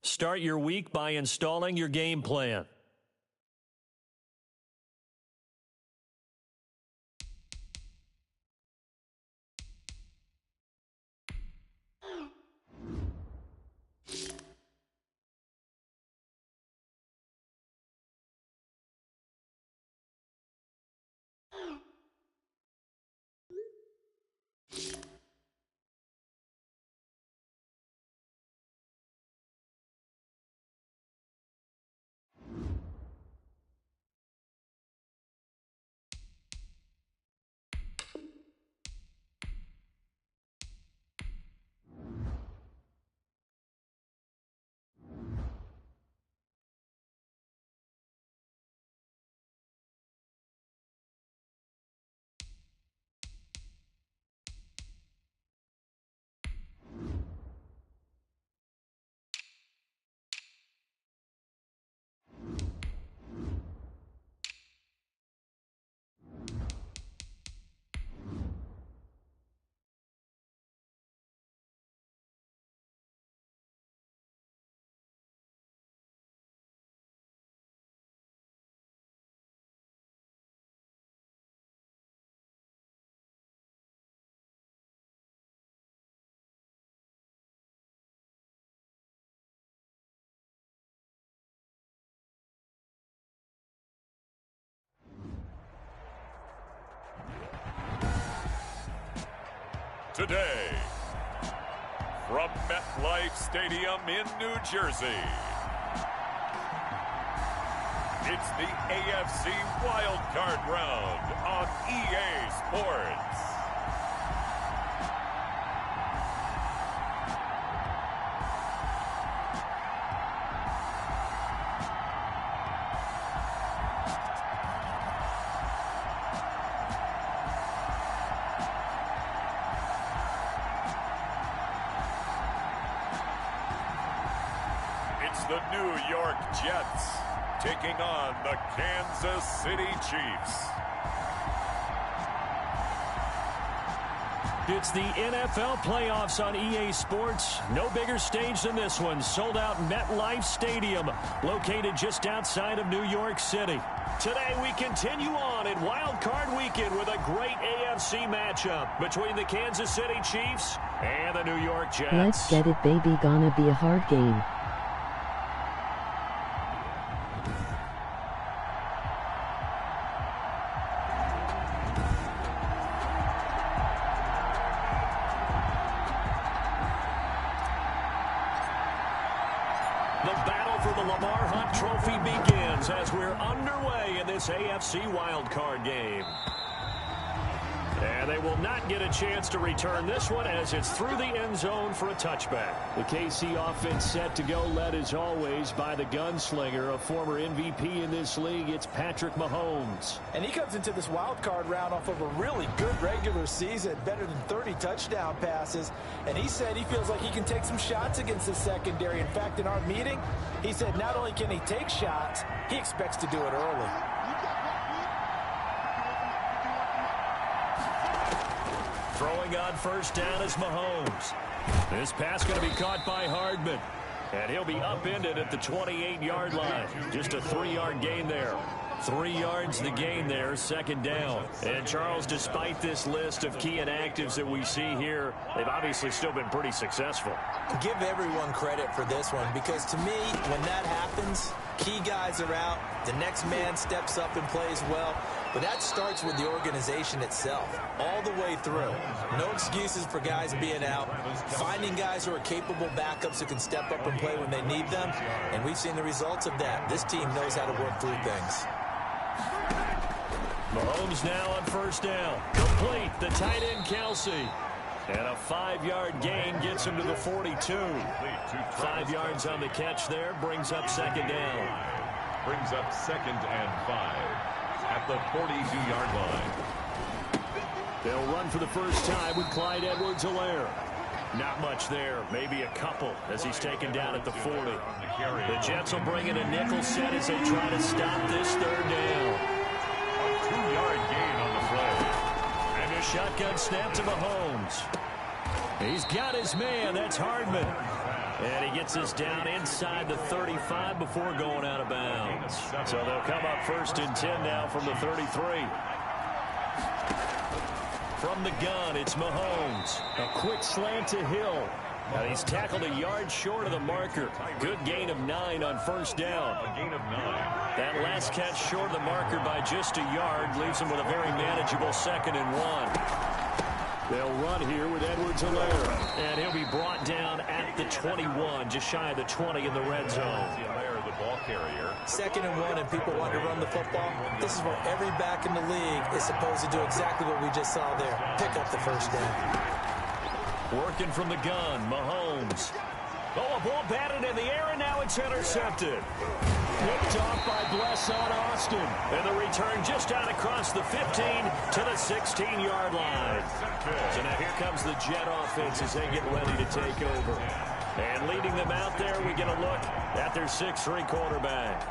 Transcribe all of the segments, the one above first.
Start your week by installing your game plan. Today, from MetLife Stadium in New Jersey, it's the AFC Wild Card Round on EA Sports. The New York Jets taking on the Kansas City Chiefs. It's the NFL playoffs on EA Sports. No bigger stage than this one. Sold out MetLife Stadium, located just outside of New York City. Today we continue on in Wild Card Weekend with a great AFC matchup between the Kansas City Chiefs and the New York Jets. Let's get it, baby. Gonna be a hard game. The battle for the Lamar Hunt Trophy begins as we're underway in this AFC wildcard game. And they will not get a chance to return this one as it's through the end zone for a touchback. The KC offense set to go, led as always by the gunslinger, a former MVP in this league. It's Patrick Mahomes. And he comes into this wild card round off of a really good regular season, better than 30 touchdown passes. And he said he feels like he can take some shots against the secondary. In fact, in our meeting, he said not only can he take shots, he expects to do it early. Throwing on first down is Mahomes. This pass going to be caught by Hardman. And he'll be upended at the 28-yard line. Just a 3-yard gain there. 3 yards the gain there, second down. And Charles, despite this list of key inactives that we see here, they've obviously still been pretty successful. Give everyone credit for this one, because to me, when that happens, key guys are out, the next man steps up and plays well. But that starts with the organization itself, all the way through. No excuses for guys being out, finding guys who are capable backups who can step up and play when they need them, and we've seen the results of that. This team knows how to work through things. Mahomes now on first down. Complete, the tight end Kelsey. And a 5-yard gain gets him to the 42. 5 yards on the catch there, brings up second down. Brings up 2nd and 5 at the 42-yard line. They'll run for the first time with Clyde Edwards-Helaire. Not much there, maybe a couple as he's taken down at the 40. The Jets will bring in a nickel set as they try to stop this third down. A 2-yard gain on the play. And a shotgun snap to Mahomes. He's got his man, that's Hardman. And he gets us down inside the 35 before going out of bounds. So they'll come up 1st and 10 now from the 33. From the gun, it's Mahomes. A quick slant to Hill. And he's tackled a yard short of the marker. Good gain of 9 on 1st down. A gain of 9. That last catch short of the marker by just a yard leaves him with a very manageable 2nd and 1. They'll run here with Edwards-Helaire. And he'll be brought down at the 21, just shy of the 20 in the red zone. The ball carrier. 2nd and 1, and people want to run the football. This is where every back in the league is supposed to do exactly what we just saw there. Pick up the 1st down. Working from the gun, Mahomes. Oh, a ball batted in the air, and now it's intercepted. Picked off by Bless on Austin. And the return just out across the 15 to the 16-yard line. So now here comes the Jet offense as they get ready to take over. And leading them out there, we get a look at their 6'3" quarterback.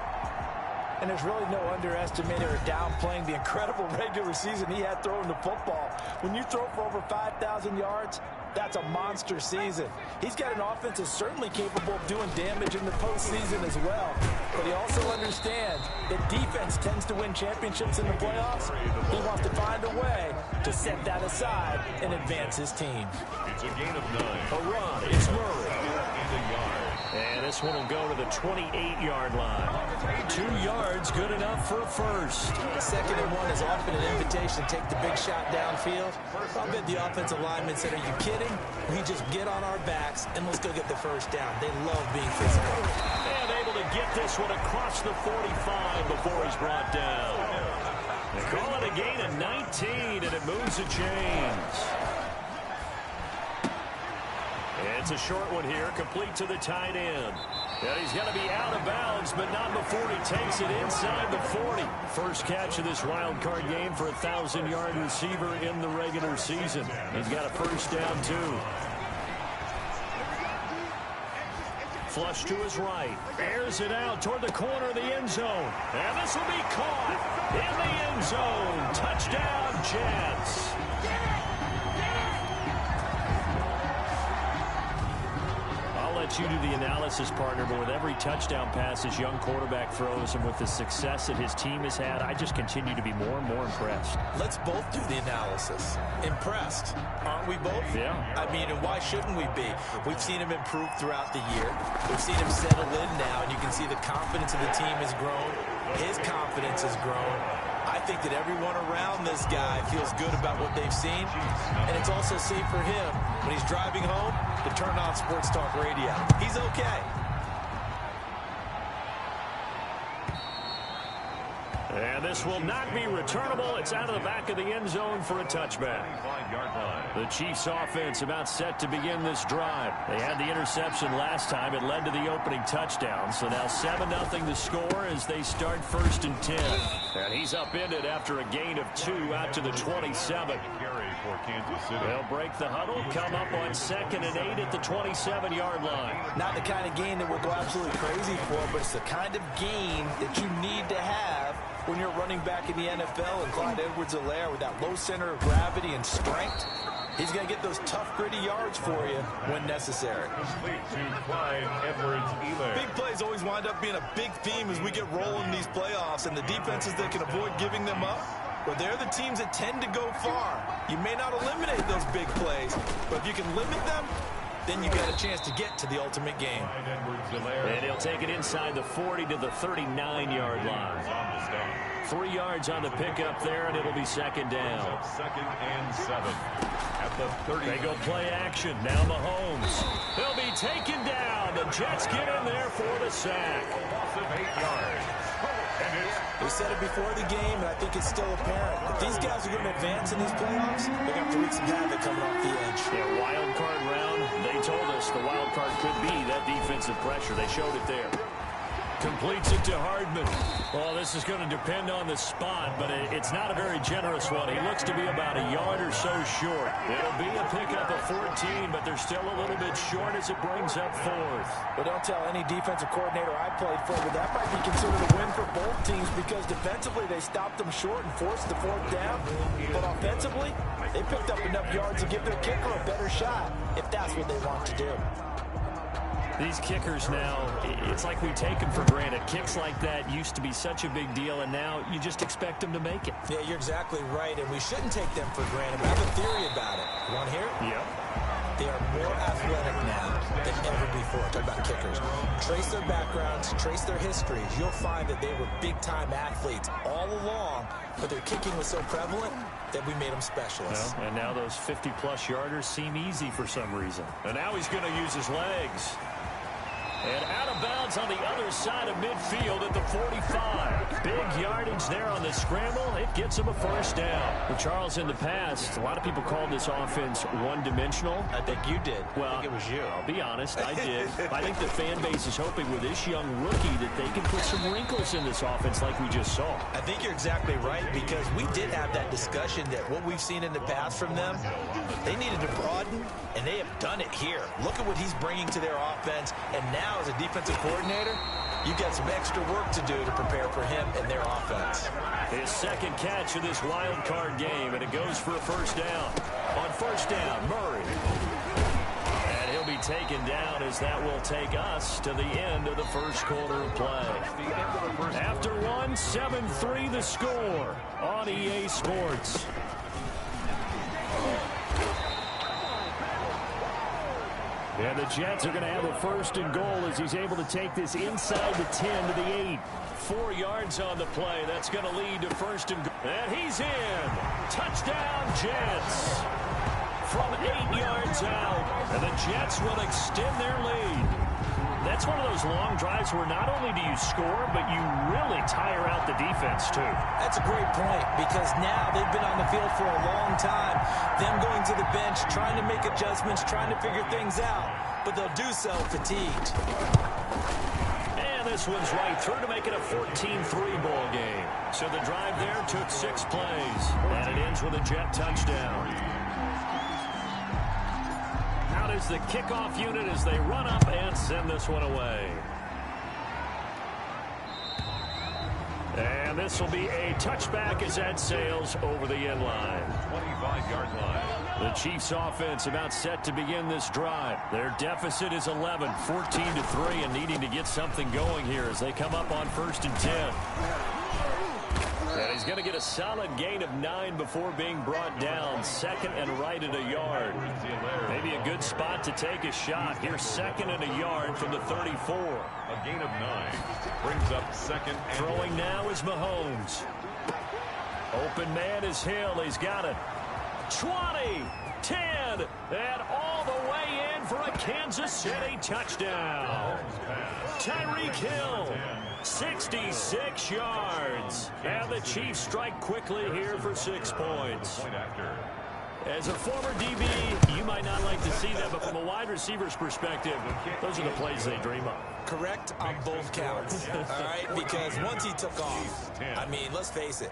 And there's really no underestimating or downplaying the incredible regular season he had throwing the football. When you throw for over 5,000 yards, that's a monster season. He's got an offense that's certainly capable of doing damage in the postseason as well. But he also understands that defense tends to win championships in the playoffs. He wants to find a way to set that aside and advance his team. It's a gain of 9. A run, it's Murray. And a yard. And this one will go to the 28-yard line. 2 yards, good enough for a first. 2nd and 1 is often an invitation to take the big shot downfield. I bet the offensive linemen said, are you kidding? We just get on our backs and let's go get the 1st down. They love being physical. And able to get this one across the 45 before he's brought down. They call it a gain of 19, and it moves the chains. It's a short one here, complete to the tight end. And he's going to be out of bounds, but not before he takes it inside the 40. First catch of this wild card game for a 1,000-yard receiver in the regular season. He's got a 1st down, too. Flush to his right. Airs it out toward the corner of the end zone. And this will be caught in the end zone. Touchdown, Jets. You do the analysis, partner, but with every touchdown pass this young quarterback throws and with the success that his team has had, I just continue to be more and more impressed. Let's both do the analysis. Impressed, aren't we both? Yeah. I mean, and why shouldn't we be? We've seen him improve throughout the year. We've seen him settle in now, and you can see the confidence of the team has grown. His confidence has grown. I think that everyone around this guy feels good about what they've seen, and it's also safe for him when he's driving home to turn on Sports Talk Radio. He's okay. And this will not be returnable. It's out of the back of the end zone for a touchback. The Chiefs offense about set to begin this drive. They had the interception last time. It led to the opening touchdown. So now 7-0 the score as they start 1st and 10. And he's upended after a gain of 2 out to the 27. They'll break the huddle, come up on 2nd and 8 at the 27-yard line. Not the kind of gain that we'll go absolutely crazy for, but it's the kind of gain that you need to have when you're running back in the NFL, and Clyde Edwards-Helaire with that low center of gravity and strength, he's going to get those tough, gritty yards for you when necessary. Big plays always wind up being a big theme as we get rolling in these playoffs, and the defenses that can avoid giving them up, well, they're the teams that tend to go far. You may not eliminate those big plays, but if you can limit them, then you got a chance to get to the ultimate game. And he'll take it inside the 40 to the 39-yard line. 3 yards on the pickup there, and it'll be 2nd down. 2nd and 7 at the 30. They go play action. Now Mahomes. He'll be taken down. The Jets get in there for the sack. Loss of 8 yards. We said it before the game, and I think it's still apparent. If these guys are going to advance in these playoffs, they're going to have to wreak some havoc coming off the edge. Yeah, wild card round. They told us the wild card could be that defensive pressure. They showed it there. Completes it to Hardman. Well, this is going to depend on the spot, but it's not a very generous one. He looks to be about a yard or so short. It'll be a pickup of 14, but they're still a little bit short as it brings up 4th. But don't tell any defensive coordinator I played for, but that might be considered a win for both teams because defensively they stopped them short and forced the 4th down. But offensively, they picked up enough yards to give their kicker a better shot if that's what they want to do. These kickers now, it's like we take them for granted. Kicks like that used to be such a big deal, and now you just expect them to make it. Yeah, you're exactly right, and we shouldn't take them for granted. I have a theory about it. You want to hear it? Yep. They are more athletic now than ever before. Talk about kickers. Trace their backgrounds, trace their histories. You'll find that they were big-time athletes all along, but their kicking was so prevalent that we made them specialists. Well, and now those 50-plus yarders seem easy for some reason. And now he's going to use his legs. And out of bounds on the other side of midfield at the 45. Big yardage there on the scramble. It gets him a first down. But Charles, in the past, a lot of people called this offense one-dimensional. I think you did. Well, I think it was you. I'll be honest, I did. I think the fan base is hoping with this young rookie that they can put some wrinkles in this offense like we just saw. I think you're exactly right, because we did have that discussion that what we've seen in the past from them, they needed to broaden, and they have done it here. Look at what he's bringing to their offense, and now as a defensive coordinator, you've got some extra work to do to prepare for him and their offense. His second catch of this wild card game, and it goes for a first down. On first down, Murray. And he'll be taken down as that will take us to the end of the first quarter of play. After one, 7-3 the score on EA Sports. And the Jets are going to have a first and goal as he's able to take this inside the 10 to the 8. 4 yards on the play. That's going to lead to first and goal. And he's in. Touchdown, Jets. From 8 yards out. And the Jets will extend their lead. That's one of those long drives where not only do you score, but you really tire out the defense, too. That's a great point, because now they've been on the field for a long time. Them going to the bench, trying to make adjustments, trying to figure things out, but they'll do so fatigued. And this one's right through to make it a 14-3 ball game. So the drive there took 6 plays, and it ends with a Jet touchdown. Out is the kickoff unit as they run up and send this one away. And this will be a touchback as that sails over the end line. 25-yard line. The Chiefs offense about set to begin this drive. Their deficit is 11, 14-3, and needing to get something going here as they come up on first and 10. And he's going to get a solid gain of 9 before being brought down. Second and right at a yard. Maybe a good spot to take a shot. Here's second and a yard from the 34. A gain of 9 brings up second. Throwing now is Mahomes. Open man is Hill. He's got it. 20, 10, and all the way in for a Kansas City touchdown. Tyreek Hill, 66 yards. And the Chiefs strike quickly here for 6 points. As a former DB, you might not like to see that, but from a wide receiver's perspective, those are the plays they dream of. Correct on both counts, all right? Because once he took off, I mean, let's face it,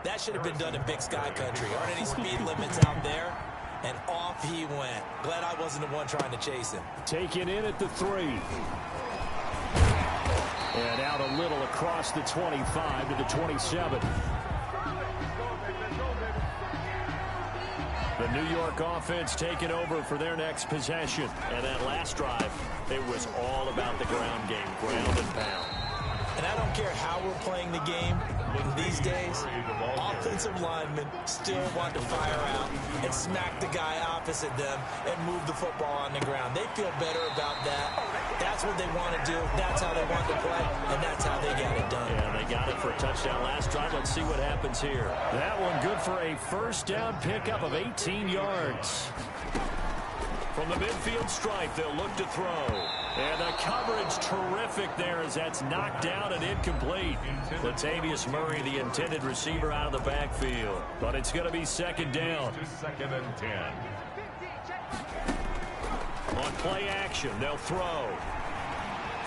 that should have been done in Big Sky Country. Aren't any speed limits out there? And off he went. Glad I wasn't the one trying to chase him. Taken in at the 3. And out a little across the 25 to the 27. The New York offense taking over for their next possession. And that last drive, it was all about the ground game, ground and pound. And I don't care how we're playing the game these days, offensive linemen still want to fire out and smack the guy opposite them and move the football on the ground. They feel better about that. That's what they want to do. That's how they want to play, and that's how they got it done. Yeah, they got it for a touchdown last drive. Let's see what happens here. That one good for a first down pickup of 18 yards. From the midfield stripe, they'll look to throw. And the coverage terrific there as that's knocked down and incomplete. Latavius Murray, the intended receiver, out of the backfield. But it's going to be second down. Second and 10. On play action, they'll throw.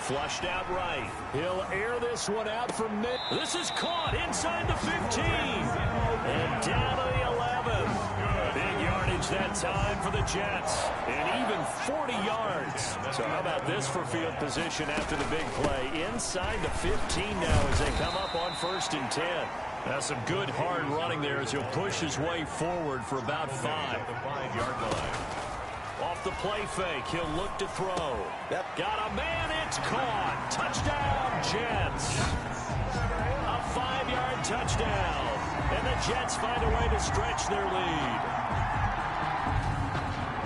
Flushed out right. He'll air this one out from mid. This is caught inside the 15. And down to the 11. Big yardage that time for the Jets. And even 40 yards. So how about this for field position after the big play? Inside the 15 now as they come up on first and 10. That's some good hard running there as he'll push his way forward for about 5. The 5-yard line. Off the play fake, he'll look to throw. Got a man, it's caught. Touchdown, Jets. A 5-yard touchdown. And the Jets find a way to stretch their lead.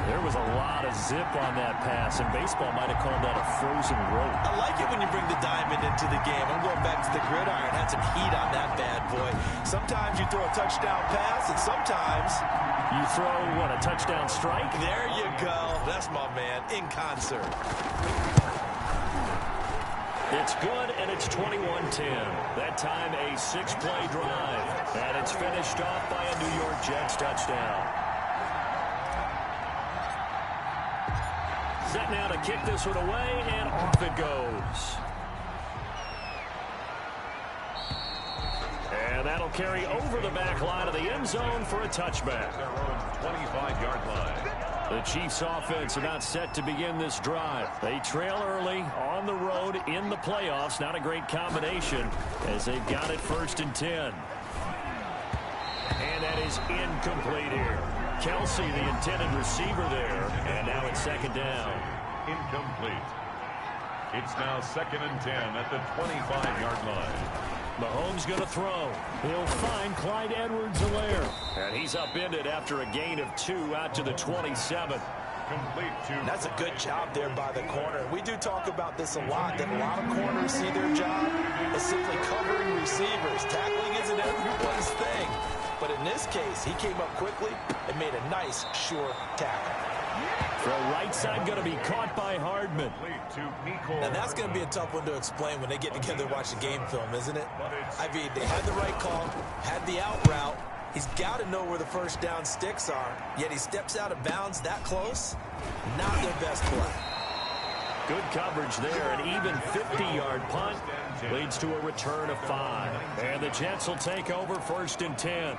There was a lot of zip on that pass, and baseball might have called that a frozen rope. I like it when you bring the diamond into the game. I'm going back to the gridiron. Had some heat on that bad boy. Sometimes you throw a touchdown pass, and sometimes you throw, what, a touchdown strike? There you go. That's my man, in concert. It's good, and it's 21-10. That time a 6-play drive, and it's finished off by a New York Jets touchdown. Set now to kick this one away, and off it goes. And that'll carry over the back line of the end zone for a touchback. Their own 25-yard line. The Chiefs offense about set to begin this drive. They trail early on the road in the playoffs. Not a great combination as they've got it 1st and 10. And that is incomplete here. Kelsey, the intended receiver there, and now it's 2nd down. Incomplete. It's now 2nd and 10 at the 25-yard line. Mahomes going to throw. He'll find Clyde Edwards-Helaire. And he's upended after a gain of 2 out to the 27. Complete to... That's a good job there by the corner. We do talk about this a lot, that a lot of corners see their job as simply covering receivers. Tackling isn't everyone's thing. But in this case, he came up quickly and made a nice, sure tackle. Throw right side going to be caught by Hardman. Now that's going to be a tough one to explain when they get together and watch the game film, isn't it? I mean, they had the right call, had the out route. He's got to know where the first down sticks are, yet he steps out of bounds that close. Not their best play. Good coverage there. An even 50-yard punt leads to a return of 5. And the Jets will take over 1st and 10.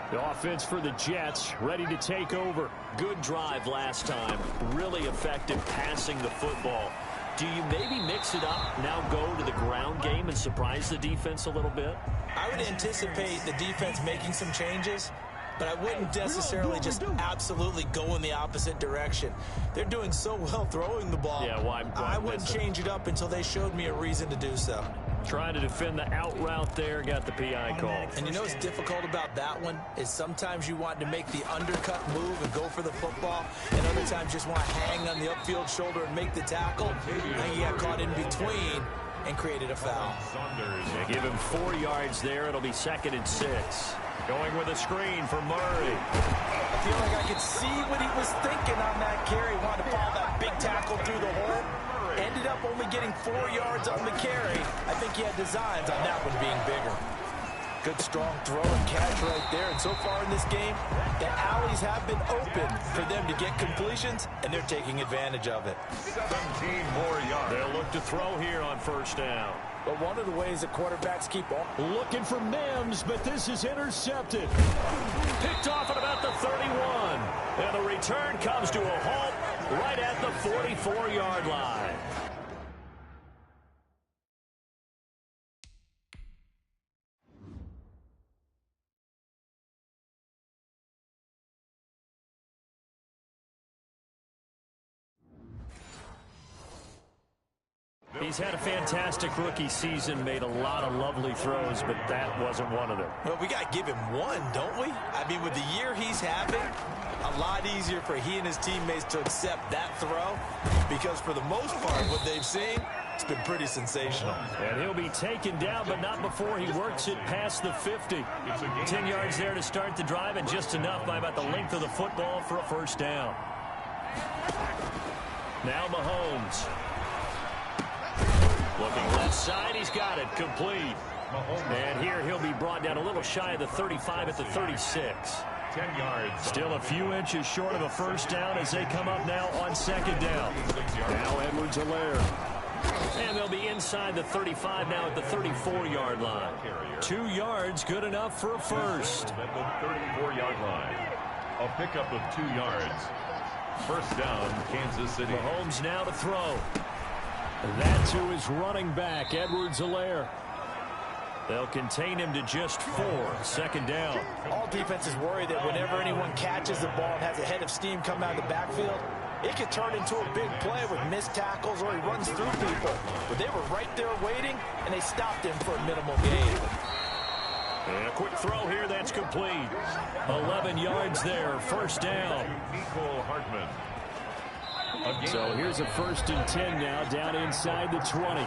The offense for the Jets ready to take over. Good drive last time. Really effective passing the football. Do you maybe mix it up, now go to the ground game and surprise the defense a little bit? I would anticipate the defense making some changes, but I wouldn't necessarily just absolutely go in the opposite direction. They're doing so well throwing the ball. Yeah, why I wouldn't change it up until they showed me a reason to do so. Trying to defend the out route there, got the PI call. And you know what's difficult about that one is sometimes you want to make the undercut move and go for the football, and other times just want to hang on the upfield shoulder and make the tackle. And he got caught in between and created a foul. They give him 4 yards there. It'll be 2nd and 6. Going with a screen for Murray. I feel like I could see what he was thinking on that carry. Wanted to follow that big tackle through the hole. Ended up only getting 4 yards on the carry. I think he had designs on that one being bigger. Good strong throw and catch right there. And so far in this game, the alleys have been open for them to get completions, and they're taking advantage of it. 17 more yards. They'll look to throw here on 1st down. But one of the ways that quarterbacks keep on looking for Mims, but this is intercepted. Picked off at about the 31. And the return comes to a halt right at the 44-yard line. He's had a fantastic rookie season, made a lot of lovely throws, but that wasn't one of them. Well, we got to give him one, don't we? I mean, with the year he's having, a lot easier for he and his teammates to accept that throw, because for the most part, what they've seen, it's been pretty sensational. And he'll be taken down, but not before he works it past the 50. 10 yards there to start the drive, and just enough by about the length of the football for a 1st down. Now Mahomes. Looking left side, he's got it, complete. And here he'll be brought down a little shy of the 35 at the 36. 10 yards. Still a few inches short of a 1st down as they come up now on 2nd down. Now Edwards-Helaire. And they'll be inside the 35 now at the 34-yard line. 2 yards, good enough for a 1st. At the 34-yard line. A pickup of 2 yards. 1st down, Kansas City. Mahomes now to throw. That's who is running back, Edwards-Helaire. They'll contain him to just 4. 2nd down. All defenses worry that whenever anyone catches the ball and has a head of steam come out of the backfield, It could turn into a big play with missed tackles or he runs through people. But they were right there waiting, and they stopped him for a minimal gain. And a quick throw here that's complete. 11 yards there, first down. Nicole Hartman. So here's a 1st and 10 now, down inside the 20.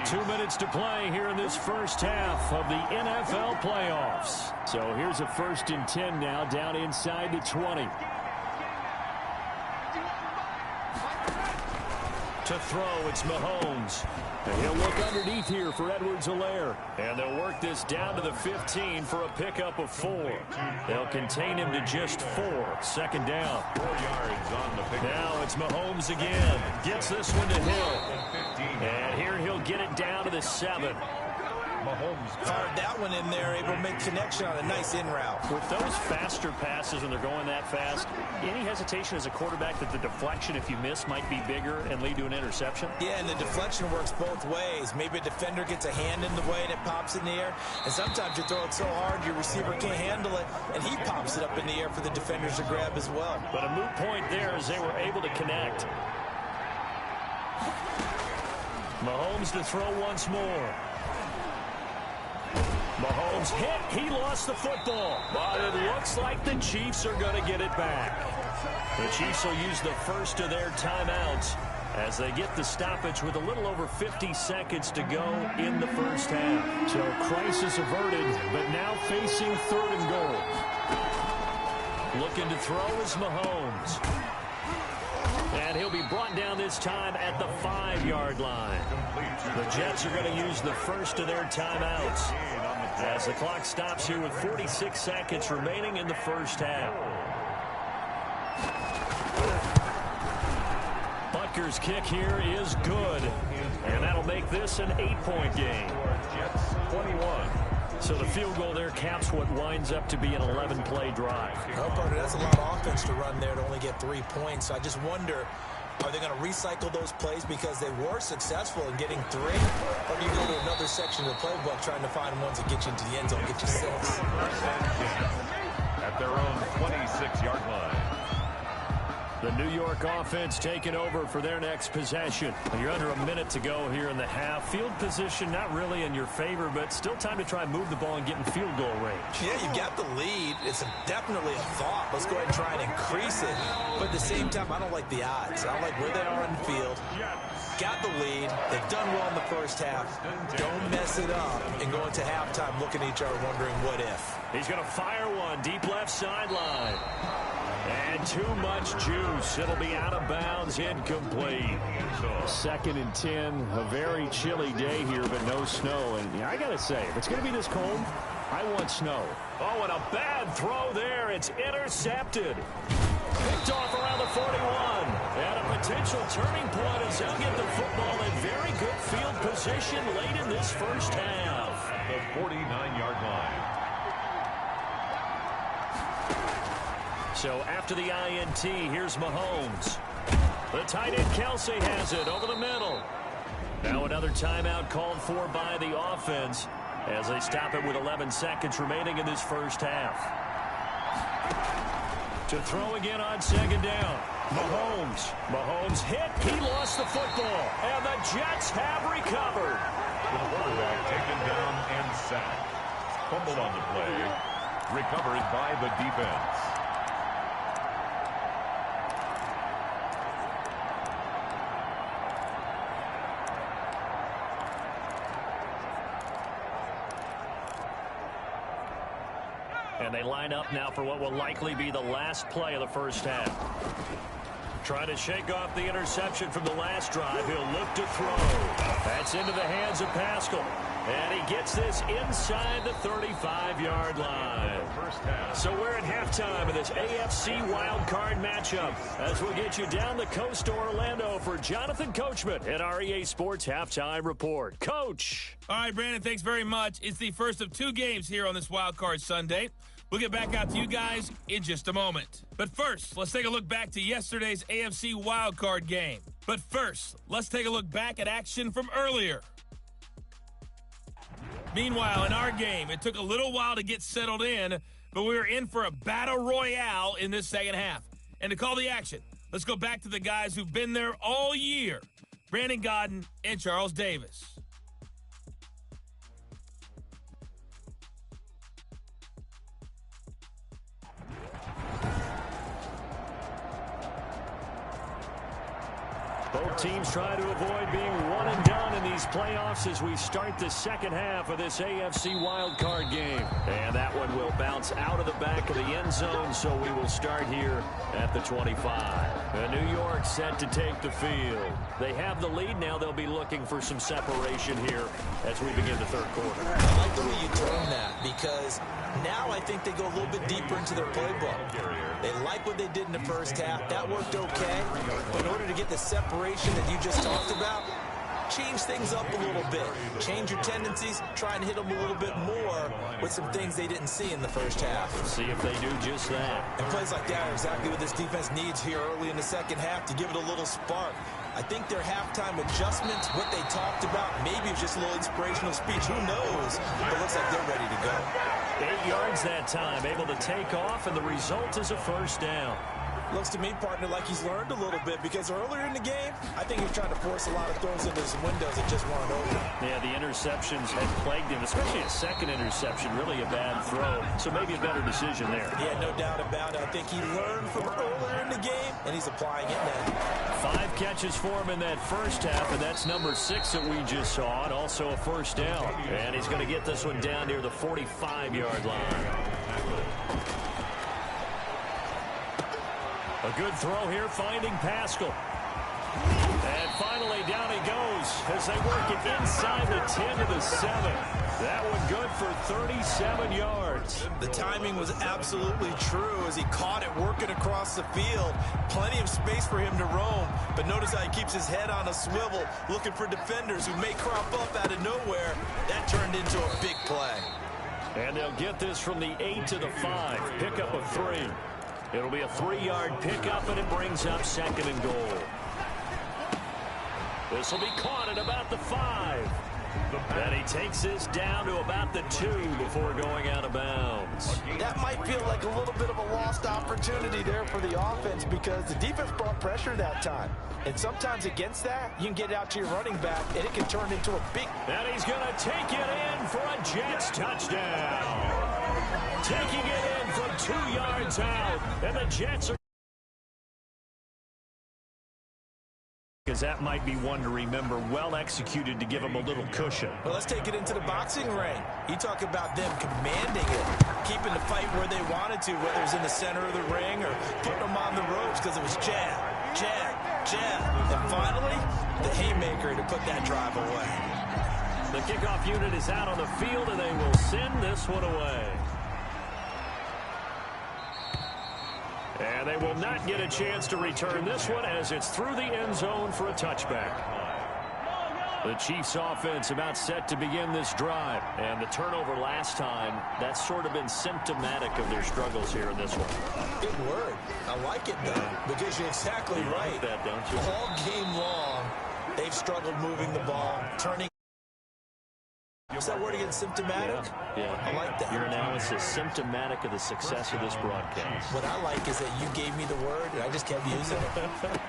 2 minutes to play here in this first half of the NFL playoffs. So here's a 1st and 10 now, down inside the 20. To throw, it's Mahomes. And he'll look underneath here for Edwards-Helaire. And they'll work this down to the 15 for a pickup of 4. They'll contain him to just 4. Second down. 4 yards on the pickup. Now it's Mahomes again. Gets this one to Hill. And here he'll get it down to the 7. Mahomes Fired that one in there, able to make connection on a nice in route. With those faster passes when they're going that fast, any hesitation as a quarterback that the deflection, if you miss, might be bigger and lead to an interception? Yeah, and the deflection works both ways. Maybe a defender gets a hand in the way and it pops in the air. And sometimes you throw it so hard your receiver can't handle it, and he pops it up in the air for the defenders to grab as well. But a moot point there as they were able to connect. Mahomes to throw once more. Mahomes hit. He lost the football. But it looks like the Chiefs are going to get it back. The Chiefs will use the first of their timeouts as they get the stoppage with a little over 50 seconds to go in the first half. So crisis averted, but now facing 3rd and goal. Looking to throw is Mahomes. And he'll be brought down this time at the 5-yard line. The Jets are going to use the first of their timeouts as the clock stops here with 46 seconds remaining in the first half. Butker's kick here is good, and that'll make this an 8-point game. Jets 21. So the field goal there caps what winds up to be an 11-play drive. Well, partner, that's a lot of offense to run there to only get 3 points. So I just wonder, are they going to recycle those plays because they were successful in getting 3? Or do you go to another section of the playbook trying to find ones that get you into the end zone, get you 6? At their own 26-yard line. The New York offense taking over for their next possession. You're under a minute to go here in the half. Field position not really in your favor, but still time to try and move the ball and get in field goal range. Yeah, you got the lead. It's definitely a thought. Let's go ahead and try and increase it. But at the same time, I don't like the odds. I don't like where they are on the field. Got the lead. They've done well in the first half. Don't mess it up and go into halftime looking at each other wondering what if. He's going to fire one deep left sideline. And too much juice. It'll be out of bounds, incomplete. 2nd and 10. A very chilly day here, but no snow. And I got to say, if it's going to be this cold, I want snow. Oh, and a bad throw there. It's intercepted. Picked off around the 41. And a potential turning point as they'll get the football in very good field position late in this first half. The 49-yard line. So after the INT, here's Mahomes. The tight end Kelsey has it over the middle. Now another timeout called for by the offense as they stop it with 11 seconds remaining in this first half. To throw again on 2nd down. Mahomes hit. He lost the football. And the Jets have recovered. The quarterback taken down and sacked. Fumbled on the play. Recovered by the defense. And they line up now for what will likely be the last play of the first half. Trying to shake off the interception from the last drive. He'll look to throw. That's into the hands of Pascal. And he gets this inside the 35-yard line. So we're at halftime of this AFC wildcard matchup as we'll get you down the coast to Orlando for Jonathan Coachman at our EA Sports Halftime Report. Coach. All right, Brandon, thanks very much. It's the first of 2 games here on this wildcard Sunday. We'll get back out to you guys in just a moment. But first, let's take a look back to yesterday's AFC wildcard game. But first, let's take a look back at action from earlier. Meanwhile, in our game, it took a little while to get settled in, but we were in for a battle royale in this second half. And to call the action, let's go back to the guys who've been there all year. Brandon Gaudin and Charles Davis. Both teams try to avoid being one and done in these playoffs as we start the second half of this AFC wildcard game. And that one will bounce out of the back of the end zone, so we will start here at the 25. New York set to take the field. They have the lead now. They'll be looking for some separation here as we begin the third quarter. I like the way you term that, because now I think they go a little bit deeper into their playbook. They like what they did in the first half. That worked okay. But in order to get the separation that you just talked about, change things up a little bit. Change your tendencies. Try and hit them a little bit more with some things they didn't see in the first half. See if they do just that. And plays like that are exactly what this defense needs here early in the second half to give it a little spark. I think their halftime adjustments, what they talked about, maybe it's just a little inspirational speech. Who knows? But it looks like they're ready to go. 8 yards that time, able to take off, and the result is a first down. Looks to me, partner, like he's learned a little bit, because earlier in the game, I think he was trying to force a lot of throws into some windows that just weren't open. Yeah, the interceptions had plagued him, especially a second interception, really a bad throw. So maybe a better decision there. Yeah, no doubt about it. I think he learned from earlier in the game, and he's applying it now. 5 catches for him in that first half, and that's number 6 that we just saw, and also a first down. And he's going to get this one down near the 45-yard line. A good throw here, finding Pascal. And finally, down he goes as they work it inside the 10 to the 7. That one good for 37 yards. The timing was absolutely true as he caught it working across the field. Plenty of space for him to roam, but notice how he keeps his head on a swivel, looking for defenders who may crop up out of nowhere. That turned into a big play. And they'll get this from the 8 to the 5. Pickup of 3. It'll be a 3-yard pickup, and it brings up 2nd and goal. This will be caught at about the 5. And he takes this down to about the 2 before going out of bounds. That might feel like a little bit of a lost opportunity there for the offense, because the defense brought pressure that time. And sometimes against that, you can get it out to your running back, and it can turn into a big... And he's going to take it in for a Jets touchdown. Taking it in from 2 yards out, and the Jets are... Because that might be one to remember, well executed to give him a little cushion. Well, let's take it into the boxing ring. You talk about them commanding it, keeping the fight where they wanted to, whether it's in the center of the ring or putting them on the ropes, because it was jab, jab, jab. And finally, the haymaker to put that drive away. The kickoff unit is out on the field, and they will send this one away. And they will not get a chance to return this one as it's through the end zone for a touchback. The Chiefs offense about set to begin this drive. And the turnover last time, that's sort of been symptomatic of their struggles here in this one. Good word. I like it, though, because you're exactly right. Like that, don't you? All game long, they've struggled moving the ball, turning. Is that word again, symptomatic? Yeah. I like that. Your analysis symptomatic of the success of this broadcast. What I like is that you gave me the word, and I just kept using it.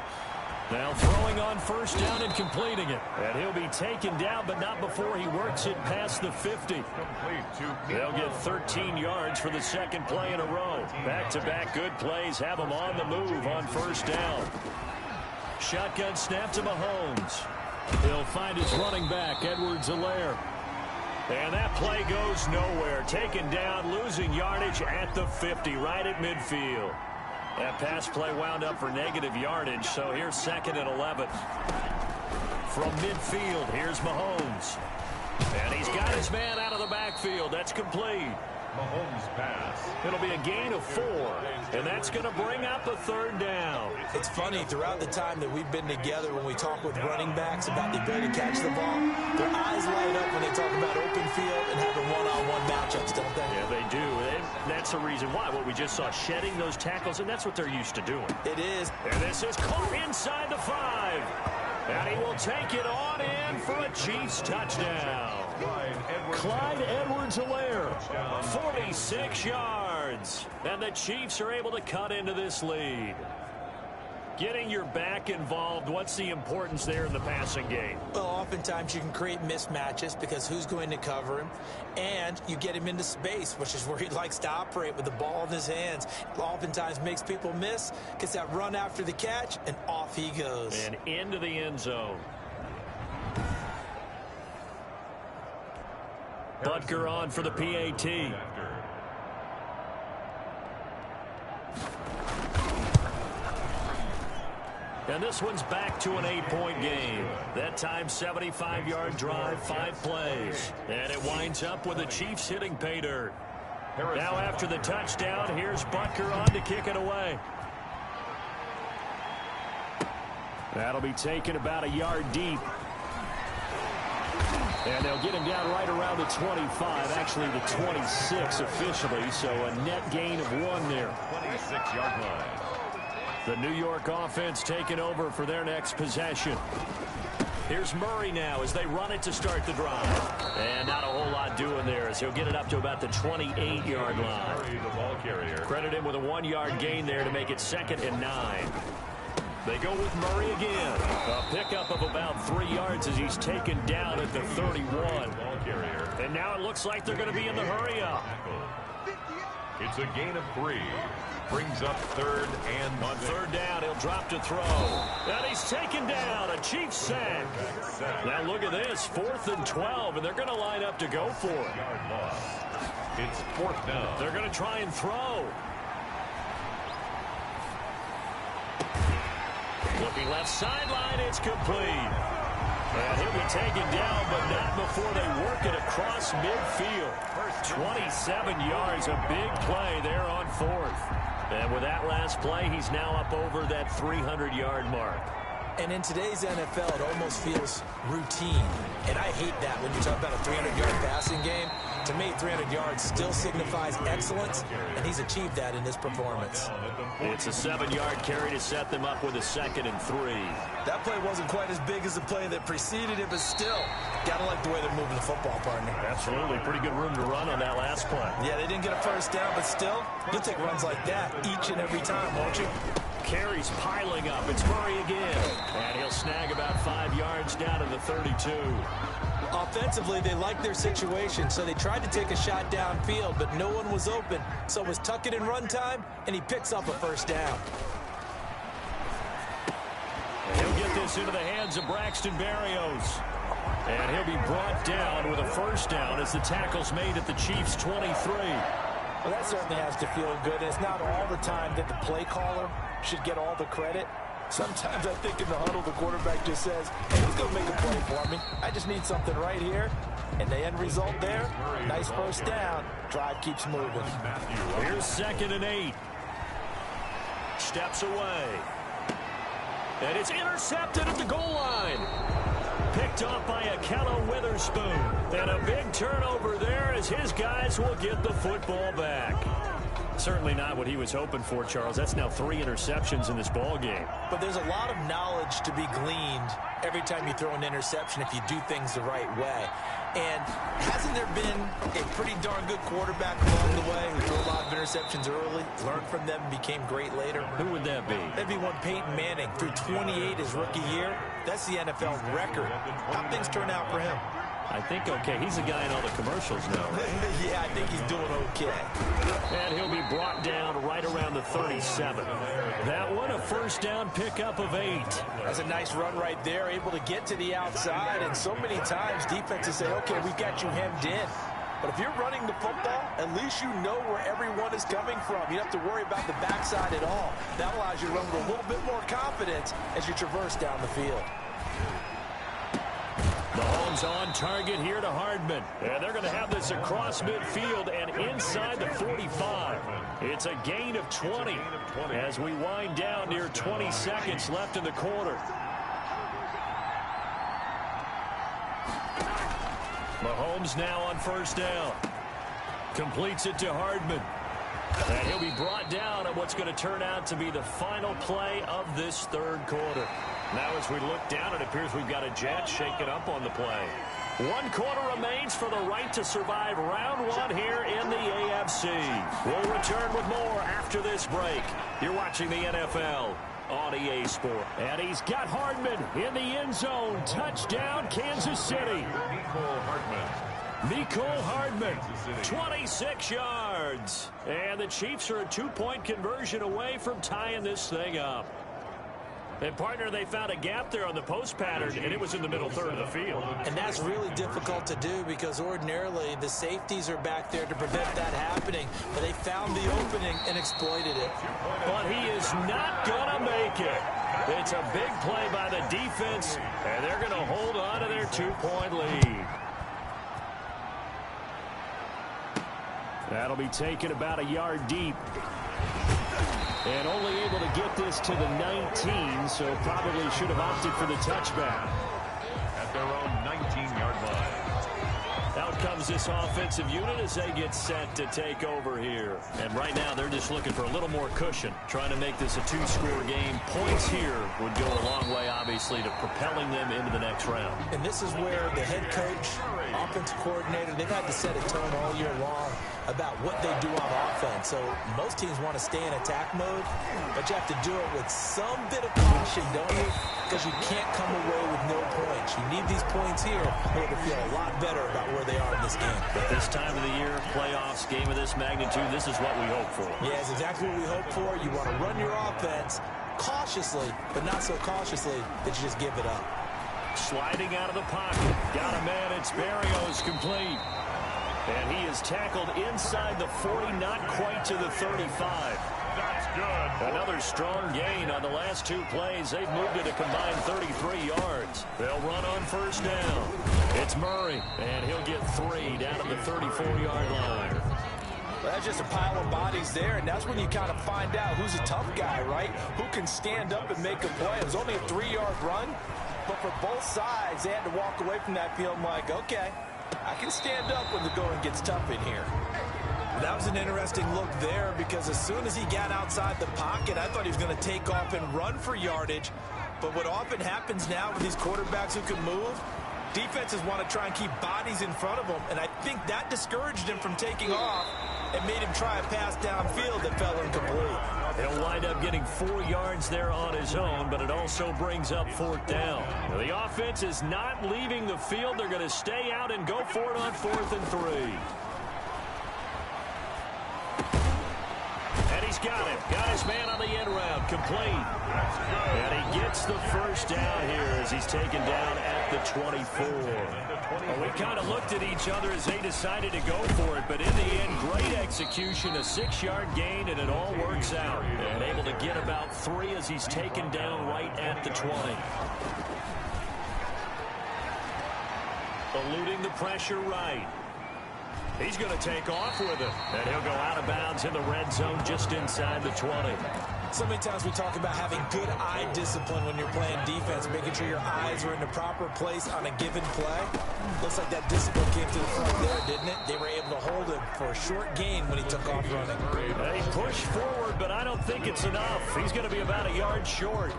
Now throwing on first down and completing it. And he'll be taken down, but not before he works it past the 50. They'll get 13 yards for the second play in a row. Back-to-back good plays have him on the move on first down. Shotgun snap to Mahomes. He'll find his running back, Edwards-Helaire. And that play goes nowhere. Taken down, losing yardage at the 50, right at midfield. That pass play wound up for negative yardage, so here's 2nd and 11. From midfield, here's Mahomes. And he's got his man out of the backfield. That's complete. Mahomes pass. It'll be a gain of 4, and that's going to bring up a 3rd down. It's funny, throughout the time that we've been together, when we talk with running backs about the ability to catch the ball, their eyes light up when they talk about open field and having one-on-one matchups, don't they? Yeah, they do. That's the reason why. What we just saw, shedding those tackles, and that's what they're used to doing. It is. And this is caught inside the 5. And he will take it on in for a Chiefs touchdown. Clyde Edwards-Helaire, 46 yards. And the Chiefs are able to cut into this lead. Getting your back involved, what's the importance there in the passing game? Well, oftentimes you can create mismatches because who's going to cover him? And you get him into space, which is where he likes to operate with the ball in his hands. Oftentimes makes people miss, gets that run after the catch, and off he goes. And into the end zone. Butker on for the PAT. And this one's back to an 8-point game. That time, 75-yard drive, 5 plays. And it winds up with the Chiefs hitting pay dirt. Now after the touchdown, here's Butker on to kick it away. That'll be taken about a yard deep. And they'll get him down right around the 25, actually the 26 officially, so a net gain of 1 there. 26-yard line. The New York offense taking over for their next possession. Here's Murray now as they run it to start the drive. And not a whole lot doing there as he'll get it up to about the 28-yard line. Murray, the ball carrier. Credit him with a 1-yard gain there to make it 2nd and 9. They go with Murray again. A pickup of about 3 yards as he's taken down at the 31. Ball carrier. And now it looks like they're going to be in the hurry up. It's a gain of 3. Brings up 3rd and on 3rd down, he'll drop to throw. And he's taken down. A Chiefs sack. Now look at this. 4th and 12, and they're going to line up to go for it. It's 4th down. They're going to try and throw. Looking left sideline, it's complete. And he'll be taken down, but not before they work it across midfield. 27 yards, a big play there on 4th. And with that last play, he's now up over that 300-yard mark. And in today's NFL, it almost feels routine. And I hate that when you talk about a 300-yard passing game. To me, 300 yards still signifies excellence, and he's achieved that in this performance. It's a 7-yard carry to set them up with a 2nd and 3. That play wasn't quite as big as the play that preceded it, but still, gotta like the way they're moving the football, partner. Absolutely. Pretty good room to run on that last play. Yeah, they didn't get a first down, but still, you'll take runs like that each and every time, won't you? Carries piling up. It's Murray again. And he'll snag about 5 yards down to the 32. Offensively, they liked their situation, so they tried to take a shot downfield, but no one was open. So it was tuck it in run time, and he picks up a first down. And he'll get this into the hands of Braxton Berrios. And he'll be brought down with a first down as the tackle's made at the Chiefs' 23. Well, that certainly has to feel good. It's not all the time that the play caller should get all the credit. Sometimes I think in the huddle, the quarterback just says, hey, he's going to make a play for me. I just need something right here. And the end result there, nice first down. Drive keeps moving. Here's 2nd and 8. Steps away. And it's intercepted at the goal line. Picked off by Akello Witherspoon. And a big turnover there as his guys will get the football back. Certainly not what he was hoping for, Charles. That's now 3 interceptions in this ball game. But there's a lot of knowledge to be gleaned every time you throw an interception if you do things the right way. And hasn't there been a pretty darn good quarterback along the way who threw a lot of interceptions early, learned from them, and became great later? Who would that be? That'd be one Peyton Manning, threw 28 his rookie year. That's the NFL record. How things turn out for him? I think okay. He's the guy in all the commercials now, right? Yeah, I think he's doing okay. And he'll be brought down right around the 37. That one, a first down pickup of 8. That's a nice run right there, able to get to the outside. And so many times defenses say, okay, we've got you hemmed in. But if you're running the football, at least you know where everyone is coming from. You don't have to worry about the backside at all. That allows you to run with a little bit more confidence as you traverse down the field. Mahomes on target here to Hardman. And they're going to have this across midfield and inside the 45. It's a gain of 20 as we wind down near 20 seconds left in the quarter. Mahomes now on first down. Completes it to Hardman. And he'll be brought down at what's going to turn out to be the final play of this third quarter. Now as we look down, it appears we've got a jet shaking up on the play. 1 quarter remains for the right to survive round 1 here in the AFC. We'll return with more after this break. You're watching the NFL on EA Sport. And he's got Hardman in the end zone. Touchdown, Kansas City. Mecole Hardman, 26 yards. And the Chiefs are a 2-point conversion away from tying this thing up. And, partner, they found a gap there on the post pattern, and it was in the middle third of the field. And that's really difficult to do because ordinarily the safeties are back there to prevent that happening. But they found the opening and exploited it. But he is not going to make it. It's a big play by the defense, and they're going to hold on to their 2-point lead. That'll be taken about a yard deep. And only able to get this to the 19, so probably should have opted for the touchback. At their own 19-yard line. Out comes this offensive unit as they get set to take over here. And right now they're just looking for a little more cushion, trying to make this a 2-score game. Points here would go a long way, obviously, to propelling them into the next round. And this is where the head coach, offensive coordinator, they've had to set a tone all year long about what they do on offense. So most teams want to stay in attack mode, but you have to do it with some bit of caution, don't you? Because you can't come away with no points. You need these points here in order to feel a lot better about where they are in this game. But this time of the year, playoffs, game of this magnitude, this is what we hope for. Yeah, it's exactly what we hope for. You want to run your offense cautiously, but not so cautiously that you just give it up. Sliding out of the pocket. Got a man. It's Barrios complete. And he is tackled inside the 40, not quite to the 35. That's good. Another strong gain on the last 2 plays. They've moved it a combined 33 yards. They'll run on first down. It's Murray, and he'll get 3 down at the 34-yard line. Well, that's just a pile of bodies there, and that's when you kind of find out who's a tough guy, right? Who can stand up and make a play. It was only a 3-yard run, but for both sides, they had to walk away from that field like, okay, I can stand up when the going gets tough in here. That was an interesting look there because as soon as he got outside the pocket, I thought he was going to take off and run for yardage. But what often happens now with these quarterbacks who can move, defenses want to try and keep bodies in front of them, and I think that discouraged him from taking off and made him try a pass downfield that fell incomplete. He'll wind up getting 4 yards there on his own, but it also brings up 4th down. The offense is not leaving the field. They're going to stay out and go for it on 4th and 3. And he's got it. Got his man on the end round. Complete. And he gets the first down here as he's taken down at the 24. Well, we kind of looked at each other as they decided to go for it, but in the end, great execution, a 6-yard gain, and it all works out. And able to get about 3 as he's taken down right at the 20. Eluding the pressure right. He's going to take off with it, and he'll go out of bounds in the red zone just inside the 20. So many times we talk about having good eye discipline when you're playing defense, making sure your eyes are in the proper place on a given play. Looks like that discipline came to the front there, didn't it? They were able to hold him for a short gain when he took off running. He pushed forward, but I don't think it's enough. He's going to be about a yard short.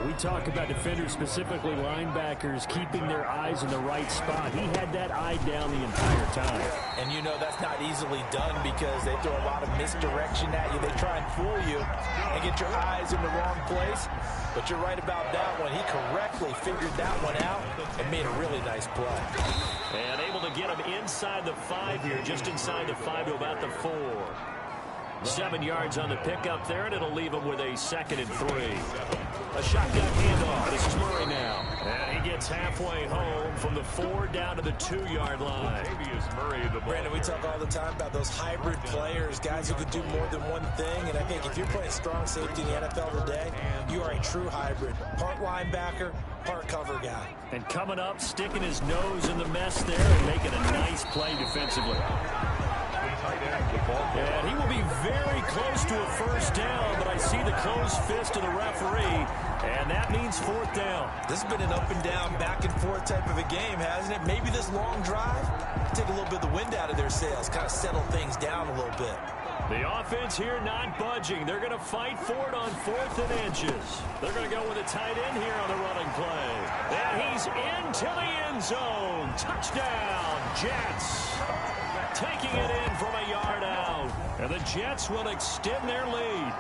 We talk about defenders, specifically linebackers, keeping their eyes in the right spot. He had that eye down the entire time. And you know that's not easily done because they throw a lot of misdirection at you. They try and fool you and get your eyes in the wrong place. But you're right about that one. He correctly figured that one out and made a really nice play. And able to get him inside the 5 here, just inside the 5 to about the 4. 7 yards on the pickup there, and it'll leave him with a 2nd and 3. A shotgun handoff. This is Murray now. And he gets halfway home from the 4 down to the 2-yard line. Brandon, we talk all the time about those hybrid players, guys who could do more than one thing. And I think if you're playing strong safety in the NFL today, you are a true hybrid. Part linebacker, part cover guy. And coming up, sticking his nose in the mess there and making a nice play defensively. And he will be very close to a first down, but I see the closed fist of the referee, and that means 4th down. This has been an up and down, back and forth type of a game, hasn't it? Maybe this long drive, take a little bit of the wind out of their sails, kind of settle things down a little bit. The offense here not budging. They're going to fight for it on 4th and inches. They're going to go with a tight end here on the running play. And he's into the end zone. Touchdown, Jets. Taking it in from a yard out. And the Jets will extend their lead.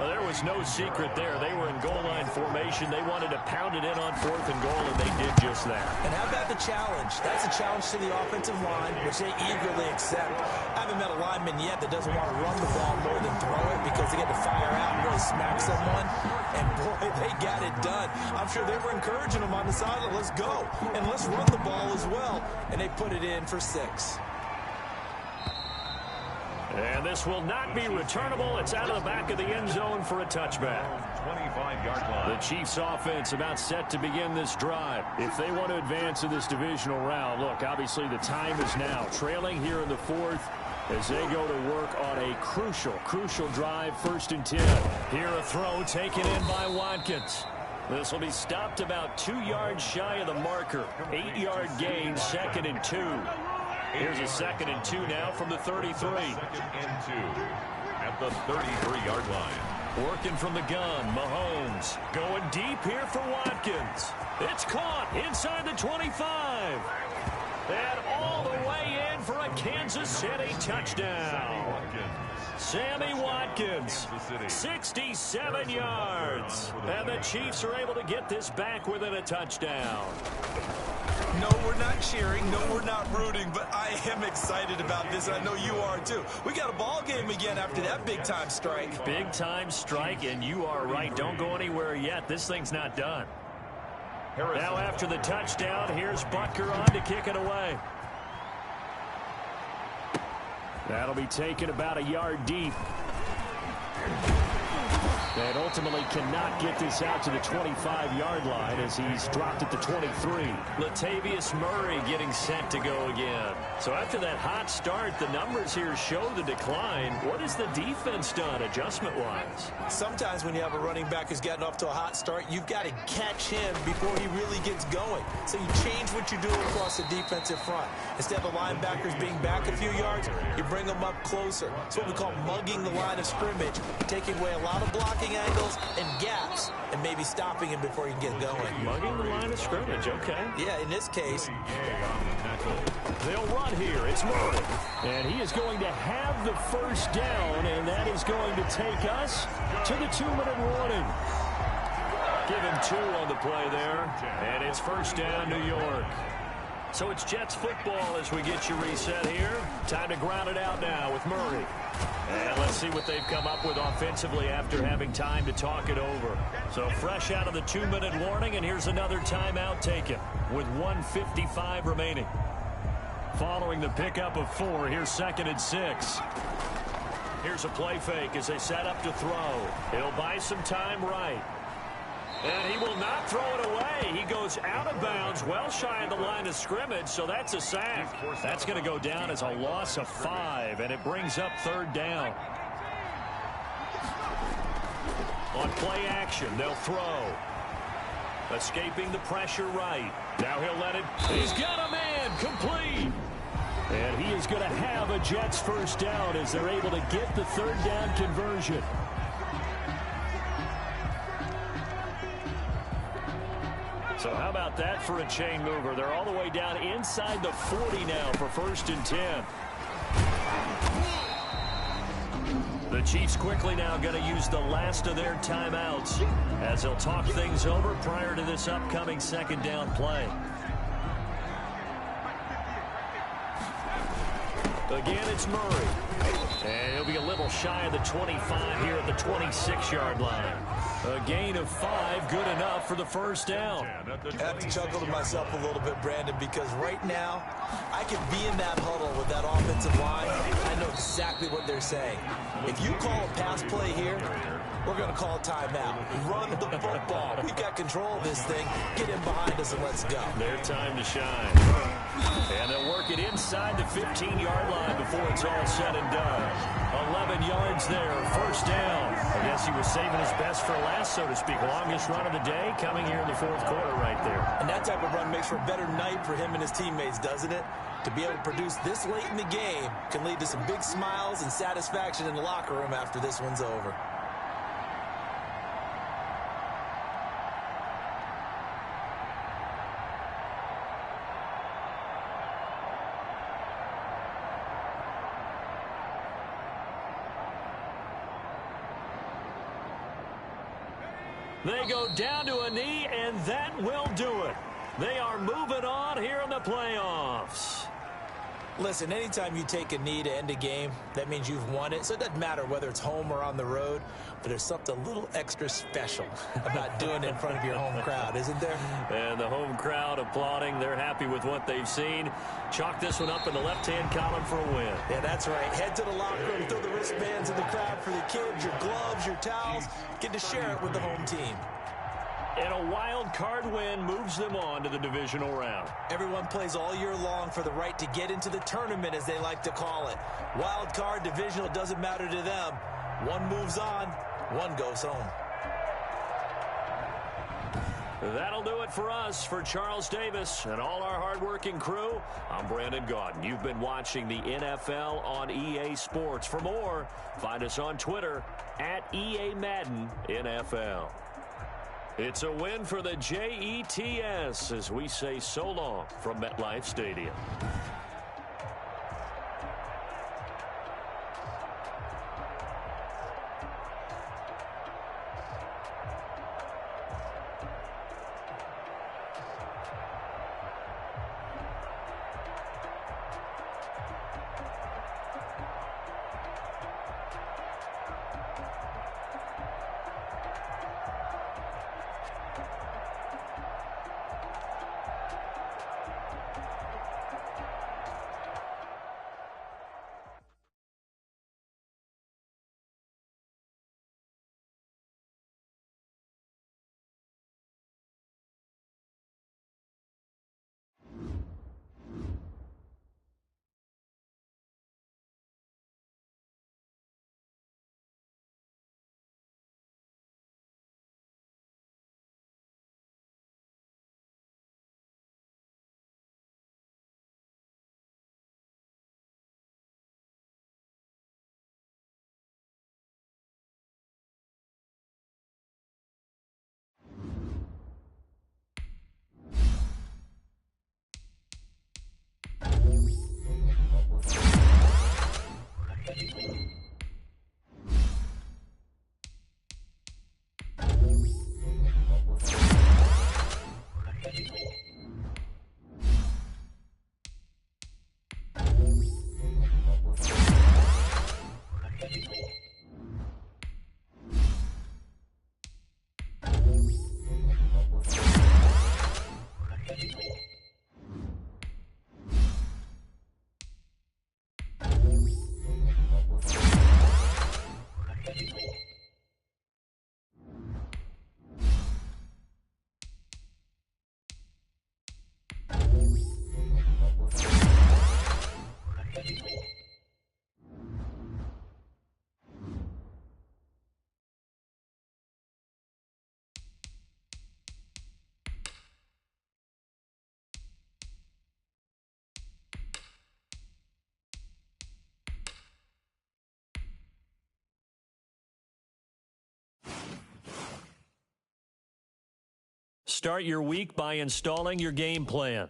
Well, there was no secret there. They were in goal line formation. They wanted to pound it in on 4th and goal, and they did just that. And how about the challenge? That's a challenge to the offensive line, which they eagerly accept. I haven't met a lineman yet that doesn't want to run the ball more than throw it because they get to fire out and really smack someone. And, boy, they got it done. I'm sure they were encouraging them on the sideline. Let's go. And let's run the ball as well. And they put it in for 6. And this will not be returnable. It's out of the back of the end zone for a touchback. 25-yard line. The Chiefs offense about set to begin this drive. If they want to advance in this divisional round, look, obviously the time is now. Trailing here in the 4th as they go to work on a crucial drive, 1st and 10. Here a throw taken in by Watkins. This will be stopped about 2 yards shy of the marker. 8-yard gain, 2nd and 2. Here's a 2nd and 2 now from the 33. 2nd and 2 at the 33-yard line. Working from the gun, Mahomes going deep here for Watkins. It's caught inside the 25. And all the way in for a Kansas City touchdown. Sammy Watkins, 67 yards. And the Chiefs are able to get this back within a touchdown. No, we're not cheering. No, we're not rooting. But I am excited about this, and I know you are too. We got a ball game again after that big-time strike. Big-time strike, and you are right. Don't go anywhere yet. This thing's not done. Now after the touchdown, here's Butker on to kick it away. That'll be taken about a yard deep. And ultimately cannot get this out to the 25-yard line as he's dropped at the 23. Latavius Murray getting set to go again. So after that hot start, the numbers here show the decline. What has the defense done adjustment-wise? Sometimes when you have a running back who's getting off to a hot start, you've got to catch him before he really gets going. So you change what you do across the defensive front. Instead of the linebackers being back a few yards, you bring them up closer. It's what we call mugging the line of scrimmage, taking away a lot of blocking angles and gaps and maybe stopping him before he can get going. Mugging the line of scrimmage, okay. Yeah, in this case. They'll run here. It's Murray. And he is going to have the first down, and that is going to take us to the 2-minute warning. Give him 2 on the play there, and it's first down, New York. So it's Jets football as we get you reset here. Time to ground it out now with Murray. And let's see what they've come up with offensively after having time to talk it over. So fresh out of the 2-minute warning, and here's another timeout taken with 1:55 remaining. Following the pickup of 4, here's 2nd and 6. Here's a play fake as they set up to throw. He'll buy some time right. And he will not throw it away. He goes out of bounds, well shy of the line of scrimmage, so that's a sack. That's going to go down as a loss of 5, and it brings up 3rd down. On play action, they'll throw. Escaping the pressure right. Now he'll let it. He's got a man, complete. And he is going to have a Jets first down as they're able to get the 3rd down conversion. So how about that for a chain mover? They're all the way down inside the 40 now for 1st and 10. The Chiefs quickly now going to use the last of their timeouts as they'll talk things over prior to this upcoming 2nd down play. Again, it's Murray. And he'll be a little shy of the 25 here at the 26-yard line. A gain of 5, good enough for the first down. I have to chuckle to myself a little bit, Brandon, because right now I could be in that huddle with that offensive line. I know exactly what they're saying. If you call a pass play here, we're going to call a timeout. Run the football. We've got control of this thing. Get in behind us and let's go. Their time to shine. And they'll work it inside the 15-yard line before it's all said and done. 11 yards there, first down. I guess he was saving his best for last, so to speak. Longest run of the day coming here in the 4th quarter right there. And that type of run makes for a better night for him and his teammates, doesn't it? To be able to produce this late in the game can lead to some big smiles and satisfaction in the locker room after this one's over. They go down to a knee, and that will do it. They are moving on here in the playoffs. Listen, anytime you take a knee to end a game, that means you've won it. So it doesn't matter whether it's home or on the road, but there's something a little extra special about doing it in front of your home crowd, isn't there? And the home crowd applauding. They're happy with what they've seen. Chalk this one up in the left-hand column for a win. Yeah, that's right. Head to the locker room, throw the wristbands in the crowd for the kids, your gloves, your towels. Get to share it with the home team. And a wild card win moves them on to the divisional round. Everyone plays all year long for the right to get into the tournament, as they like to call it. Wild card, divisional, doesn't matter to them. One moves on, one goes home. That'll do it for us. For Charles Davis and all our hardworking crew, I'm Brandon Gaudin. You've been watching the NFL on EA Sports. For more, find us on Twitter at EA Madden NFL. It's a win for the Jets as we say so long from MetLife Stadium. Start your week by installing your game plan.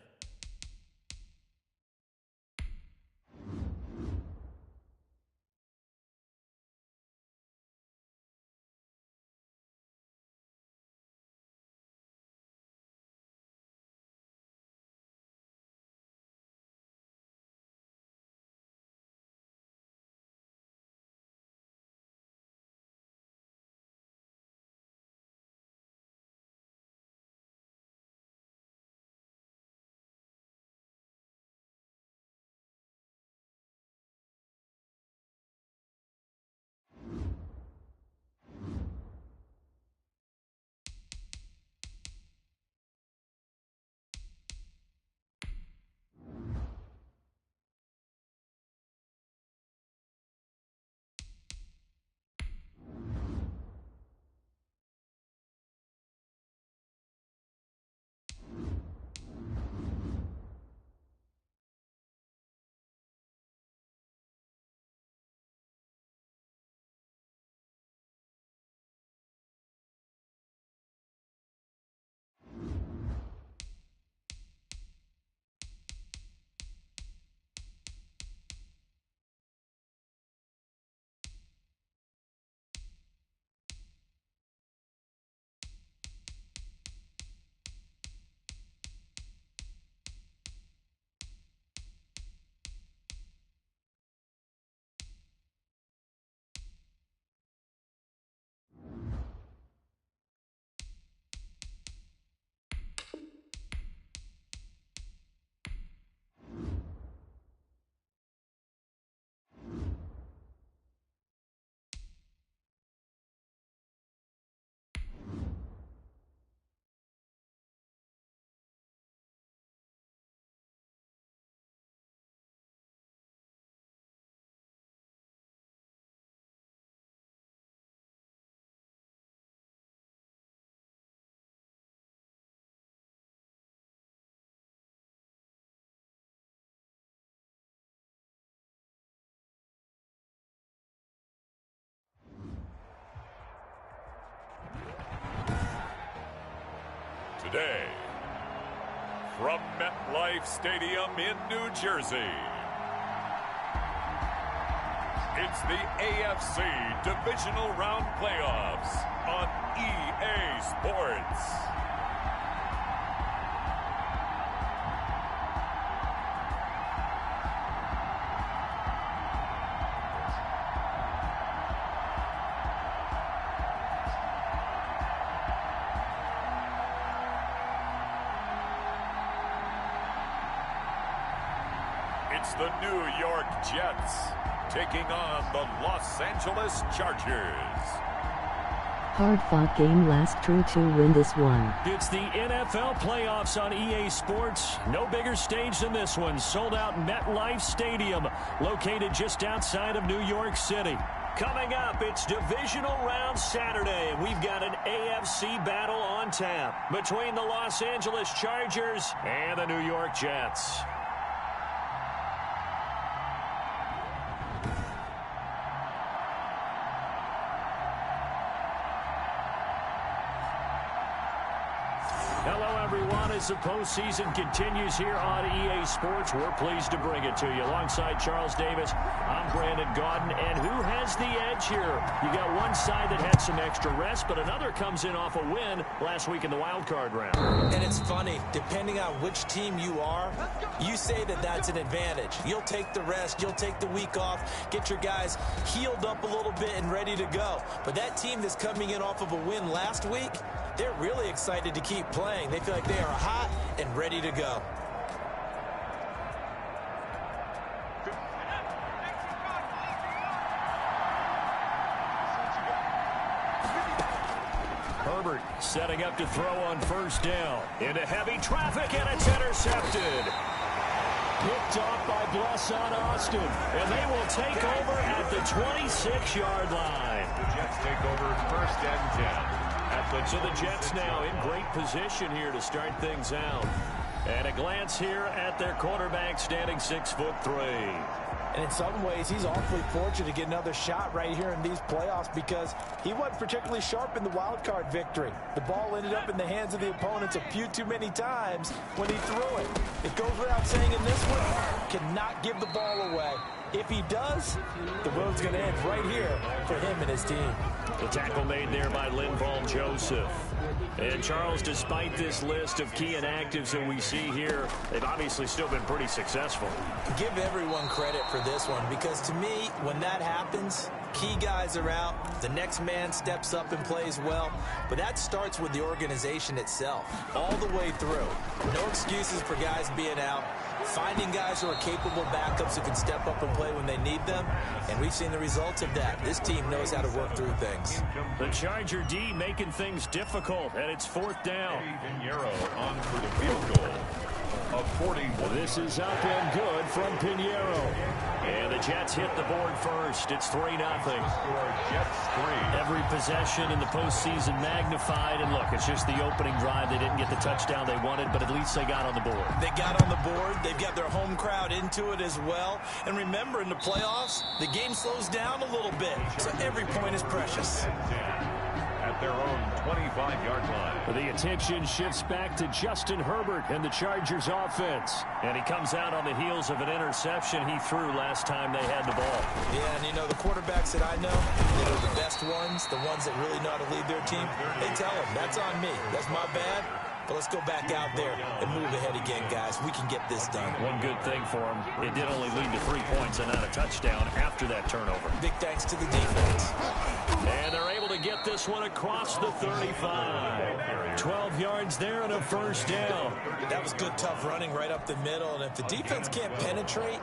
today, from MetLife Stadium in New Jersey, it's the AFC Divisional Round Playoffs on EA Sports. It's the New York Jets taking on the Los Angeles Chargers. Hard-fought game, last true to win this one. It's the NFL playoffs on EA Sports. No bigger stage than this one. Sold out MetLife Stadium, located just outside of New York City. Coming up, it's Divisional Round Saturday, and we've got an AFC battle on tap between the Los Angeles Chargers and the New York Jets. As the postseason continues here on EA Sports, we're pleased to bring it to you. Alongside Charles Davis, I'm Brandon Gaudin. And who has the edge here? You got one side that had some extra rest, but another comes in off a win last week in the wild card round. And it's funny, depending on which team you are, you say that that's an advantage. You'll take the rest, you'll take the week off, get your guys healed up a little bit and ready to go. But that team that's coming in off of a win last week, they're really excited to keep playing. They feel like they are hot and ready to go. Herbert setting up to throw on first down. Into heavy traffic, and it's intercepted. Picked off by Blesson Austin. And they will take over at the 26-yard line. The Jets take over first and 10. So the Jets now in great position here to start things out. And a glance here at their quarterback, standing 6'3". And in some ways, he's awfully fortunate to get another shot right here in these playoffs because he wasn't particularly sharp in the wild card victory. The ball ended up in the hands of the opponents a few too many times when he threw it. It goes without saying in this one, cannot give the ball away. If he does, the road's going to end right here for him and his team. The tackle made there by Linval Joseph. And Charles, despite this list of key inactives that we see here, they've obviously still been pretty successful. Give everyone credit for this one because to me, when that happens, key guys are out, the next man steps up and plays well, but that starts with the organization itself, all the way through. No excuses for guys being out. Finding guys who are capable backups who can step up and play when they need them, and we've seen the results of that. This team knows how to work through things. The Charger D making things difficult, and it's fourth down. Pinheiro on for the field goal. A 41. This is up and good from Pinheiro. And the Jets hit the board first. It's 3-0. Jets 3. Every possession in the postseason magnified. And look, it's just the opening drive. They didn't get the touchdown they wanted, but at least they got on the board. They got on the board. They've got their home crowd into it as well. And remember, in the playoffs, the game slows down a little bit. So every point is precious. At their own 25-yard line. The attention shifts back to Justin Herbert and the Chargers offense. And he comes out on the heels of an interception he threw last time they had the ball. Yeah, and you know, the quarterbacks that I know, that are the best ones, the ones that really know how to lead their team, they tell them, that's on me. That's my bad. But let's go back out there and move ahead again, guys. We can get this done. One good thing for them, it did only lead to 3 points and not a touchdown after that turnover. Big thanks to the defense. And they're able to get this one across the 35. 12 yards there and a first down. That was good, tough running right up the middle. And if the defense can't penetrate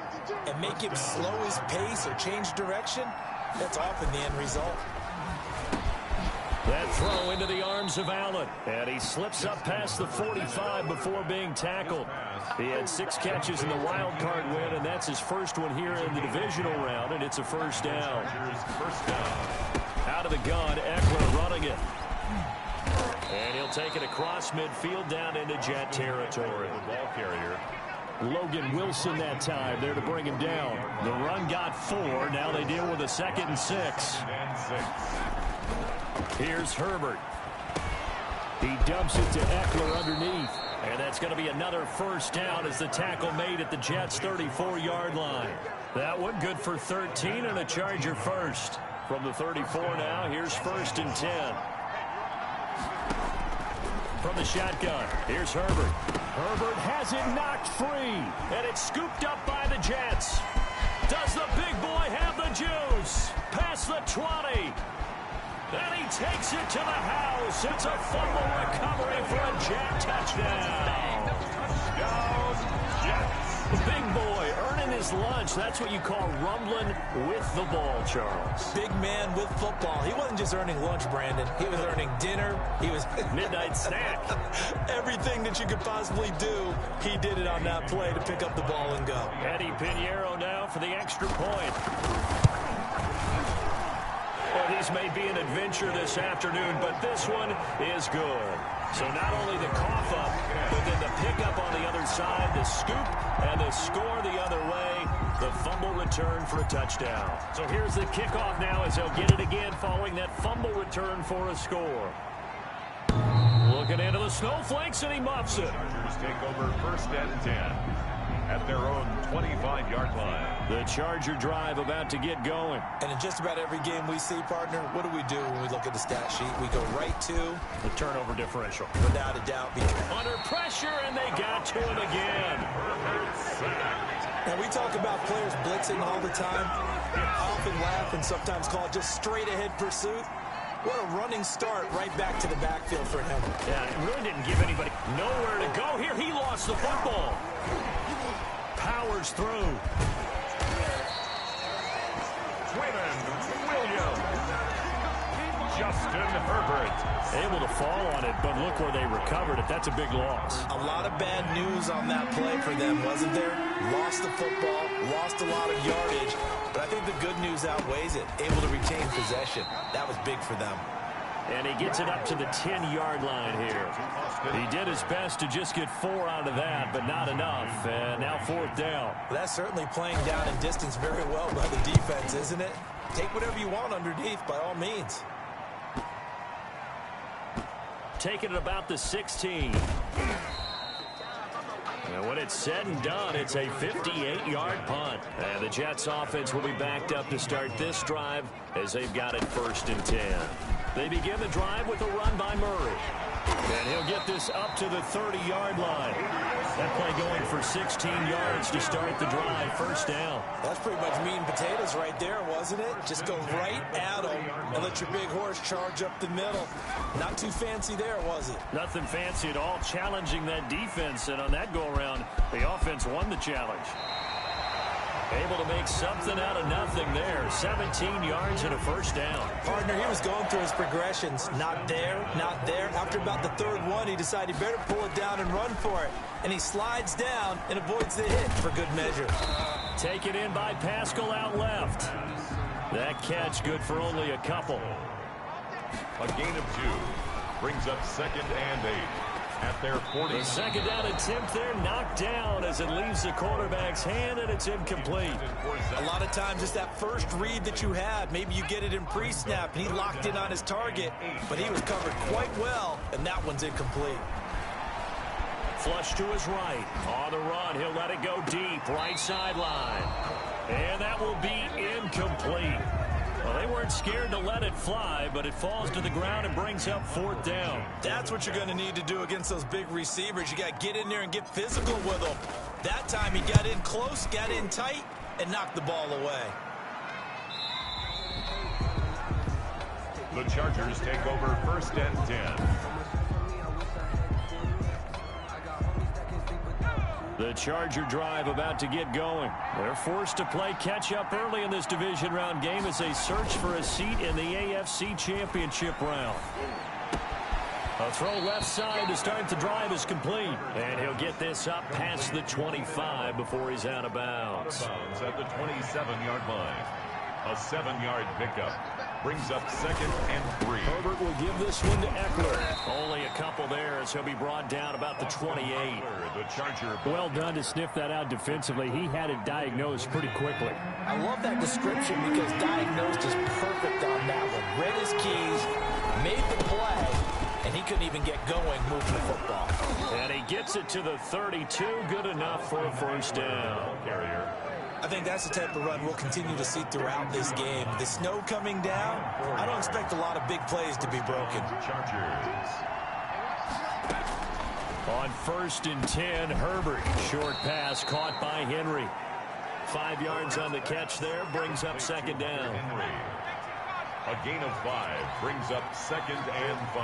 and make him slow his pace or change direction, that's often the end result. That throw into the arms of Allen. And he slips up past the 45 before being tackled. He had 6 catches in the wild card win, and that's his first one here in the divisional round, and it's a first down. Out of the gun, Eckler running it. And he'll take it across midfield down into Jet territory. The ball carrier. Logan Wilson that time there to bring him down. The run got 4. Now they deal with a 2nd and 6. Here's Herbert. He dumps it to Eckler underneath. And that's going to be another first down as the tackle made at the Jets' 34-yard line. That one good for 13 and a Charger first. From the 34 now, here's 1st and 10. From the shotgun, here's Herbert. Herbert has it knocked free, and it's scooped up by the Jets. Does the big boy have the juice? Past the 20. And he takes it to the house. It's a fumble recovery for a Jet touchdown. Touchdown, Jets. The big boy earning his lunch. That's what you call rumbling with the ball, Charles. Big man with football. He wasn't just earning lunch, Brandon. He was earning dinner. He was midnight snack. Everything that you could possibly do, he did it on that play to pick up the ball and go. Eddie Pinheiro now for the extra point. Well, these may be an adventure this afternoon, but this one is good. So not only the cough up, but then the pickup on the other side, the scoop, and the score the other way. The fumble return for a touchdown. So here's the kickoff now as they'll get it again following that fumble return for a score. Looking into the snowflakes, and he muffs it. Chargers take over 1st and 10 at their own 25-yard line. The Charger drive about to get going. And in just about every game we see, partner, what do we do when we look at the stat sheet? We go right to the turnover differential. Without a doubt. Under pressure, and they got to him again. Now, we talk about players blitzing all the time. I often laugh and sometimes call it just straight-ahead pursuit. What a running start right back to the backfield for him. Yeah, it really didn't give anybody nowhere to go. Here, he lost the football. Powers through. Williams. Justin Herbert. Able to fall on it, but look where they recovered it. That's a big loss. A lot of bad news on that play for them, wasn't there? Lost the football, lost a lot of yardage, but I think the good news outweighs it. Able to retain possession. That was big for them. And he gets it up to the 10-yard line here. He did his best to just get 4 out of that, but not enough. And now 4th down. Well, that's certainly playing down in distance very well by the defense, isn't it? Take whatever you want underneath, by all means. Taking it about the 16. And when it's said and done, it's a 58-yard punt. And the Jets offense will be backed up to start this drive as they've got it 1st and 10. They begin the drive with a run by Murray. And he'll get this up to the 30-yard line. That play going for 16 yards to start the drive. 1st down. That's pretty much meat and potatoes right there, wasn't it? Just go right at them and let your big horse charge up the middle. Not too fancy there, was it? Nothing fancy at all. Challenging that defense, and on that go-around, the offense won the challenge. Able to make something out of nothing there. 17 yards and a 1st down. Partner, he was going through his progressions. Not there, not there. After about the 3rd one, he decided he better pull it down and run for it. And he slides down and avoids the hit for good measure. Taken in by Pascal out left. That catch good for only a couple. A gain of 2 brings up 2nd and 8. At their 40. The 2nd down attempt there knocked down as it leaves the quarterback's hand, and it's incomplete. A lot of times it's that first read that you had. Maybe you get it in pre-snap, and he locked in on his target, but he was covered quite well, and that one's incomplete. Flush to his right. On the run, he'll let it go deep. Right sideline. And that will be incomplete. Well, they weren't scared to let it fly, but it falls to the ground and brings up 4th down. That's what you're going to need to do against those big receivers. You got to get in there and get physical with them. That time he got in close, got in tight, and knocked the ball away. The Chargers take over 1st and 10. The Charger drive about to get going. They're forced to play catch-up early in this division round game as they search for a seat in the AFC Championship round. A throw left side to start the drive is complete. And he'll get this up past the 25 before he's out of bounds. At the 27-yard line. A 7-yard pickup. Brings up 2nd and 3. Herbert will give this one to Eckler. Only a couple there as he'll be brought down about the 28. The Charger. Well done to sniff that out defensively. He had it diagnosed pretty quickly. I love that description because diagnosed is perfect on that one. Read his keys, made the play, and he couldn't even get going moving the football. And he gets it to the 32. Good enough for a first down. Carrier. I think that's the type of run we'll continue to see throughout this game. The snow coming down, I don't expect a lot of big plays to be broken. Chargers. On 1st and 10, Herbert. Short pass caught by Henry. 5 yards on the catch there, brings up second down. Henry. A gain of 5 brings up 2nd and 5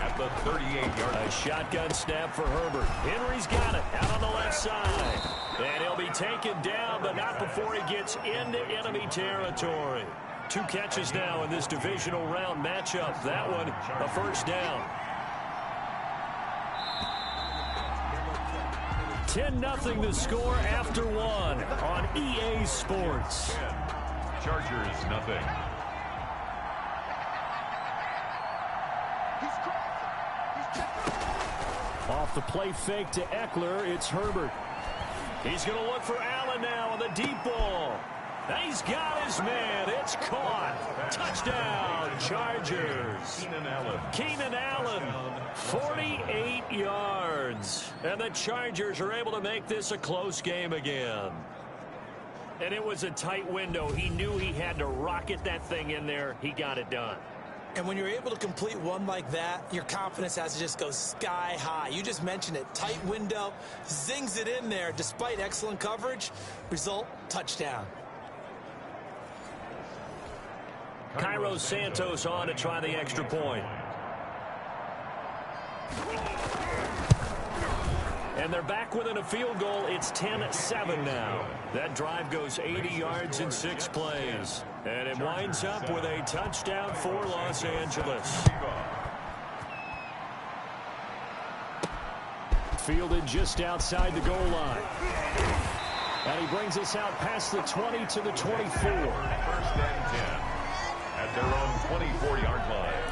at the 38-yard line. A shotgun snap for Herbert. Henry's got it out on the left side. And he'll be taken down, but not before he gets into enemy territory. 2 catches now in this divisional round matchup. That one, a first down. 10-0 the score after 1 on EA Sports. Chargers nothing. Off the play fake to Eckler, it's Herbert. He's going to look for Allen now on the deep ball. He's got his man. It's caught. Touchdown, Chargers. Keenan Allen, 48 yards. And the Chargers are able to make this a close game again. And it was a tight window. He knew he had to rocket that thing in there. He got it done. And when you're able to complete one like that, your confidence has to just go sky high. You just mentioned it. Tight window, zings it in there despite excellent coverage. Result, touchdown. Cairo Santos on to try the extra point. And they're back within a field goal. It's 10-7 now. That drive goes 80 yards in 6 plays. And it winds up with a touchdown for Los Angeles. Fielded just outside the goal line. And he brings us out past the 20 to the 24. 1st and 10 at their own 24-yard line.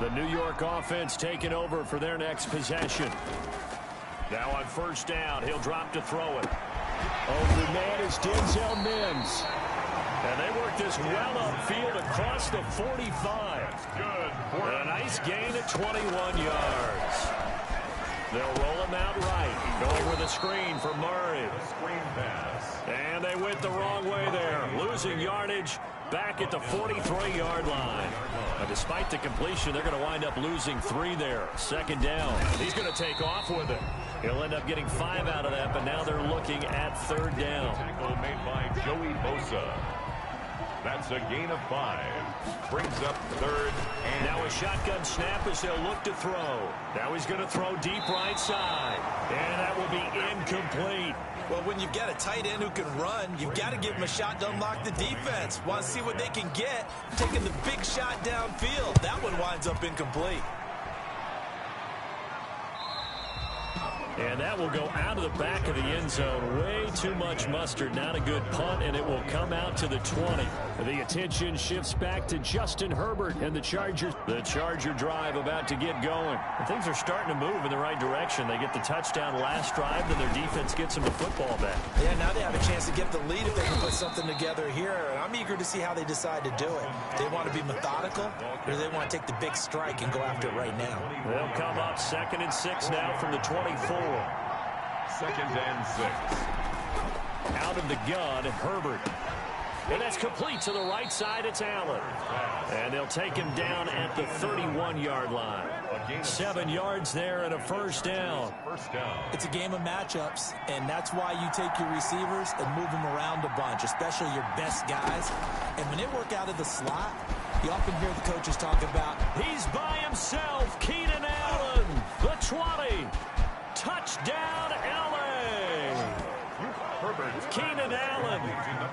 The New York offense taking over for their next possession. Now on 1st down, he'll drop to throw it. Oh, the man is Denzel Mims. And they work this well upfield across the 45. Good. And a nice gain of 21 yards. They'll roll him out right. Go over the screen for Murray. Screen pass. And they went the wrong way there. Losing yardage back at the 43-yard line. But despite the completion, they're going to wind up losing 3 there. 2nd down. He's going to take off with it. He'll end up getting 5 out of that, but now they're looking at 3rd down. Tackle made by Joey Bosa. That's a gain of 5. Brings up 3rd and now a shotgun snap as they'll look to throw. Now he's going to throw deep right side. And that will be incomplete. Well, when you've got a tight end who can run, you've got to give him a shot to unlock the defense. Want to see what they can get, taking the big shot downfield. That one winds up incomplete. And that will go out of the back of the end zone. Way too much mustard. Not a good punt, and it will come out to the 20. The attention shifts back to Justin Herbert and the Chargers. The Charger drive about to get going. And things are starting to move in the right direction. They get the touchdown last drive, then their defense gets them the football back. Yeah, now they have a chance to get the lead if they can put something together here. And I'm eager to see how they decide to do it. They want to be methodical, or do they want to take the big strike and go after it right now? They'll come up 2nd and 6 now from the 24. 2nd and 6. Out of the gun, Herbert. And that's complete to the right side. It's Allen. And they'll take him down at the 31-yard line. 7 yards there and a first down. It's a game of matchups, and that's why you take your receivers and move them around a bunch, especially your best guys. And when they work out of the slot, you often hear the coaches talk about, he's by himself, Keenan Allen, the 20. Touchdown, L.A. Keenan Allen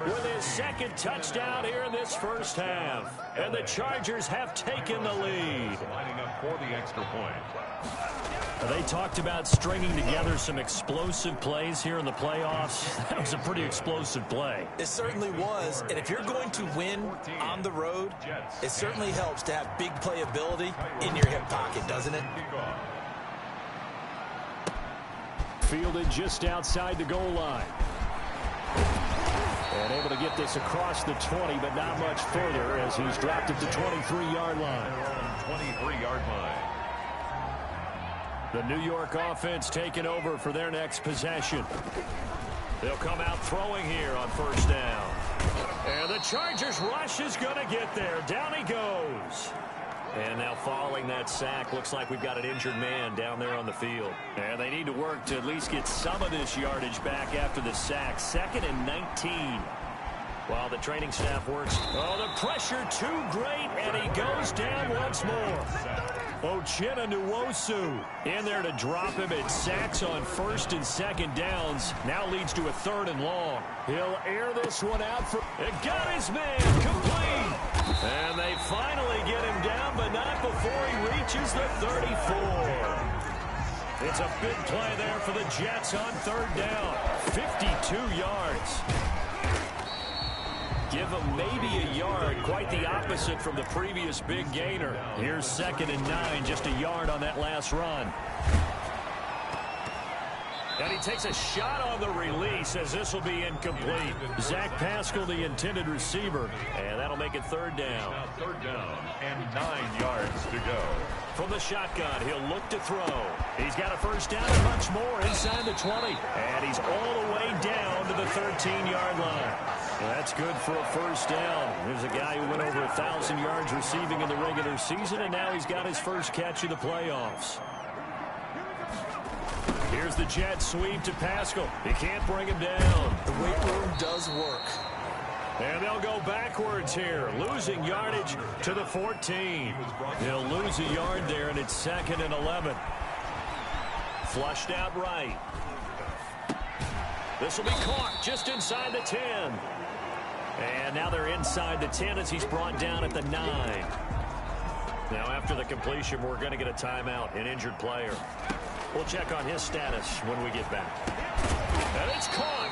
with his 2nd touchdown here in this first half. And the Chargers have taken the lead. Lining up for the extra point. They talked about stringing together some explosive plays here in the playoffs. That was a pretty explosive play. It certainly was. And if you're going to win on the road, it certainly helps to have big playability in your hip pocket, doesn't it? Fielded just outside the goal line. And able to get this across the 20, but not much further as he's dropped at the 23-yard line. 23-yard line. The New York offense taking over for their next possession. They'll come out throwing here on first down. And the Chargers rush is going to get there. Down he goes. And now following that sack, looks like we've got an injured man down there on the field. And they need to work to at least get some of this yardage back after the sack. 2nd and 19. While the training staff works. Oh, the pressure too great, and he goes down once more. Uchenna Nwosu in there to drop him. It sacks on 1st and 2nd downs. Now leads to a 3rd and long. He'll air this one out for. It got his man complete. And they finally get him down, but not before he reaches the 34. It's a big play there for the Jets on 3rd down. 52 yards. Give him maybe a yard. Quite the opposite from the previous big gainer. Here's 2nd and 9. Just a yard on that last run. And he takes a shot on the release as this will be incomplete. Zach Pascal, the intended receiver. And that'll make it 3rd down. Now 3rd down and 9 yards to go. From the shotgun, he'll look to throw. He's got a 1st down and much more inside the 20. And he's all the way down to the 13-yard line. That's good for a 1st down. There's a guy who went over 1,000 yards receiving in the regular season, and now he's got his first catch of the playoffs. Here's the jet sweep to Pascal. He can't bring him down. The weight room does work. And they'll go backwards here, losing yardage to the 14. They'll lose a yard there, and it's 2nd and 11. Flushed out right. This will be caught just inside the 10. And now they're inside the 10 as he's brought down at the 9. Now after the completion, we're going to get a timeout, an injured player. We'll check on his status when we get back. And it's caught.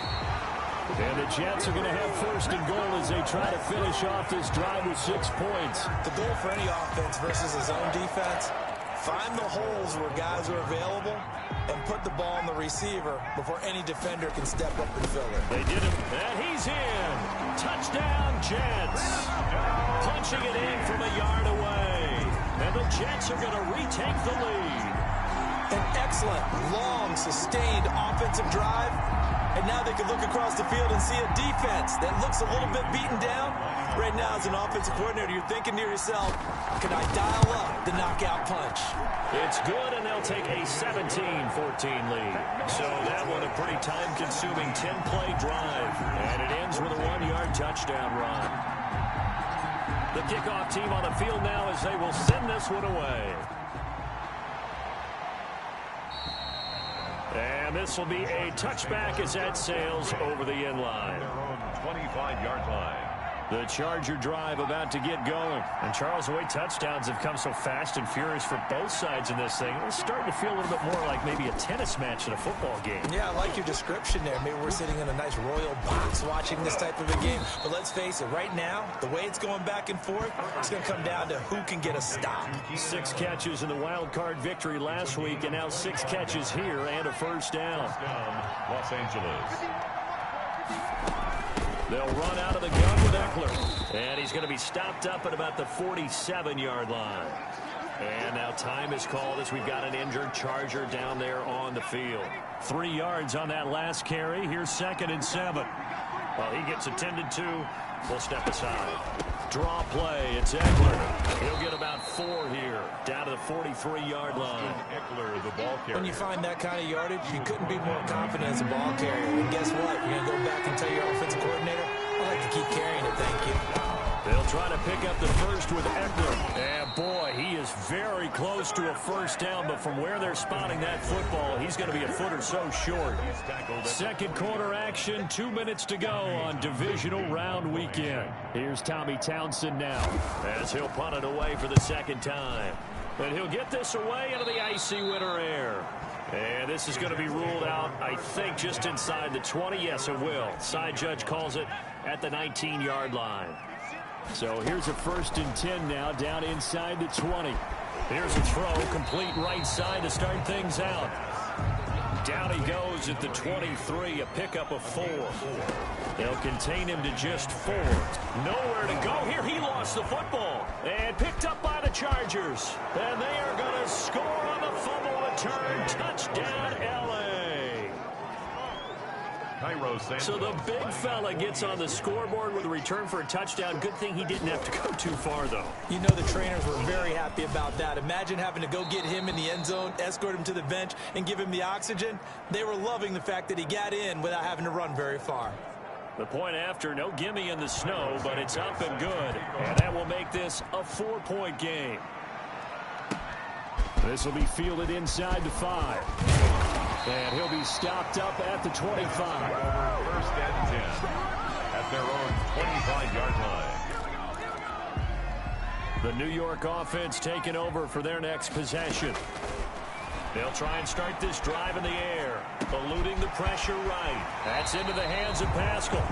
And the Jets are going to have 1st and goal as they try to finish off this drive with 6 points. The goal for any offense versus his own defense, find the holes where guys are available and put the ball on the receiver before any defender can step up and fill it. They did it. And he's in. Touchdown, Jets. Punching it in from a yard away. And the Jets are going to retake the lead. An excellent, long, sustained offensive drive. And now they can look across the field and see a defense that looks a little bit beaten down. Right now, as an offensive coordinator, you're thinking to yourself, can I dial up the knockout punch? It's good, and they'll take a 17-14 lead. So that one a pretty time-consuming 10-play drive. And it ends with a 1-yard touchdown run. The kickoff team on the field now as they will send this one away. And this will be a touchback as that sails over the end line. 25-yard line. The Charger drive about to get going. And Charles, the way touchdowns have come so fast and furious for both sides in this thing, it's starting to feel a little bit more like maybe a tennis match than a football game. Yeah, I like your description there. Maybe we're sitting in a nice royal box watching this type of a game. But let's face it, right now, the way it's going back and forth, it's going to come down to who can get a stop. 6 catches in the wild card victory last week, and now 6 catches here and a 1st down. Los Angeles. They'll run out of the gun with Eckler. And he's going to be stopped up at about the 47-yard line. And now time is called as we've got an injured Charger down there on the field. 3 yards on that last carry. Here's 2nd and 7. While he gets attended to, we'll step aside. Draw play. It's Eckler. He'll get about 4 here. Down to the 43-yard line. Eckler, the ball carrier. When you find that kind of yardage, you couldn't be more confident as a ball carrier. And guess what? You're going to go back and tell your offensive coordinator, I'd like to keep carrying it, thank you. They'll try to pick up the first with Eckler. And boy, he is very close to a 1st down, but from where they're spotting that football, he's going to be a foot or so short. 2nd quarter action, 2 minutes to go on divisional round weekend. Here's Tommy Townsend now as he'll punt it away for the 2nd time. And he'll get this away into the icy winter air. And this is going to be ruled out, I think, just inside the 20. Yes, it will. Side judge calls it at the 19-yard line. So here's a 1st and 10 now, down inside the 20. Here's a throw, complete right side to start things out. Down he goes at the 23, a pickup of 4. They'll contain him to just 4. Nowhere to go here. He lost the football and picked up by the Chargers. And they are going to score on the fumble return. Touchdown, L.A. So the big fella gets on the scoreboard with a return for a touchdown. Good thing he didn't have to go too far, though. You know the trainers were very happy about that. Imagine having to go get him in the end zone, escort him to the bench, and give him the oxygen. They were loving the fact that he got in without having to run very far. The point after, no gimme in the snow, but it's up and good. And that will make this a 4-point game. This will be fielded inside the 5. And he'll be stopped up at the 25. First and 10 at their own 25-yard line. The New York offense taking over for their next possession. They'll try and start this drive in the air, eluding the pressure right. That's into the hands of Pascal.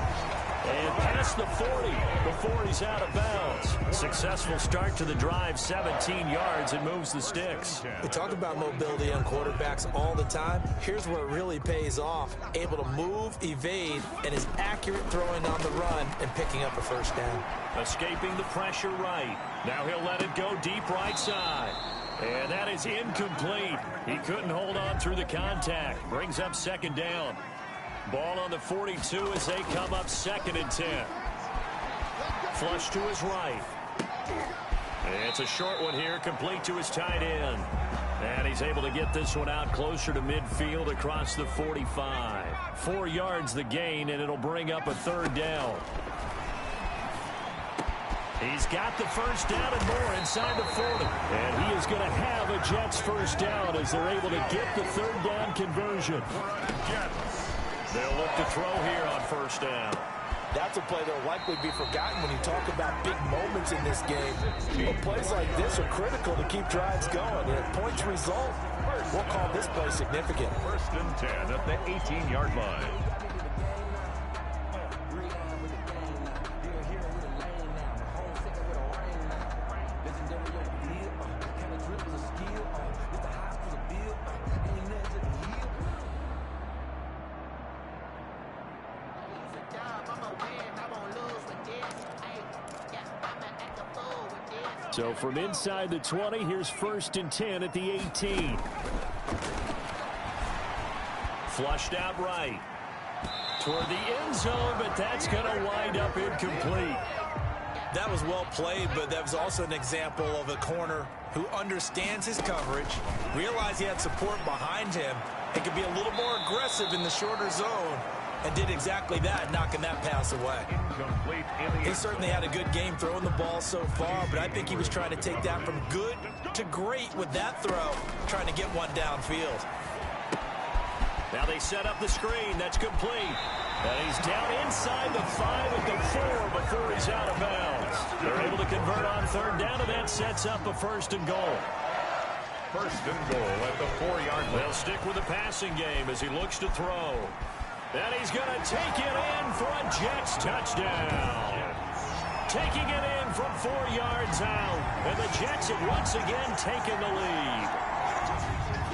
And past the 40 before he's out of bounds. Successful start to the drive, 17 yards, and moves the sticks. We talk about mobility on quarterbacks all the time. Here's where it really pays off. Able to move, evade, and is accurate throwing on the run and picking up a first down. Escaping the pressure right. Now he'll let it go deep right side. And that is incomplete. He couldn't hold on through the contact. Brings up second down. Ball on the 42 as they come up 2nd and 10. Flush to his right. It's a short one here, complete to his tight end. And he's able to get this one out closer to midfield across the 45. 4 yards the gain, and it'll bring up a 3rd down. He's got the first down and more inside the 40. And he is going to have a Jets first down as they're able to get the 3rd down conversion. They'll look to throw here on first down. That's a play that will likely be forgotten when you talk about big moments in this game. But plays like this are critical to keep drives going. And if points result, we'll call this play significant. 1st and 10 at the 18-yard line. So from inside the 20, here's 1st and 10 at the 18. Flushed out right. Toward the end zone, but that's going to wind up incomplete. That was well played, but that was also an example of a corner who understands his coverage, realized he had support behind him, and could be a little more aggressive in the shorter zone, and did exactly that, knocking that pass away. He certainly had a good game throwing the ball so far, but I think he was trying to take that from good to great with that throw, trying to get one downfield. Now they set up the screen. That's complete. And he's down inside the 5 at the 4 before he's out of bounds. They're able to convert on 3rd down, and that sets up a 1st and goal. 1st and goal at the 4-yard line. They'll stick with the passing game as he looks to throw. And he's going to take it in for a Jets touchdown. Taking it in from 4 yards out. And the Jets have once again taken the lead.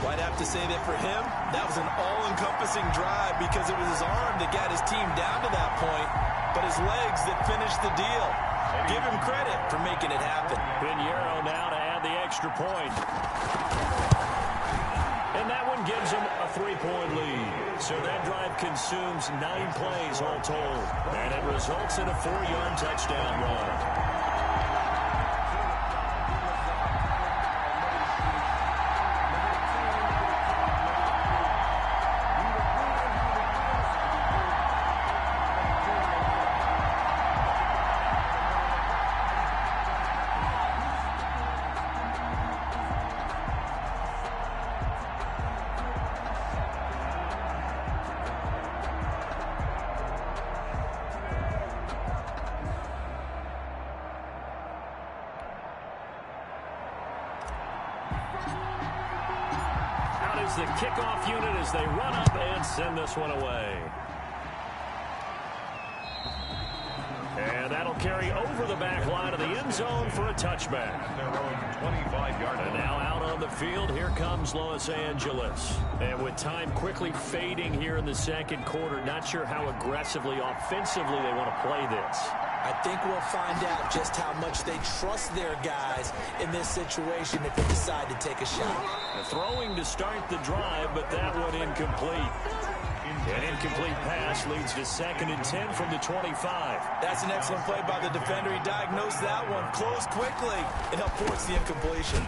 Well, I'd have to say that for him, that was an all-encompassing drive because it was his arm that got his team down to that point, but his legs that finished the deal. Give him credit for making it happen. Pinheiro now to add the extra point. And that one gives him a 3-point lead. So that drive consumes 9 plays all told. And it results in a 4-yard touchdown run. The kickoff unit as they run up and send this one away. And that'll carry over the back line of the end zone for a touchback. Their own 25-yard line. And now out on the field, here comes Los Angeles. And with time quickly fading here in the second quarter, not sure how aggressively, offensively they want to play this. I think we'll find out just how much they trust their guys in this situation if they decide to take a shot. Throwing to start the drive, but that one incomplete. An incomplete pass leads to 2nd and 10 from the 25. That's an excellent play by the defender. He diagnosed that one, closed quickly, and helped force the incompletion.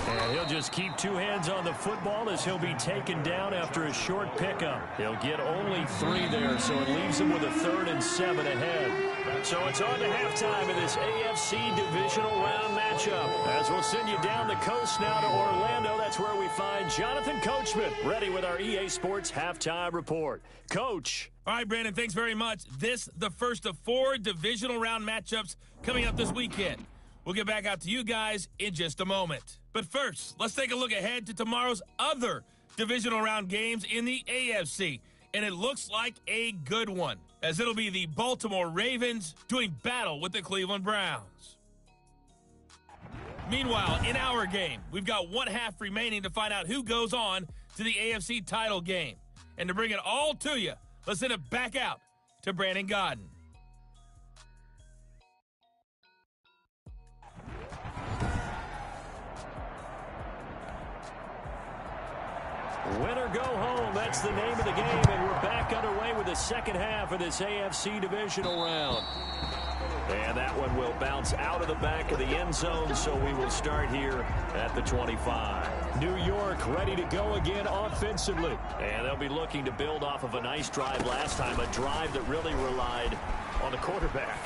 And he'll just keep 2 hands on the football as he'll be taken down after a short pickup. He'll get only 3 there, so it leaves him with a 3rd and 7 ahead. So it's on to halftime in this AFC divisional round matchup. As we'll send you down the coast now to Orlando, that's where we find Jonathan Coachman, ready with our EA Sports halftime report. Coach. All right, Brandon, thanks very much. This, the first of 4 divisional round matchups coming up this weekend. We'll get back out to you guys in just a moment. But first, let's take a look ahead to tomorrow's other divisional round games in the AFC. And it looks like a good one, as it'll be the Baltimore Ravens doing battle with the Cleveland Browns. Meanwhile, in our game, we've got 1 half remaining to find out who goes on to the AFC title game. And to bring it all to you, let's send it back out to Brandon Godden. Win or go home, that's the name of the game, and we're back underway with the second half of this AFC divisional round. And that one will bounce out of the back of the end zone, so we will start here at the 25. New York ready to go again offensively. And they'll be looking to build off of a nice drive last time, a drive that really relied on the quarterback.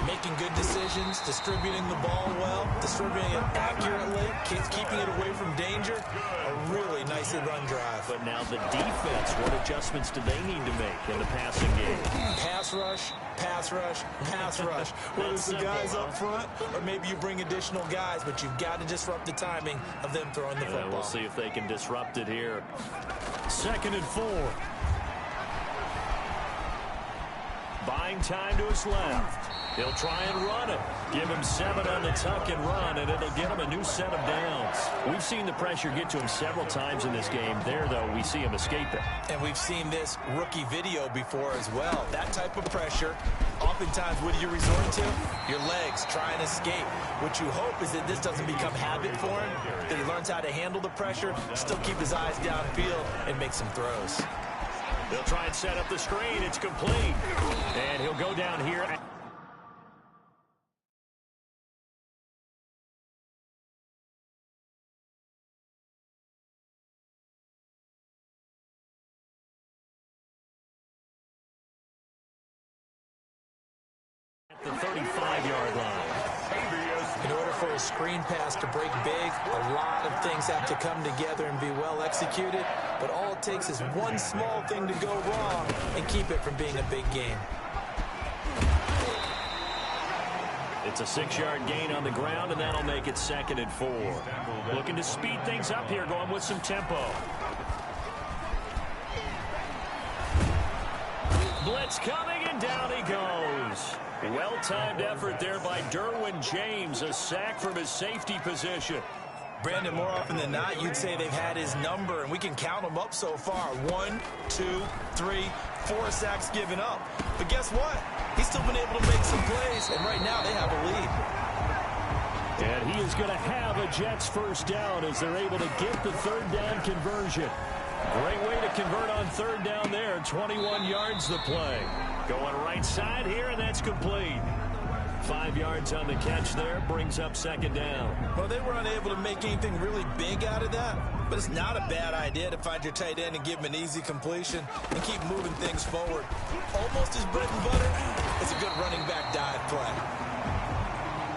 Making good decisions, distributing the ball well, distributing it accurately, keeping it away from danger. A really nicely run drive. But now the defense, what adjustments do they need to make in the passing game? Pass rush, pass rush, pass rush. Whether it's the guys up front or maybe you bring additional guys, but you've got to disrupt the timing of them throwing the football. We'll see if they can disrupt it here. 2nd and 4. Buying time to his left. He'll try and run it. Give him 7 on the tuck and run, and it'll get him a new set of downs. We've seen the pressure get to him several times in this game. There, though, we see him escape it. And we've seen this rookie video before as well. That type of pressure, oftentimes, what do you resort to? Your legs, try and escape. What you hope is that this doesn't become habit for him, that he learns how to handle the pressure, still keep his eyes downfield, and make some throws. They'll try and set up the screen. It's complete. And he'll go down here. The 35-yard line. In order for a screen pass to break big, a lot of things have to come together and be well executed, but all it takes is one small thing to go wrong and keep it from being a big game. It's a 6-yard gain on the ground, and that'll make it 2nd and 4. Looking to speed things up here, going with some tempo. Blitz coming, and down he goes. Well-timed effort there by Derwin James, a sack from his safety position. Brandon, more often than not, you'd say they've had his number, and we can count them up so far. 1, 2, 3, 4 sacks given up. But guess what? He's still been able to make some plays, and right now they have a lead. And he is going to have a Jets first down as they're able to get the 3rd down conversion. Great way to convert on 3rd down there. 21 yards the play. Going right side here, and that's complete. 5 yards on the catch there, brings up 2nd down. Well, they were unable to make anything really big out of that, but it's not a bad idea to find your tight end and give him an easy completion and keep moving things forward. Almost his bread and butter. It's a good running back dive play.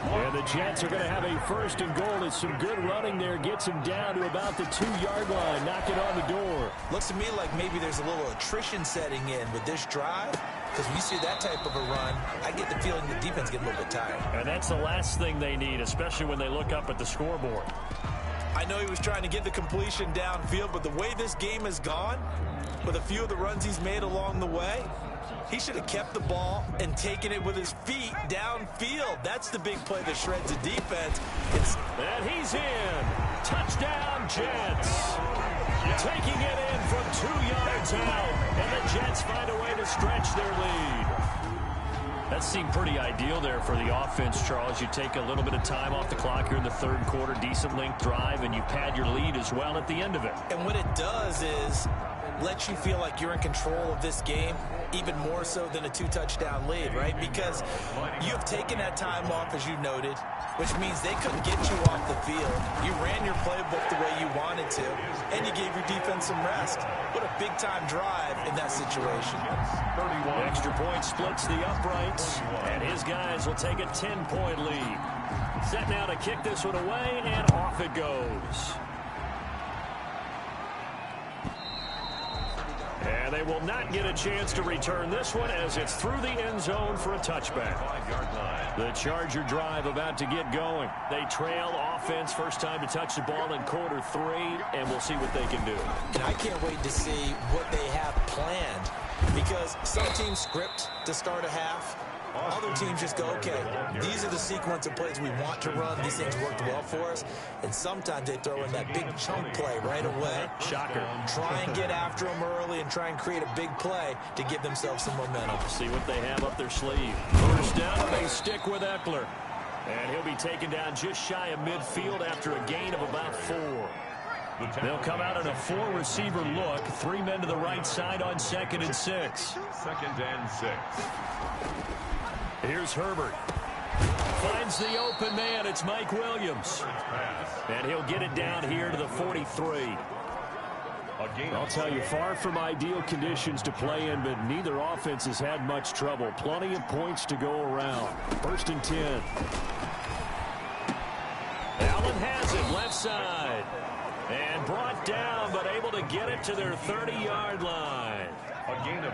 And the Jets are going to have a 1st and goal as some good running there gets him down to about the 2-yard line, knocking on the door. Looks to me like maybe there's a little attrition setting in with this drive, because when you see that type of a run, I get the feeling the defense gets a little bit tired. And that's the last thing they need, especially when they look up at the scoreboard. I know he was trying to get the completion downfield, but the way this game has gone, with a few of the runs he's made along the way, He should have kept the ball and taken it with his feet downfield. That's the big play that shreds the defense. And he's in. Touchdown, Jets. Taking it in from 2 yards out. And the Jets find a way to stretch their lead. That seemed pretty ideal there for the offense, Charles. You take a little bit of time off the clock here in the third quarter, decent length drive, and you pad your lead as well at the end of it. And what it does is let you feel like you're in control of this game, even more so than a 2-touchdown lead, right? Because you've taken that time off, as you noted, which means they couldn't get you off the field. You ran your playbook the way you wanted to, and you gave your defense some rest. What a big-time drive in that situation. Extra point splits the uprights, and his guys will take a 10-point lead. Set now to kick this one away, and off it goes. And they will not get a chance to return this one as it's through the end zone for a touchback. The Charger drive about to get going. They trail offense, first time to touch the ball in quarter 3, and we'll see what they can do. And I can't wait to see what they have planned, because some teams script to start a half. Other teams just go, okay, these are the sequence of plays we want to run. These things worked well for us. And sometimes they throw in that big chunk play right away. Shocker. Try and get after them early and try and create a big play to give themselves some momentum. See what they have up their sleeve. First down, they stick with Eckler. And he'll be taken down just shy of midfield after a gain of about 4. They'll come out in a 4-receiver look. 3 men to the right side on 2nd and 6. 2nd and 6. Here's Herbert. Finds the open man. It's Mike Williams. And he'll get it down here to the 43. I'll tell you, far from ideal conditions to play in, but neither offense has had much trouble. Plenty of points to go around. 1st and 10. Allen has it left side. And brought down, but able to get it to their 30-yard line.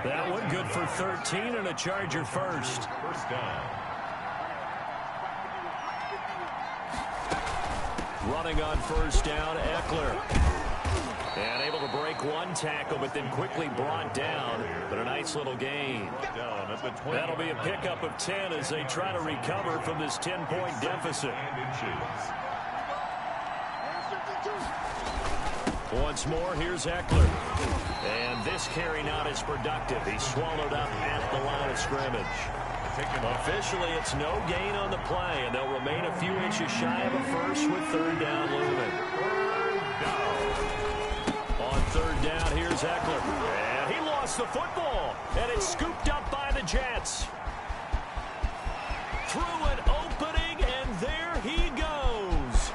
That one good for 13 and a Charger first. First down. Running on first down, Eckler. And able to break one tackle, but then quickly brought down. But a nice little gain. That'll be a pickup of 10 as they try to recover from this 10-point deficit. Once more, here's Eckler. And this carry not as productive. He's swallowed up at the line of scrimmage. Officially, it's no gain on the play, and they'll remain a few inches shy of a first with 3rd down looming. On 3rd down, here's Eckler. And he lost the football, and it's scooped up by the Jets. Through an opening, and there he goes.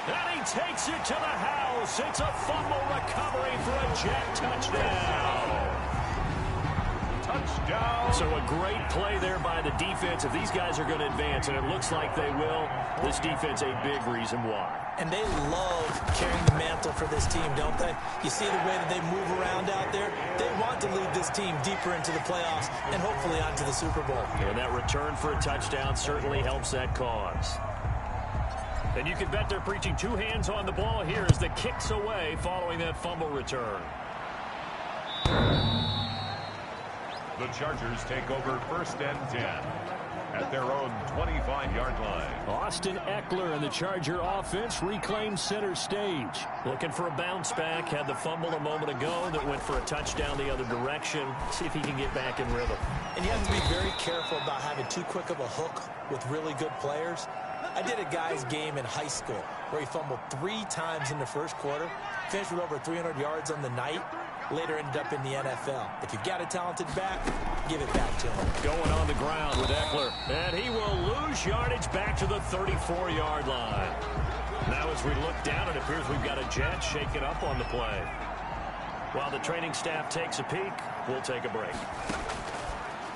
And he takes it to the house. It's a fumble recovery for a Jet touchdown. Touchdown. So a great play there by the defense. If these guys are going to advance, and it looks like they will, this defense a big reason why. And they love carrying the mantle for this team, don't they? You see the way that they move around out there? They want to lead this team deeper into the playoffs and hopefully onto the Super Bowl. And that return for a touchdown certainly helps that cause. And you can bet they're preaching 2 hands on the ball here as the kick's away following that fumble return. The Chargers take over 1st and 10 at their own 25-yard line. Austin Eckler and the Charger offense reclaim center stage. Looking for a bounce back. Had the fumble a moment ago that went for a touchdown the other direction. See if he can get back in rhythm. And you have to be very careful about having too quick of a hook with really good players. I did a guy's game in high school where he fumbled 3 times in the first quarter, finished with over 300 yards on the night, later ended up in the NFL. If you've got a talented back, give it back to him. Going on the ground with Eckler. And he will lose yardage back to the 34-yard line. Now as we look down, it appears we've got a Jet shaken up on the play. While the training staff takes a peek, we'll take a break.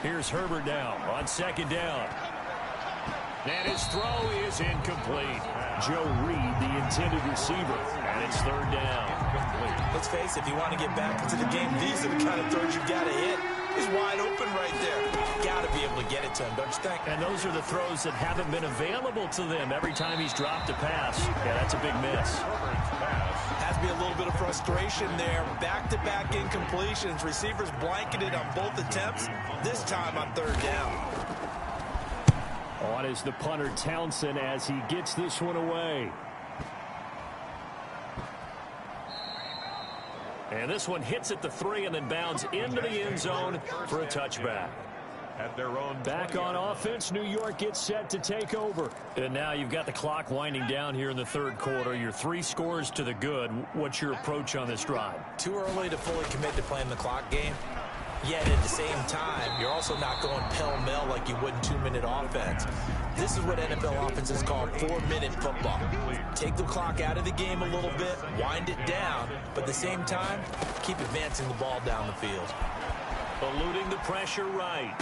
Here's Herbert now on 2nd down. And his throw is incomplete. Joe Reed, the intended receiver, and it's 3rd down. Let's face it, if you want to get back into the game, these are the kind of throws you've got to hit. He's wide open right there. You've got to be able to get it to him, don't you think? And those are the throws that haven't been available to them every time he's dropped a pass. Yeah, that's a big miss. Has to be a little bit bit of frustration there. Back-to-back incompletions. Receivers blanketed on both attempts, this time on third down. On is the punter Townsend as he gets this one away. And this one hits at the 3 and then bounds into the end zone for a touchback. At their own back on offense, New York gets set to take over. And now you've got the clock winding down here in the third quarter. You're 3 scores to the good. What's your approach on this drive? Too early to fully commit to playing the clock game. Yet at the same time, you're also not going pell-mell like you would in 2-minute offense. This is what NFL offenses call 4-minute football. Take the clock out of the game a little bit, wind it down, but at the same time, keep advancing the ball down the field. Eluding the pressure right.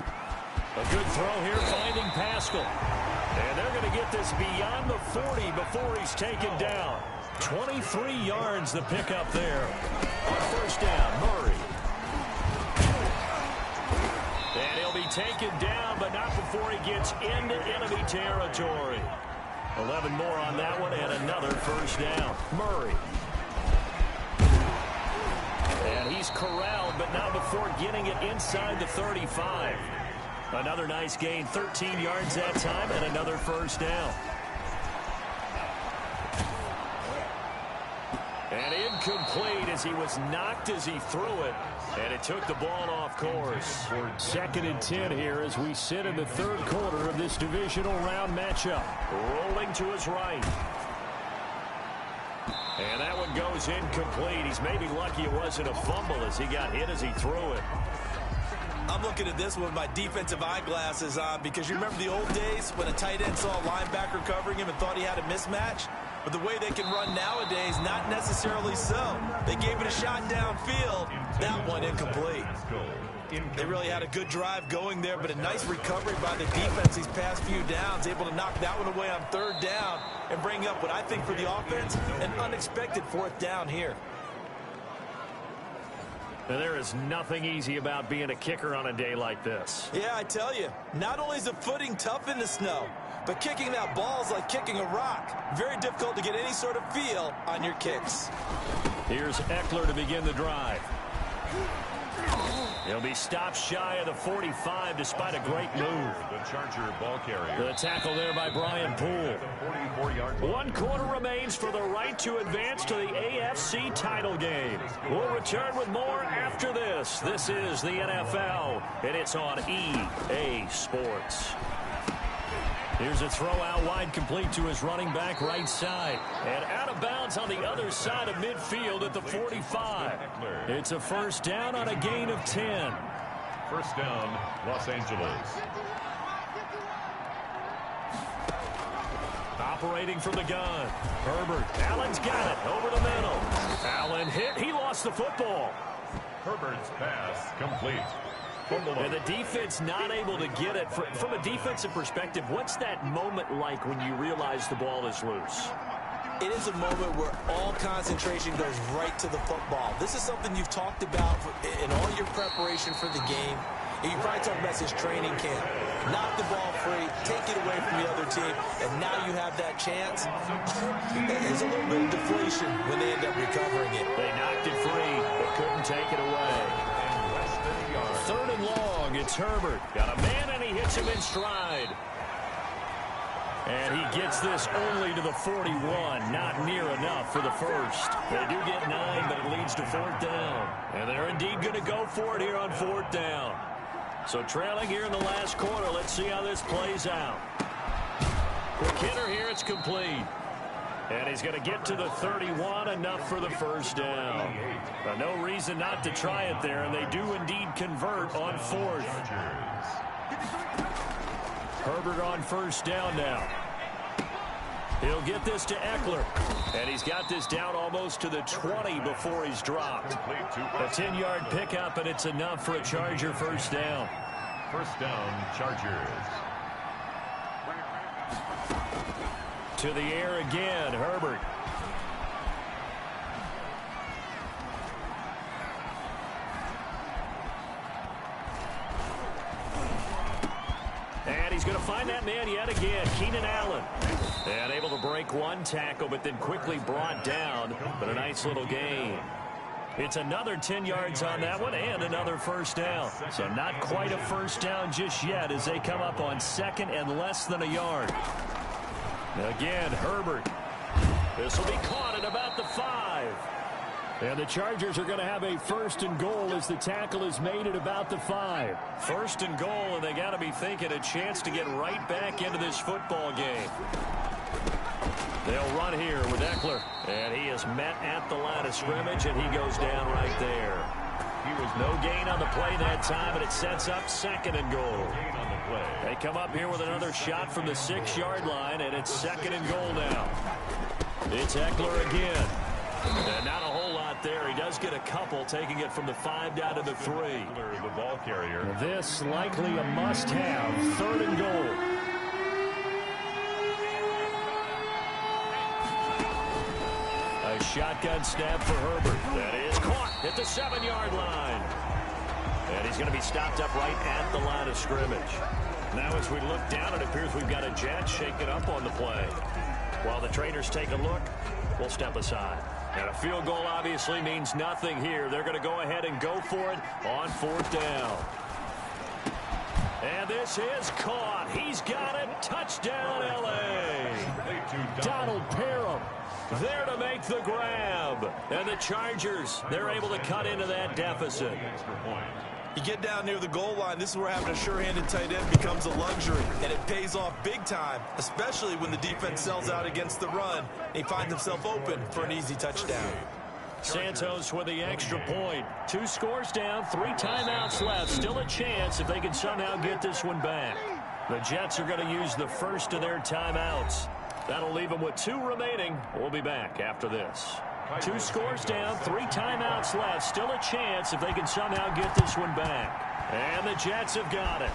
A good throw here, finding Pascal. And they're going to get this beyond the 40 before he's taken down. 23 yards the pickup there. On first down, Murray. And he'll be taken down, but not before he gets into enemy territory. 11 more on that one, and another first down. Murray. And he's corralled, but not before getting it inside the 35. Another nice gain, 13 yards that time, and another first down. And incomplete as he was knocked as he threw it. And it took the ball off course. 2nd and 10 here as we sit in the third quarter of this divisional round matchup. Rolling to his right. And that one goes incomplete. He's maybe lucky it wasn't a fumble as he got hit as he threw it. I'm looking at this with my defensive eyeglasses on because you remember the old days when a tight end saw a linebacker covering him and thought he had a mismatch? But the way they can run nowadays, not necessarily so. They gave it a shot downfield. That one incomplete. They really had a good drive going there, but a nice recovery by the defense these past few downs, able to knock that one away on third down and bring up what I think for the offense, an unexpected 4th down here. And there is nothing easy about being a kicker on a day like this. Yeah, I tell you, not only is the footing tough in the snow, but kicking that ball is like kicking a rock. Very difficult to get any sort of feel on your kicks. Here's Eckler to begin the drive. He'll be stopped shy of the 45 despite a great move. The Charger ball carrier. The tackle there by Brian Poole. 44-yard. 1 quarter remains for the right to advance to the AFC title game. We'll return with more after this. This is the NFL, and it's on EA Sports. Here's a throw out wide, complete to his running back right side. And out of bounds on the other side of midfield at the 45. It's a first down on a gain of 10. First down, Los Angeles. Operating from the gun. Herbert. Allen's got it over the middle. Allen hit. He lost the football. Herbert's pass complete. And the defense not able to get it. From a defensive perspective, what's that moment like when you realize the ball is loose? It is a moment where all concentration goes right to the football. This is something you've talked about in all your preparation for the game. And you probably talked about since training camp. Knock the ball free, take it away from the other team, and now you have that chance. There's a little bit of deflation when they end up recovering it. They knocked it free, but couldn't take it away. 3rd and long, it's Herbert. Got a man, and he hits him in stride. And he gets this only to the 41. Not near enough for the first. They do get 9, but it leads to 4th down. And they're indeed going to go for it here on 4th down. So trailing here in the last quarter, let's see how this plays out. Quick hitter here, it's complete. And he's going to get to the 31, enough for the first down. But no reason not to try it there, and they do indeed convert on 4th. Herbert on first down now. He'll get this to Eckler. And he's got this down almost to the 20 before he's dropped. A 10-yard pickup, and it's enough for a Charger first down. First down, Chargers. To the air again, Herbert. And And he's going to find that man yet again, Keenan Allen. And able to break one tackle, but then quickly brought down. But a nice little gain. It's another 10 yards on that one and another first down. So not quite a first down just yet as they come up on second and less than a yard. Again, Herbert. This will be caught at about the 5. And the Chargers are going to have a first and goal as the tackle is made at about the 5. First and goal, and they got to be thinking a chance to get right back into this football game. They'll run here with Eckler, and he is met at the line of scrimmage, and he goes down right there. He was no gain on the play that time, and it sets up second and goal. They come up here with another shot from the 6-yard line, and it's second and goal now. It's Eckler again. And not a whole lot there. He does get a couple, taking it from the 5 down to the 3. The ball carrier. This likely a must-have, third and goal. A shotgun snap for Herbert. That is caught at the 7-yard line. And he's going to be stopped up right at the line of scrimmage. Now as we look down, it appears we've got a jet shaking up on the play. While the trainers take a look, we'll step aside. And a field goal obviously means nothing here. They're going to go ahead and go for it on 4th down. And this is caught. He's got it. Touchdown, L.A. Donald Parham there to make the grab. And the Chargers, they're able to cut into that deficit. You get down near the goal line, this is where having a sure-handed tight end becomes a luxury, and it pays off big time, especially when the defense sells out against the run. He finds himself open for an easy touchdown. Santos with the extra point. 2 scores down, 3 timeouts left. Still a chance if they can somehow get this one back. The Jets are going to use the first of their timeouts. That'll leave them with 2 remaining. We'll be back after this. 2 scores down, 3 timeouts left. Still a chance if they can somehow get this one back. And the Jets have got it.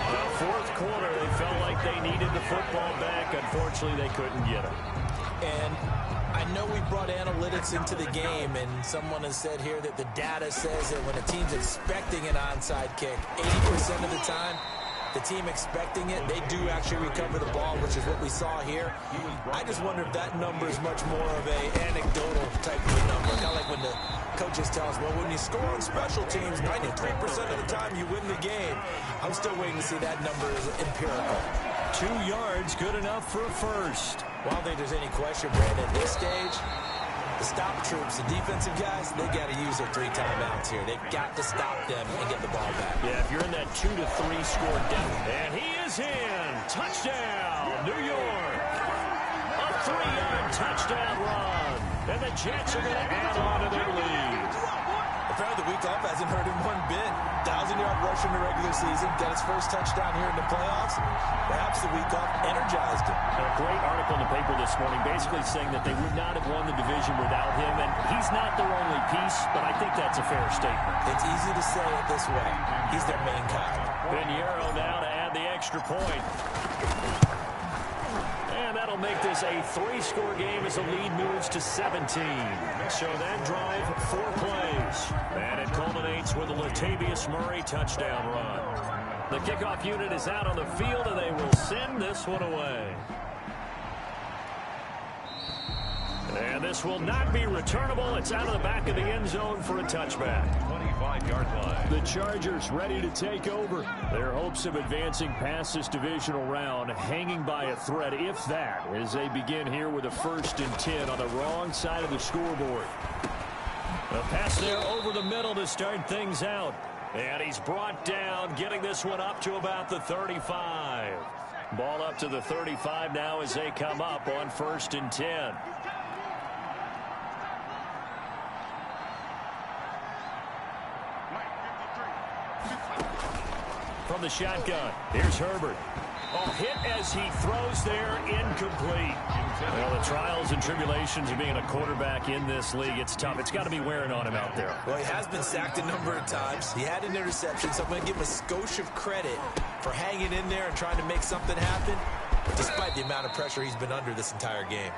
The 4th quarter, they felt like they needed the football back. Unfortunately, they couldn't get it. And I know we brought analytics into the game, and someone has said here that the data says that when a team's expecting an onside kick, 80% of the time, the team expecting it, they do actually recover the ball, which is what we saw here. I just wonder if that number is much more of a anecdotal type of a number. Kind of like when the coaches tell us, well, when you score on special teams, 93% of the time you win the game. I'm still waiting to see that number is empirical. 2 yards, good enough for a first. Well, I don't think there's any question, Brandon, at this stage, the stop troops, the defensive guys, they got to use their 3 timeouts here. They've got to stop them and get the ball back. Yeah, if you're in that 2 to 3 score deficit. And he is in. Touchdown, New York. A 3-yard touchdown run. And the Jets are going to add on to their lead. Apparently the week off hasn't hurt him one bit. 1,000-yard rush in the regular season. Got his first touchdown here in the playoffs. Perhaps the week off energized him. A great article in the paper this morning basically saying that they would not have won the division without him. And he's not their only piece, but I think that's a fair statement. It's easy to say it this way. He's their main guy. Pinheiro now to add the extra point. And that'll make this a 3-score game as the lead moves to 17. So that drive, 4 plays. And it culminates with a Latavius Murray touchdown run. The kickoff unit is out on the field, and they will send this one away. And this will not be returnable. It's out of the back of the end zone for a touchback. 25-yard line. The Chargers ready to take over. Their hopes of advancing past this divisional round hanging by a thread, if that, as they begin here with a 1st and 10 on the wrong side of the scoreboard. A pass there over the middle to start things out. And he's brought down, getting this one up to about the 35. Ball up to the 35 now as they come up on 1st and 10. From the shotgun, here's Herbert. Oh, hit as he throws there, incomplete. Well, the trials and tribulations of being a quarterback in this league, it's tough. It's got to be wearing on him out there. Well, he has been sacked a number of times. He had an interception, so I'm going to give him a skosh of credit for hanging in there and trying to make something happen. despite the amount of pressure he's been under this entire game.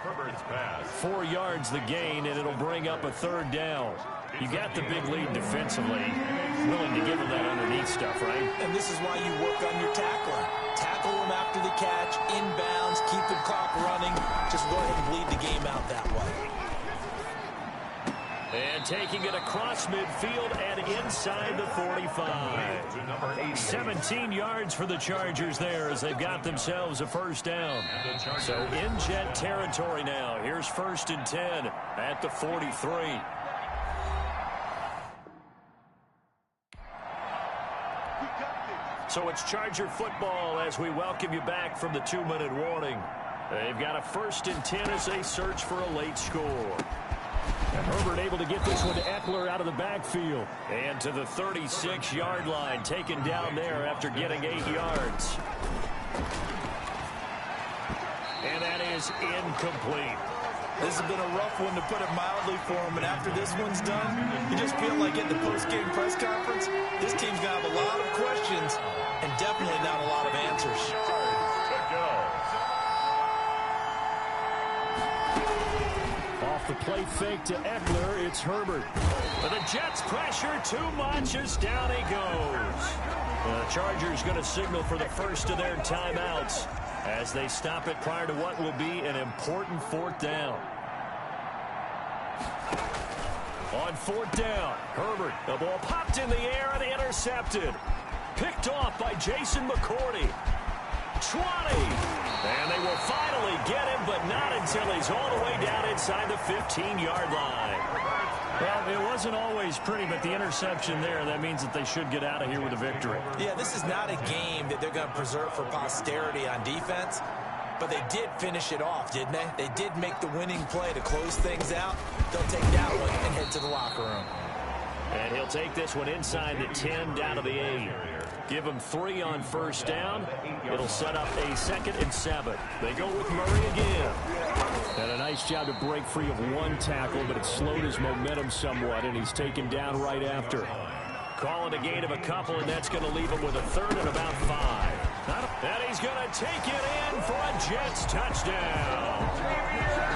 4 yards the gain, and it'll bring up a 3rd down. You got the big lead defensively. Willing to give him that underneath stuff, right? And this is why you work on your tackling. Tackle him after the catch, inbounds, keep the clock running. Just go ahead and bleed the game out that way. And taking it across midfield and inside the 45. 17 yards for the Chargers there as they've got themselves a 1st down. So in Jet territory now. Here's 1st and 10 at the 43. So it's Charger football as we welcome you back from the 2-minute warning. They've got a 1st and 10 as they search for a late score. And Herbert able to get this one to Eckler out of the backfield. And to the 36-yard line, taken down there after getting 8 yards. And that is incomplete. This has been a rough one, to put it mildly, for him. And after this one's done, you just feel like at the post-game press conference, this team's going to have a lot of questions and definitely not a lot of answers. Off the play fake to Eckler, it's Herbert. But the Jets pressure too much as down he goes. The Chargers going to signal for the first of their timeouts as they stop it prior to what will be an important 4th down. On 4th down, Herbert, the ball popped in the air and intercepted. Picked off by Jason McCourty. 20. And they will finally get him, but not until he's all the way down inside the 15-yard line. Well, it wasn't always pretty, but the interception there, that means that they should get out of here with a victory. Yeah, this is not a game that they're going to preserve for posterity on defense, but they did finish it off, didn't they? They did make the winning play to close things out. They'll take that one and head to the locker room. And he'll take this one inside the 10 down to the 8. Give him 3 on 1st down. It'll set up a 2nd and 7. They go with Murray again. And a nice job to break free of 1 tackle, but it slowed his momentum somewhat, and he's taken down right after. Calling a gain of a couple, and that's going to leave him with a 3rd and about 5. And he's going to take it in for a Jets touchdown.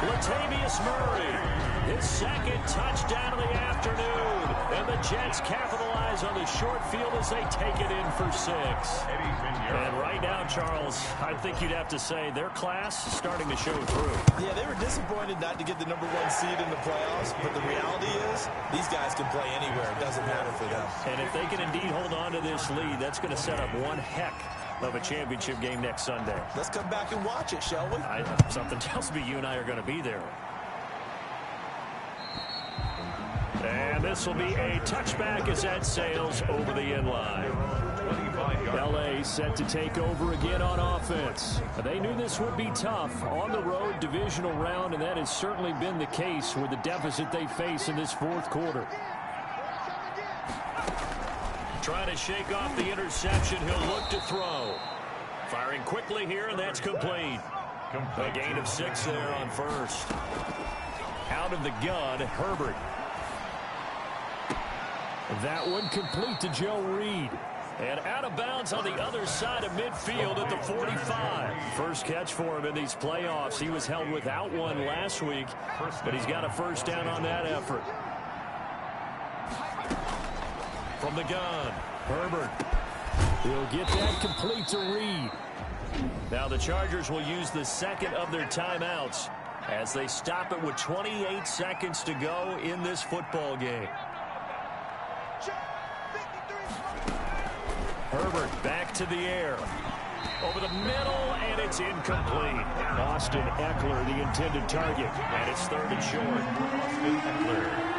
Latavius Murray, his 2nd touchdown of the afternoon. And the Jets capitalize on the short field as they take it in for 6. And right now, Charles, I think you'd have to say their class is starting to show through. Yeah, they were disappointed not to get the number 1 seed in the playoffs, but the reality is these guys can play anywhere. It doesn't matter for them. And if they can indeed hold on to this lead, that's going to set up one heck of a championship game next Sunday. Let's come back and watch it, shall we? Something tells me you and I are going to be there. And this will be a touchback as that sails over the inline. LA set to take over again on offense. They knew this would be tough on the road divisional round, and that has certainly been the case with the deficit they face in this 4th quarter. Trying to shake off the interception. He'll look to throw. Firing quickly here, and that's complete. A gain of 6 there on 1st. Out of the gun, Herbert. That one complete to Joe Reed. And out of bounds on the other side of midfield at the 45. First catch for him in these playoffs. He was held without one last week, but he's got a 1st down on that effort. From the gun, Herbert. He'll get that complete to Reed. Now the Chargers will use the 2nd of their timeouts as they stop it with 28 seconds to go in this football game. Herbert back to the air. Over the middle, and it's incomplete. Austin Eckler, the intended target, and it's 3rd and short. Austin Eckler.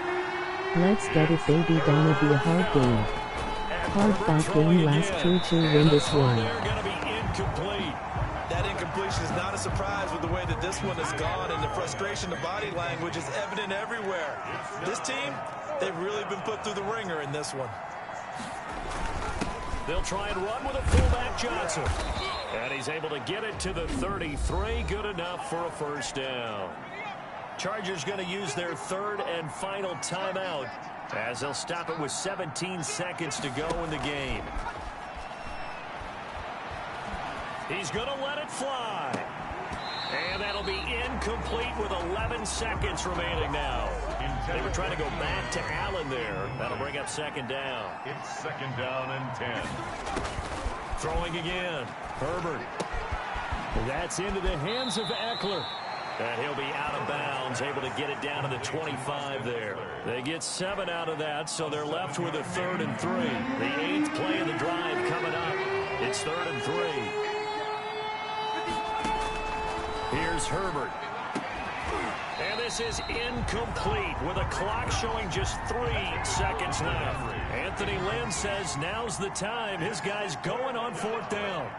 Let's get it, baby. Gonna be a hard game. Hard-fought game, last true to win this one. They're going to be incomplete. That incompletion is not a surprise with the way that this one has gone, and the frustration, the body language is evident everywhere. This team, they've really been put through the ringer in this one. They'll try and run with a fullback, Johnson. And he's able to get it to the 33. Good enough for a 1st down. Chargers going to use their 3rd and final timeout as they'll stop it with 17 seconds to go in the game. He's going to let it let fly. And that'll be incomplete with 11 seconds remaining now. They were trying to go back to Allen there. That'll bring up second down. It's second down and 10. Throwing again. Herbert. That's into the hands of Eckler. And he'll be out of bounds, able to get it down to the 25 there. They get 7 out of that, so they're left with a 3rd and 3. The 8th play of the drive coming up. It's 3rd and 3. Here's Herbert. And this is incomplete with a clock showing just 3 seconds left. Anthony Lynn says now's the time. His guy's going on 4th down.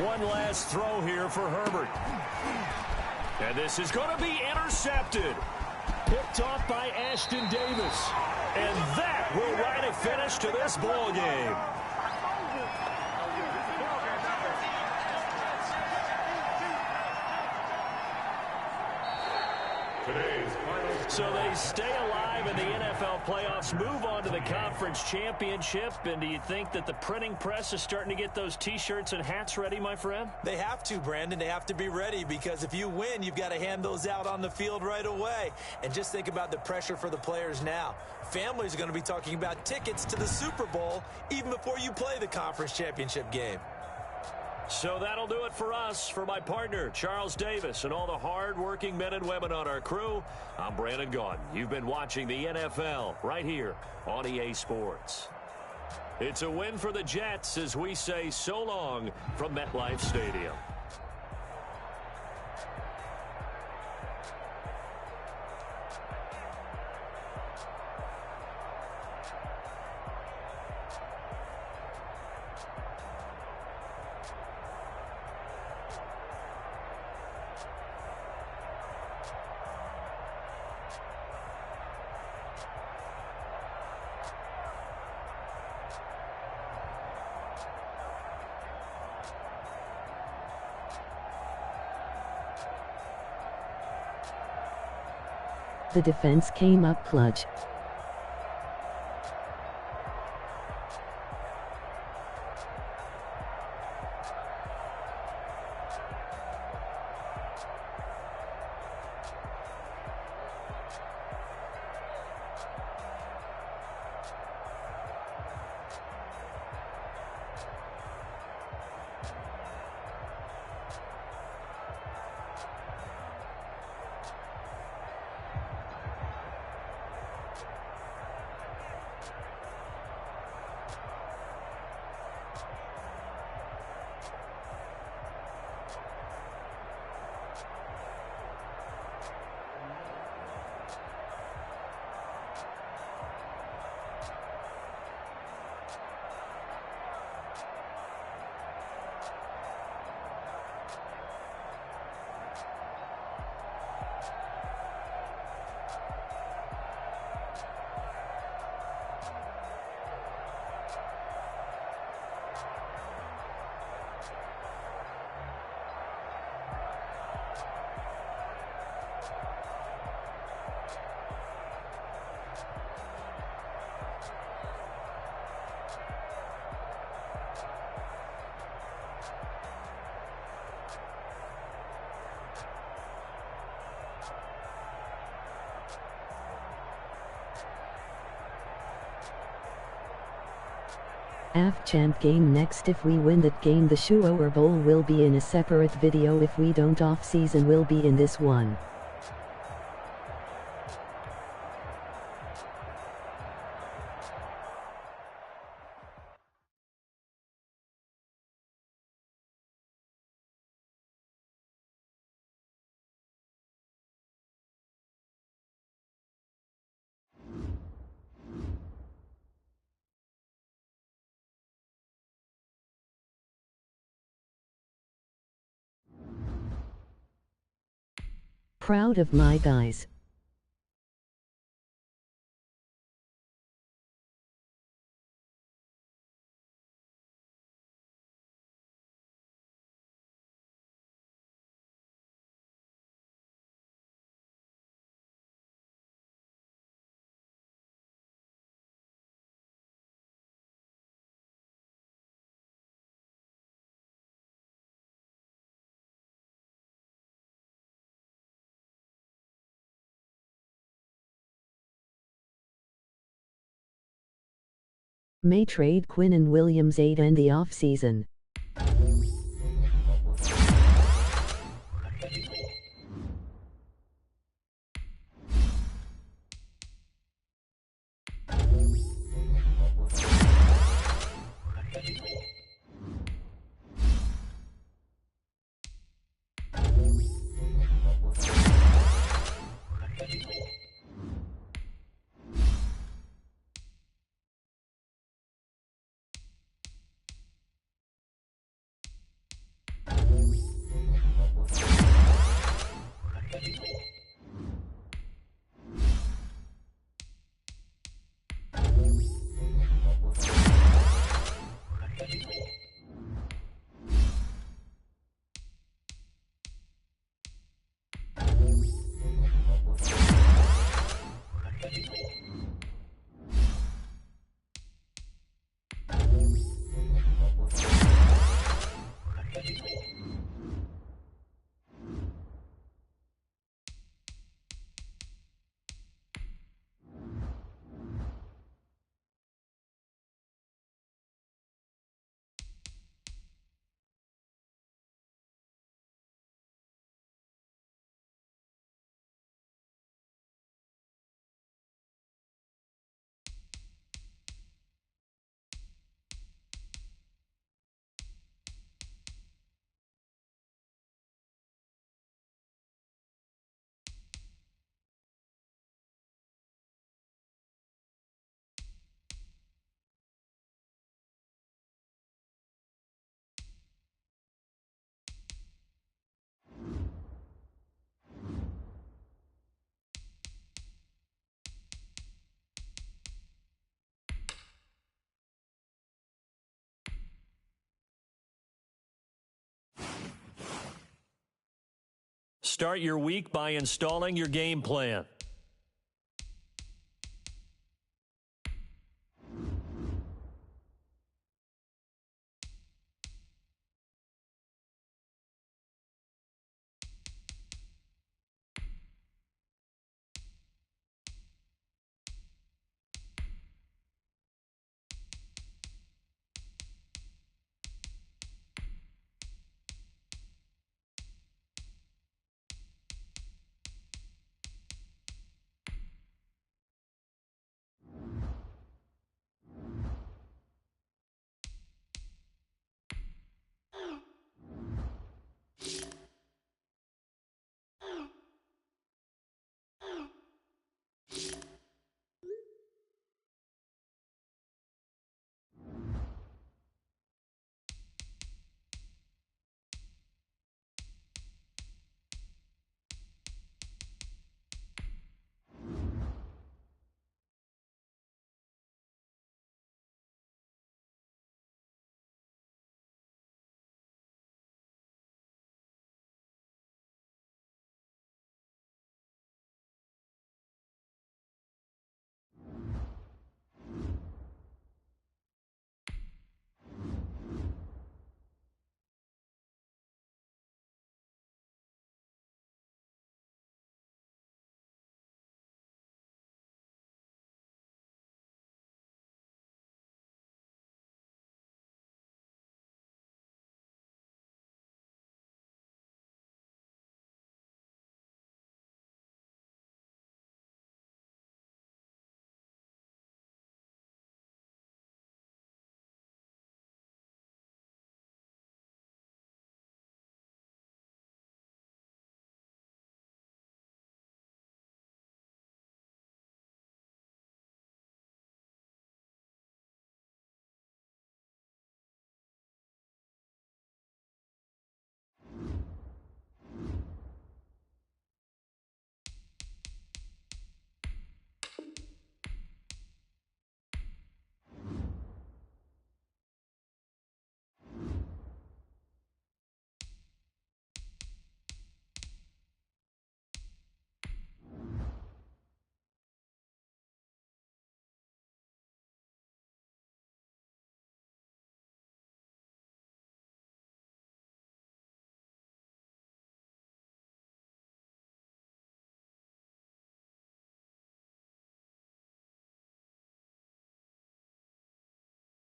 One last throw here for Herbert. And this is going to be intercepted. Picked off by Ashton Davis. And that will write a finish to this ball game. So they stay alive in the NFL playoffs, move on to the conference championship. And do you think that the printing press is starting to get those T-shirts and hats ready, my friend? They have to, Brandon. They have to be ready because if you win, you've got to hand those out on the field right away. And just think about the pressure for the players now. Families are going to be talking about tickets to the Super Bowl even before you play the conference championship game. So that'll do it for us. For my partner, Charles Davis, and all the hard-working men and women on our crew, I'm Brandon Gaudin. You've been watching the NFL right here on EA Sports. It's a win for the Jets as we say so long from MetLife Stadium. The defense came up clutch. AF-champ game next. If we win that game, the Super Bowl will be in a separate video. If we don't, off-season will be in this one. Proud of my guys. May trade Quinnen Williams 8 and the offseason. Start your week by installing your game plan.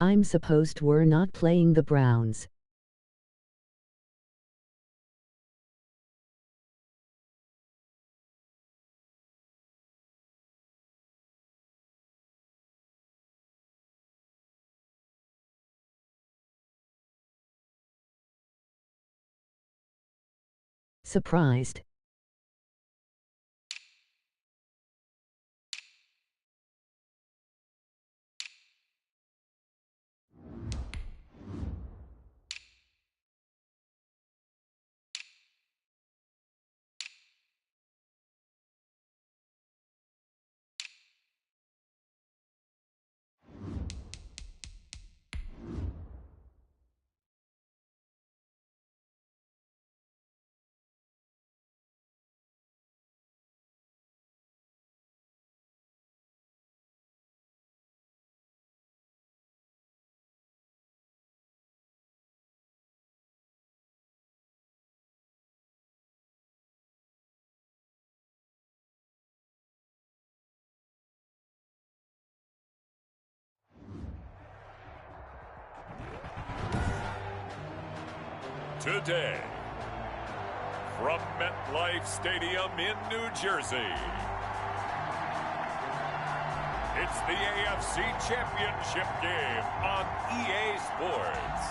I'm supposed we're not playing the Browns. Surprised. Today, from MetLife Stadium in New Jersey, it's the AFC Championship game on EA Sports.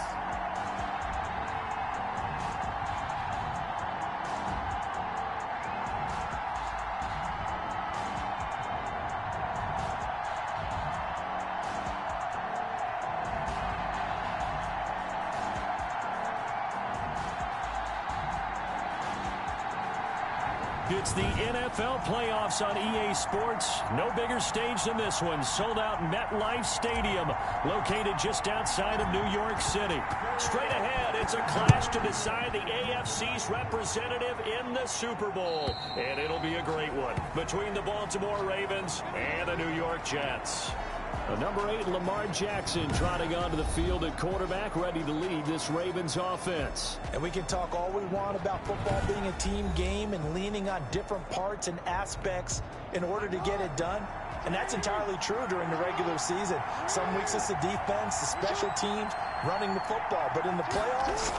It's the NFL playoffs on EA Sports. No bigger stage than this one. Sold out MetLife Stadium, located just outside of New York City. Straight ahead, it's a clash to decide the AFC's representative in the Super Bowl. And it'll be a great one between the Baltimore Ravens and the New York Jets. The number 8, Lamar Jackson, trotting onto the field at quarterback, ready to lead this Ravens offense. And we can talk all we want about football being a team game and leaning on different parts and aspects in order to get it done. And that's entirely true during the regular season. Some weeks it's the defense, the special teams, running the football. But in the playoffs,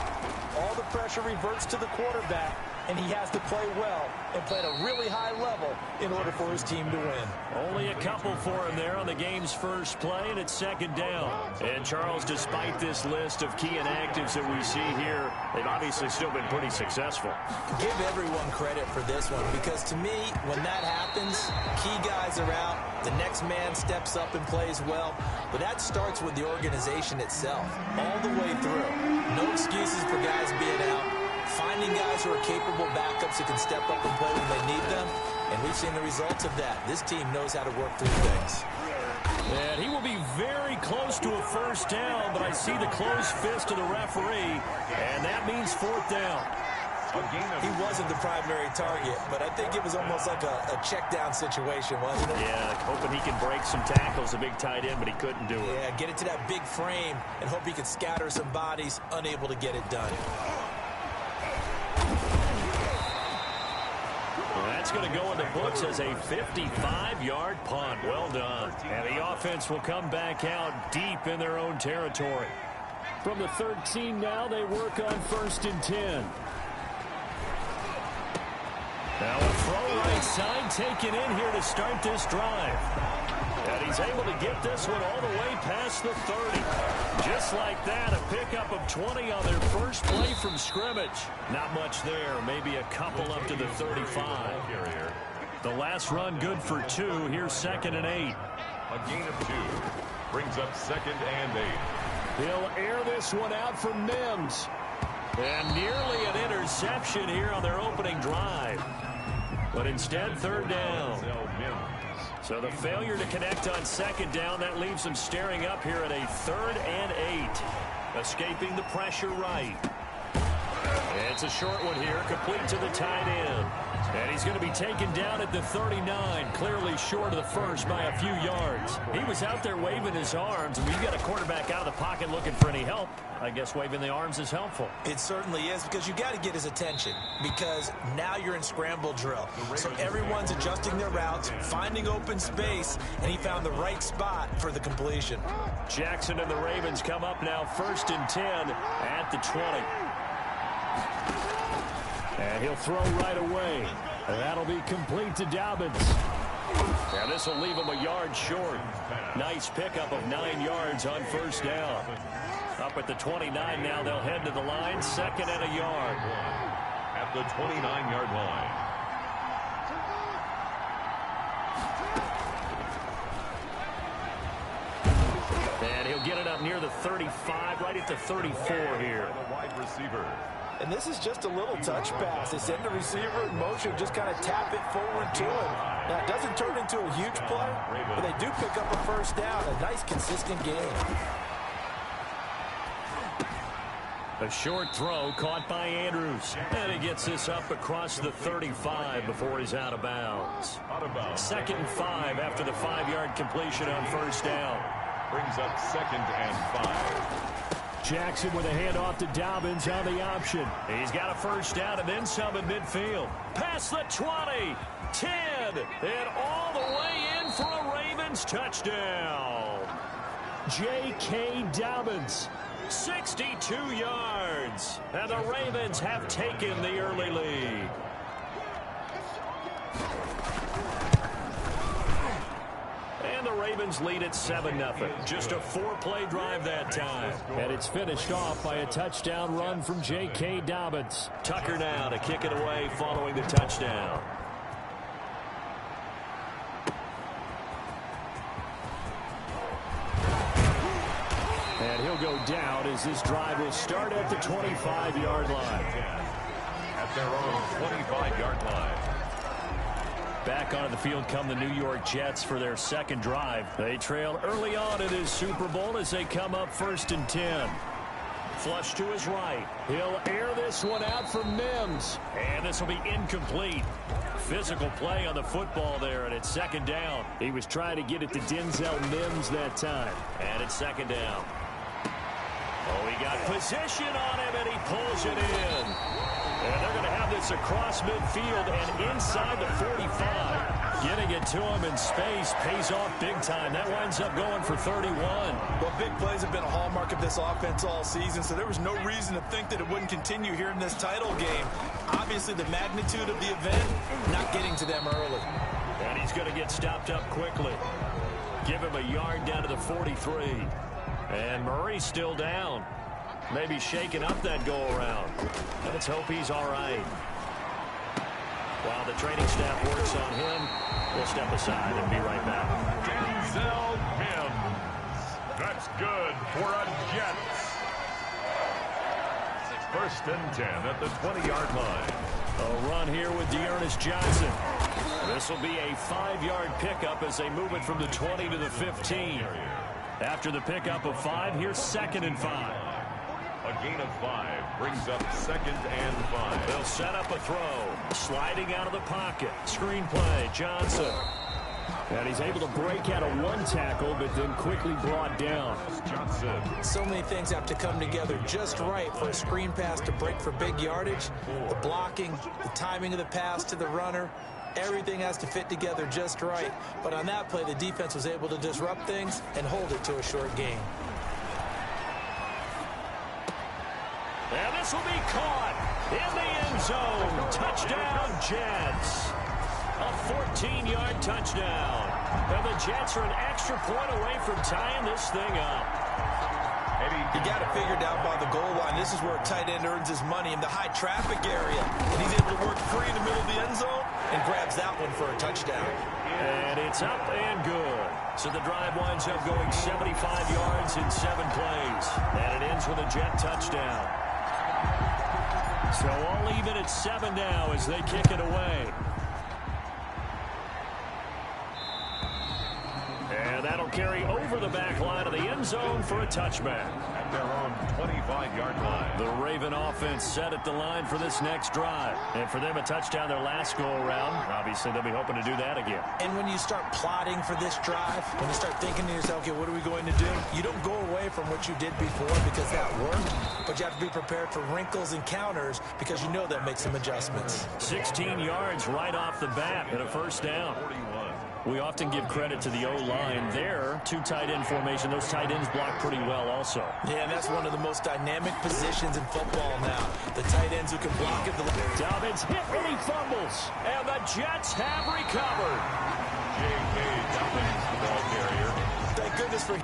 all the pressure reverts to the quarterback, and he has to play well and play at a really high level in order for his team to win. Only a couple for him there on the game's first play, and it's second down. And Charles, despite this list of key inactives that we see here, they've obviously still been pretty successful. Give everyone credit for this one, because to me, when that happens, key guys are out, the next man steps up and plays well, but that starts with the organization itself, all the way through. No excuses for guys being out. Finding guys who are capable backups who can step up and play when they need them. And we've seen the results of that. This team knows how to work through things. And he will be very close to a first down, but I see the closed fist of the referee, and that means fourth down. He wasn't the primary target, but I think it was almost like a check down situation, wasn't it? Yeah, hoping he can break some tackles, a big tight end, but he couldn't do it. Yeah, get it to that big frame and hope he can scatter some bodies, unable to get it done. That's going to go in the books as a 55-yard punt. Well done. And the offense will come back out deep in their own territory. From the 13 now, they work on 1st and 10. Now a throw right side taken in here to start this drive. And he's able to get this one all the way past the 30. Just like that, a pickup of 20 on their first play from scrimmage. Not much there, maybe a couple up to the 35. The last run good for 2. Here's 2nd and 8. A gain of 2 brings up 2nd and 8. He'll air this one out from Mims. And nearly an interception here on their opening drive. But instead, 3rd down. So the failure to connect on 2nd down, that leaves them staring up here at a 3rd and 8. Escaping the pressure right. It's a short one here, complete to the tight end. And he's going to be taken down at the 39, clearly short of the first by a few yards. He was out there waving his arms, and when you got a quarterback out of the pocket looking for any help, I guess waving the arms is helpful. It certainly is, because you got to get his attention, because now you're in scramble drill. So everyone's adjusting their routes, finding open space, and he found the right spot for the completion. Jackson and the Ravens come up now 1st and 10 at the 20. And he'll throw right away. That'll be complete to Dobbins. And this will leave him a yard short. Nice pickup of 9 yards on 1st down. Up at the 29 now, they'll head to the line, 2nd and a yard. At the 29-yard line. And he'll get it up near the 35, right at the 34 here. The wide receiver. And this is just a little touch pass. They send the receiver in motion, just kind of tap it forward to him. Now, it doesn't turn into a huge play, but they do pick up a 1st down. A nice, consistent game. A short throw caught by Andrews. And he gets this up across the 35 before he's out of bounds. 2nd and 5 after the 5-yard completion on 1st down. Brings up 2nd and 5. Jackson with a handoff to Dobbins on the option. He's got a 1st down and then some in midfield. Past the 20, 10, and all the way in for a Ravens touchdown. J.K. Dobbins, 62 yards, and the Ravens have taken the early lead. And the Ravens lead at 7-0. Just a 4-play drive that time. And it's finished off by a touchdown run from J.K. Dobbins. Tucker now to kick it away following the touchdown. And he'll go down as this drive will start at the 25-yard line. At their own 25-yard line. Back onto the field come the New York Jets for their 2nd drive. They trail early on in his Super Bowl as they come up 1st and 10. Flush to his right. He'll air this one out for Mims. And this will be incomplete. Physical play on the football there, and it's 2nd down. He was trying to get it to Denzel Mims that time. And it's 2nd down. Oh, he got position on him, and he pulls it in. And they're going to have this across midfield and inside the 45. Getting it to him in space pays off big time. That winds up going for 31. Well, big plays have been a hallmark of this offense all season, so there was no reason to think that it wouldn't continue here in this title game. Obviously, the magnitude of the event, not getting to them early. And he's going to get stopped up quickly. Give him a yard down to the 43. And Murray's still down. Maybe shaking up that go-around. Let's hope he's all right. While the training staff works on him, we'll step aside and be right back. Denzel Mims. That's good for a Jets. 1st and 10 at the 20-yard line. A run here with Dearness Johnson. This will be a 5-yard pickup as they move it from the 20 to the 15. After the pickup of 5, here's 2nd and 5. A gain of 5 brings up 2nd and 5. They'll set up a throw. Sliding out of the pocket. Screen play. Johnson. And he's able to break out of 1 tackle, but then quickly brought down. Johnson. So many things have to come together just right for a screen pass to break for big yardage. The blocking, the timing of the pass to the runner, everything has to fit together just right. But on that play, the defense was able to disrupt things and hold it to a short gain. And this will be caught in the end zone. Touchdown, Jets. A 14-yard touchdown. And the Jets are an extra point away from tying this thing up. You got it figured out by the goal line. This is where a tight end earns his money in the high traffic area. And he's able to work free in the middle of the end zone and grabs that one for a touchdown. And it's up and good. So the drive winds up going 75 yards in 7 plays. And it ends with a Jet touchdown. So all even at 7 now as they kick it away. And that'll carry over the back line of the end zone for a touchback. At their own 25-yard line. The Raven offense set at the line for this next drive. And for them, a touchdown their last go-around. Obviously, they'll be hoping to do that again. And when you start plotting for this drive, when you start thinking to yourself, okay, what are we going to do? You don't go away from what you did before because that worked, but you have to be prepared for wrinkles and counters because you know that makes some adjustments. 16 yards right off the bat and a first down. 41. We often give credit to the O-line there. Two tight end formation. Those tight ends block pretty well also. Yeah, and that's one of the most dynamic positions in football now. The tight ends who can block at the... Dobbins hit when he fumbles. And the Jets have recovered. J.K. Dobbins, the ball carrier. Thank goodness for...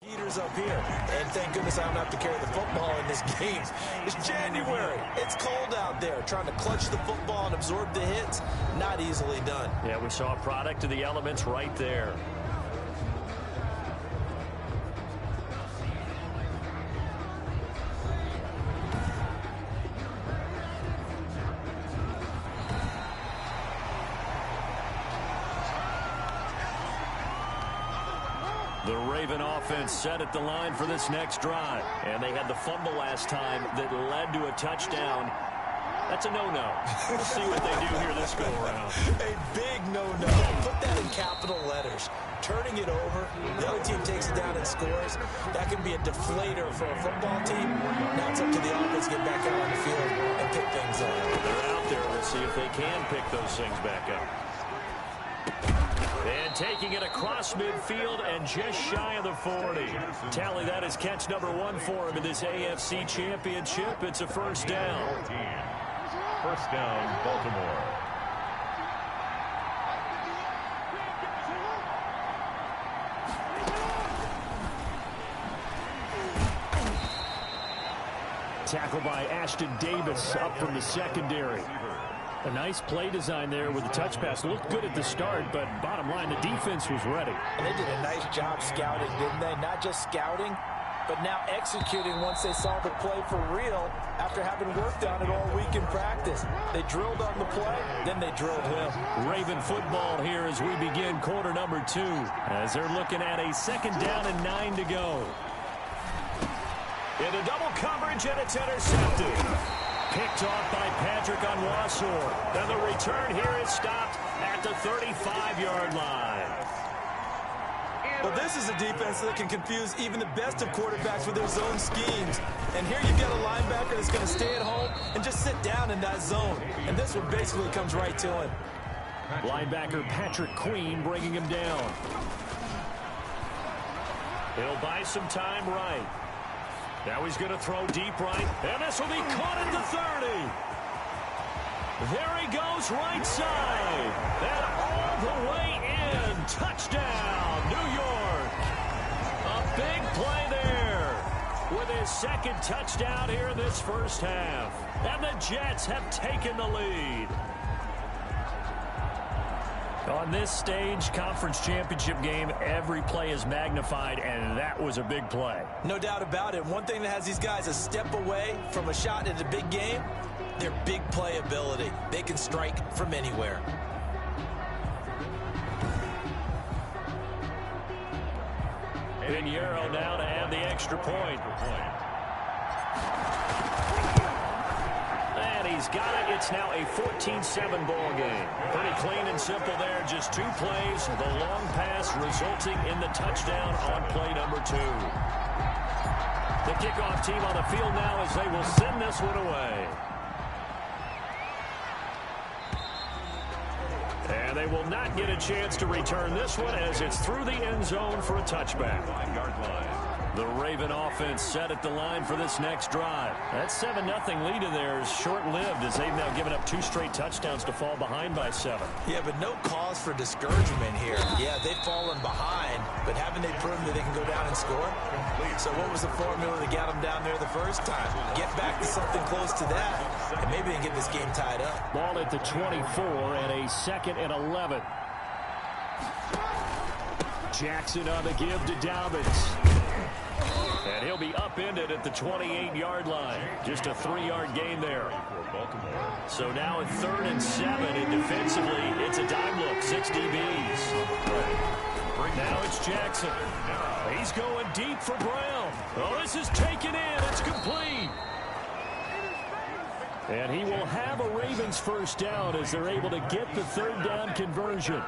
Heaters up here, and thank goodness I don't have to carry the football in this game. It's January. It's cold out there. Trying to clutch the football and absorb the hits, not easily done. Yeah, we saw a product of the elements right there. The Raven offense set at the line for this next drive. And they had the fumble last time that led to a touchdown. That's a no-no. We'll see what they do here this go-around. A big no-no. Put that in capital letters. Turning it over, the other team takes it down and scores. That can be a deflator for a football team. Now it's up to the offense to get back out on the field and pick things up. They're out there. We'll see if they can pick those things back up. And taking it across midfield and just shy of the 40. Tally, that is catch number 1 for him in this AFC Championship. It's a first down. First down, Baltimore. Tackle by Ashton Davis up from the secondary. A nice play design there with the touch pass. Looked good at the start, but bottom line, the defense was ready. And they did a nice job scouting, didn't they? Not just scouting, but now executing once they saw the play for real after having worked on it all week in practice. They drilled on the play, then they drilled him. Raven football here as we begin quarter number 2, as they're looking at a second down and 9 to go. Into double coverage, and it's intercepted. Picked off by Patrick Onwuasor. And the return here is stopped at the 35-yard line. Well, this is a defense that can confuse even the best of quarterbacks with their zone schemes. And here you've got a linebacker that's going to stay at home and just sit down in that zone. And this one basically comes right to him. Linebacker Patrick Queen bringing him down. He'll buy some time right. Now he's going to throw deep right, and this will be caught at the 30. There he goes right side, and all the way in. Touchdown, New York. A big play there with his second touchdown here in this first half. And the Jets have taken the lead. On this stage, conference championship game, every play is magnified, and that was a big play. No doubt about it. One thing that has these guys a step away from a shot at a big game, their big play ability. They can strike from anywhere. Pinheiro now to add the extra point. And he's got it. It's now a 14-7 ball game. Pretty clean and simple there. Just 2 plays. The long pass resulting in the touchdown on play number 2. The kickoff team on the field now as they will send this one away. And they will not get a chance to return this one as it's through the end zone for a touchback. 5-yard line. The Raven offense set at the line for this next drive. That 7-0 lead of theirs short-lived as they've now given up 2 straight touchdowns to fall behind by 7. Yeah, but no cause for discouragement here. Yeah, they've fallen behind, but haven't they proven that they can go down and score? So what was the formula that got them down there the first time? Get back to something close to that, and maybe they can get this game tied up. Ball at the 24 and a 2nd and 11. Jackson on the give to Dobbins. And he'll be upended at the 28-yard line. Just a 3-yard gain there. So now at 3rd and 7, and defensively, it's a dime look, 6 DBs. Now it's Jackson. He's going deep for Brown. Oh, this is taken in. It's complete. And he will have a Ravens first down as they're able to get the 3rd down conversion.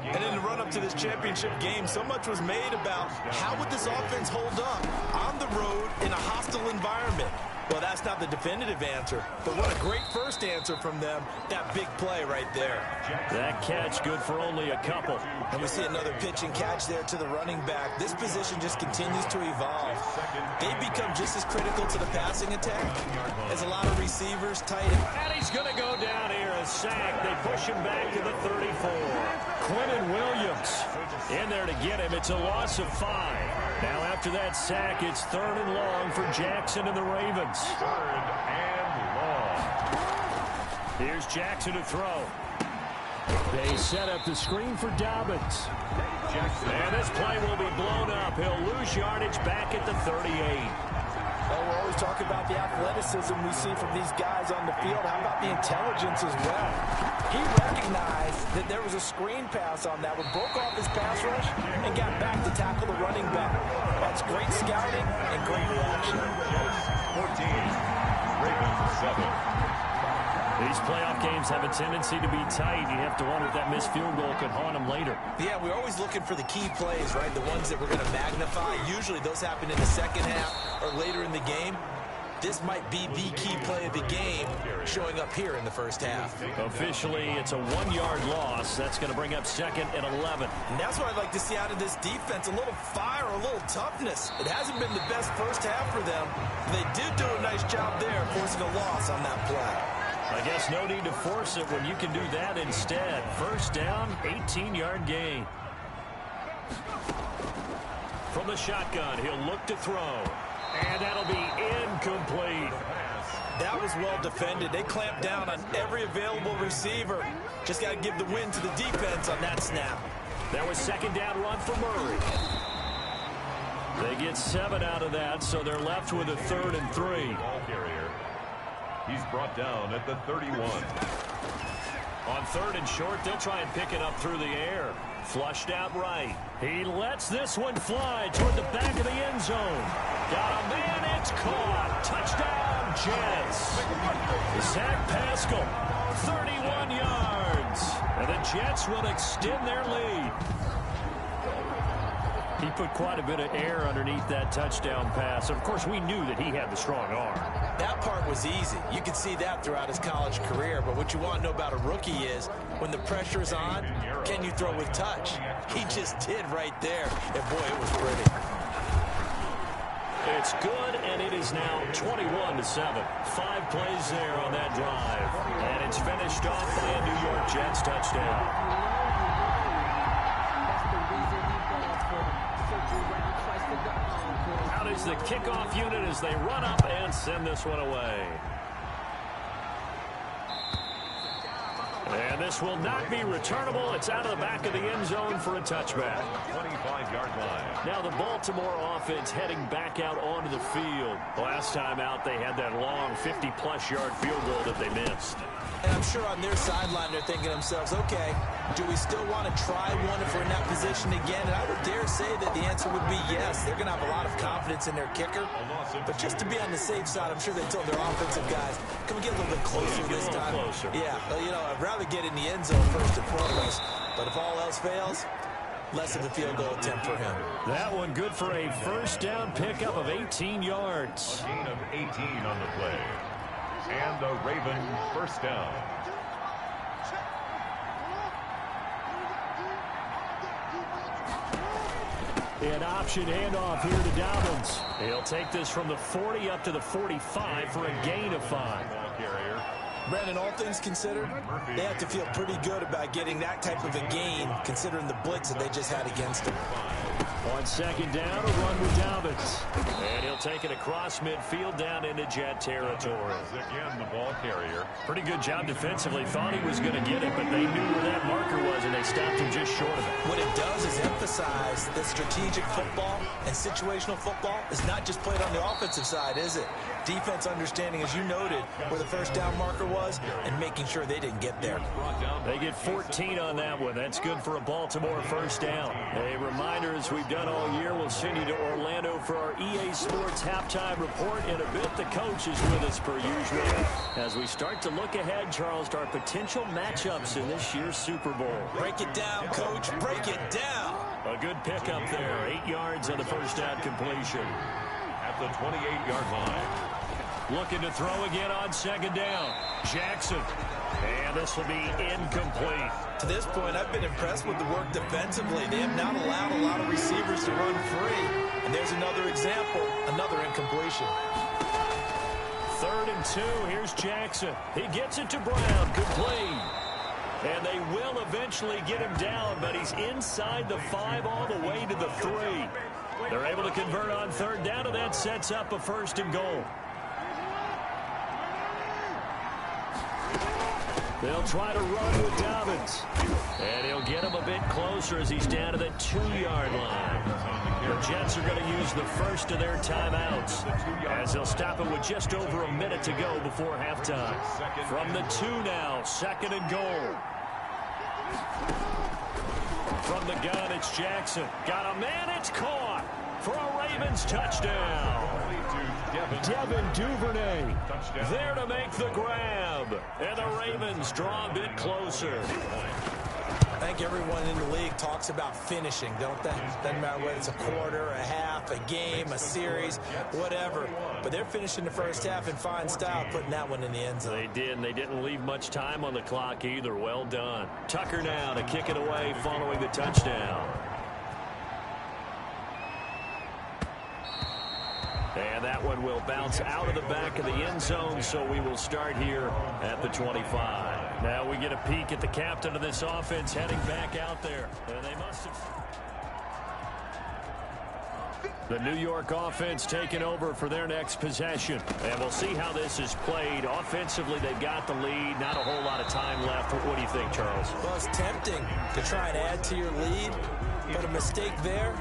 And in the run-up to this championship game, so much was made about how would this offense hold up on the road in a hostile environment. Well, that's not the definitive answer, but what a great first answer from them, that big play right there. That catch good for only a couple. And we see another pitch and catch there to the running back. This position just continues to evolve. They become just as critical to the passing attack as a lot of receivers, tight end. And he's going to go down here, a sack. They push him back to the 34. Quentin Williams in there to get him. It's a loss of 5. Now after that sack, it's 3rd and long for Jackson and the Ravens. 3rd and long. Here's Jackson to throw. They set up the screen for Dobbins. And this play will be blown up. He'll lose yardage back at the 38. Oh, we're always talking about the athleticism we see from these guys on the field. How about the intelligence as well? He recognized that there was a screen pass on that one, broke off his pass rush, and got back to tackle the running back. That's great scouting and great reaction. 14, Ravens 7. These playoff games have a tendency to be tight. You have to wonder if that missed field goal could haunt them later. Yeah, we're always looking for the key plays, right? The ones that we're going to magnify. Usually those happen in the second half or later in the game. This might be the key play of the game showing up here in the first half. Officially, it's a 1-yard loss. That's going to bring up 2nd and 11. And that's what I'd like to see out of this defense, a little fire, a little toughness. It hasn't been the best first half for them. They did do a nice job there, forcing a loss on that play. I guess no need to force it when you can do that instead. First down, 18-yard gain. From the shotgun, he'll look to throw. And that'll be incomplete. That was well defended. They clamped down on every available receiver. Just got to give the win to the defense on that snap. That was 2nd down run for Murray. They get 7 out of that, so they're left with a 3rd and 3. Ball carrier. He's brought down at the 31. On 3rd and short, they'll try and pick it up through the air. Flushed out right. He lets this one fly toward the back of the end zone. Got a man, it's caught. Touchdown, Jets. Zach Pascal, 31 yards. And the Jets will extend their lead. He put quite a bit of air underneath that touchdown pass. Of course, we knew that he had the strong arm. That part was easy. You could see that throughout his college career. But what you want to know about a rookie is when the pressure is on, can you throw with touch? He just did right there. And, boy, it was pretty. It's good, and it is now 21-7. 5 plays there on that drive. And it's finished off by a New York Jets touchdown. Out is the kickoff unit as they run up and send this one away. And this will not be returnable. It's out of the back of the end zone for a touchback. 25-yard line. Now the Baltimore offense heading back out onto the field. Last time out, they had that long 50-plus yard field goal that they missed. And I'm sure on their sideline they're thinking to themselves, okay, do we still want to try one if we're in that position again? And I would dare say that the answer would be yes. They're going to have a lot of confidence in their kicker. But just to be on the safe side, I'm sure they told their offensive guys, can we get a little bit closer this time? Closer. Yeah, well, you know, I'd rather get in the end zone first and foremost. But if all else fails, less of a field goal attempt for him. That one good for a first down pickup of 18 yards. A gain of 18 on the play. And the Raven first down. An option handoff here to Dobbins. He'll take this from the 40 up to the 45 for a gain of 5. Brandon, all things considered, they have to feel pretty good about getting that type of a gain, considering the blitz that they just had against them. On second down, a run with Dobbins. And he'll take it across midfield down into Jet territory. Again, the ball carrier. Pretty good job defensively. Thought he was going to get it, but they knew where that marker was, and they stopped him just short of it. What it does is emphasize that strategic football and situational football is not just played on the offensive side, is it? Defense understanding, as you noted, where the first down marker was and making sure they didn't get there. They get 14 on that one. That's good for a Baltimore first down. A reminder, as we've done all year, we'll send you to Orlando for our EA Sports halftime report. In a bit, the coach is with us per usual. As we start to look ahead, Charles, to our potential matchups in this year's Super Bowl. Break it down, Coach. Break it down. A good pickup there. 8 yards on the first down completion. At the 28-yard line. Looking to throw again on second down. Jackson. And this will be incomplete. To this point, I've been impressed with the work defensively. They have not allowed a lot of receivers to run free. And there's another example, another incompletion. 3rd and 2. Here's Jackson. He gets it to Brown. Complete. And they will eventually get him down, but he's inside the 5 all the way to the 3. They're able to convert on 3rd down, and that sets up a 1st and goal. They'll try to run with Dobbins. And he'll get him a bit closer as he's down to the 2-yard line. The Jets are going to use the first of their timeouts, as they'll stop it with just over a minute to go before halftime. From the 2 now, 2nd and goal. From the gun, it's Jackson. Got a man, it's caught for a Ravens touchdown. Devin Duvernay there to make the grab. And the Ravens draw a bit closer. I think everyone in the league talks about finishing, don't they? Doesn't matter whether it's a quarter, a half, a game, a series, whatever. But they're finishing the first half in fine style, putting that one in the end zone. They did, and they didn't leave much time on the clock either. Well done. Tucker now to kick it away following the touchdown. And that one will bounce out of the back of the end zone, so we will start here at the 25. Now we get a peek at the captain of this offense heading back out there. And they must have... The New York offense taking over for their next possession. And we'll see how this is played. Offensively, they've got the lead. Not a whole lot of time left. What do you think, Charles? Well, it's tempting to try and add to your lead, but a mistake there,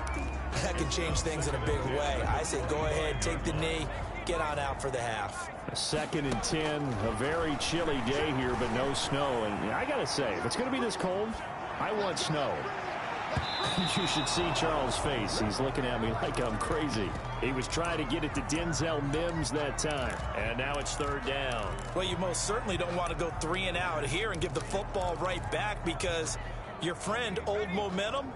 that can change things in a big way. I say go ahead, take the knee, get on out for the half. 2nd and 10, a very chilly day here, but no snow. And I got to say, if it's going to be this cold, I want snow. You should see Charles' face. He's looking at me like I'm crazy. He was trying to get it to Denzel Mims that time. And now it's 3rd down. Well, you most certainly don't want to go 3 and out here and give the football right back, because your friend, Old Momentum,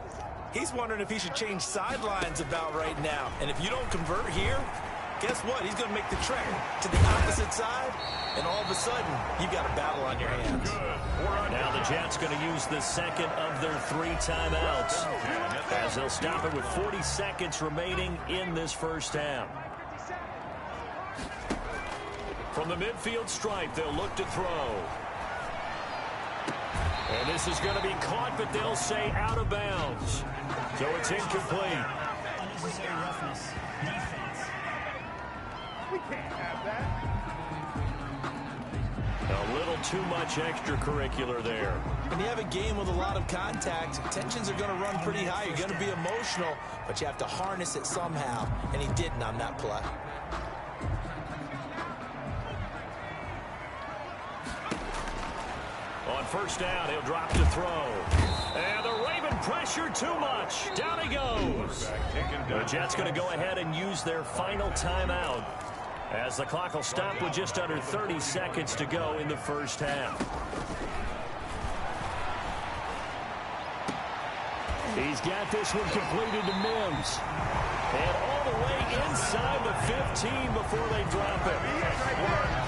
he's wondering if he should change sidelines about right now. And if you don't convert here, guess what? He's going to make the trek to the opposite side, and all of a sudden, you've got a battle on your hands. Now the Jets going to use the 2nd of their 3 timeouts, as they'll stop it with 40 seconds remaining in this first half. From the midfield stripe, they'll look to throw. And this is going to be caught, but they'll say out of bounds. So it's incomplete. Unnecessary roughness. Defense. We can't have that. A little too much extracurricular there. When you have a game with a lot of contact, tensions are going to run pretty high. You're going to be emotional, but you have to harness it somehow, and he didn't on that play. On 1st down, he'll drop to throw. And the Raven pressure too much. Down he goes. The Jets going to go ahead and use their final timeout, as the clock will stop with just under 30 seconds to go in the first half. He's got this one completed to Mims. And all the way inside the 15 before they drop it.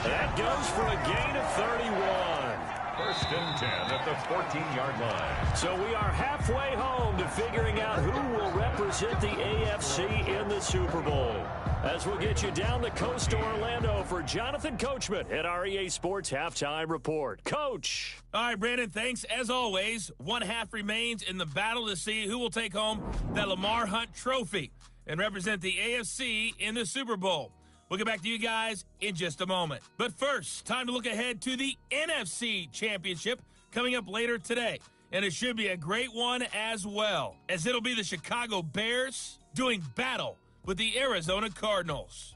That goes for a gain of 31. 1st and 10 at the 14-yard line. So we are halfway home to figuring out who will represent represent the AFC in the Super Bowl. As we'll get you down the coast to Orlando for Jonathan Coachman at our EA Sports Halftime Report. Coach. All right, Brandon, thanks. As always, one half remains in the battle to see who will take home that Lamar Hunt trophy and represent the AFC in the Super Bowl. We'll get back to you guys in just a moment. But first, time to look ahead to the NFC Championship coming up later today. And it should be a great one as well, as it'll be the Chicago Bears doing battle with the Arizona Cardinals.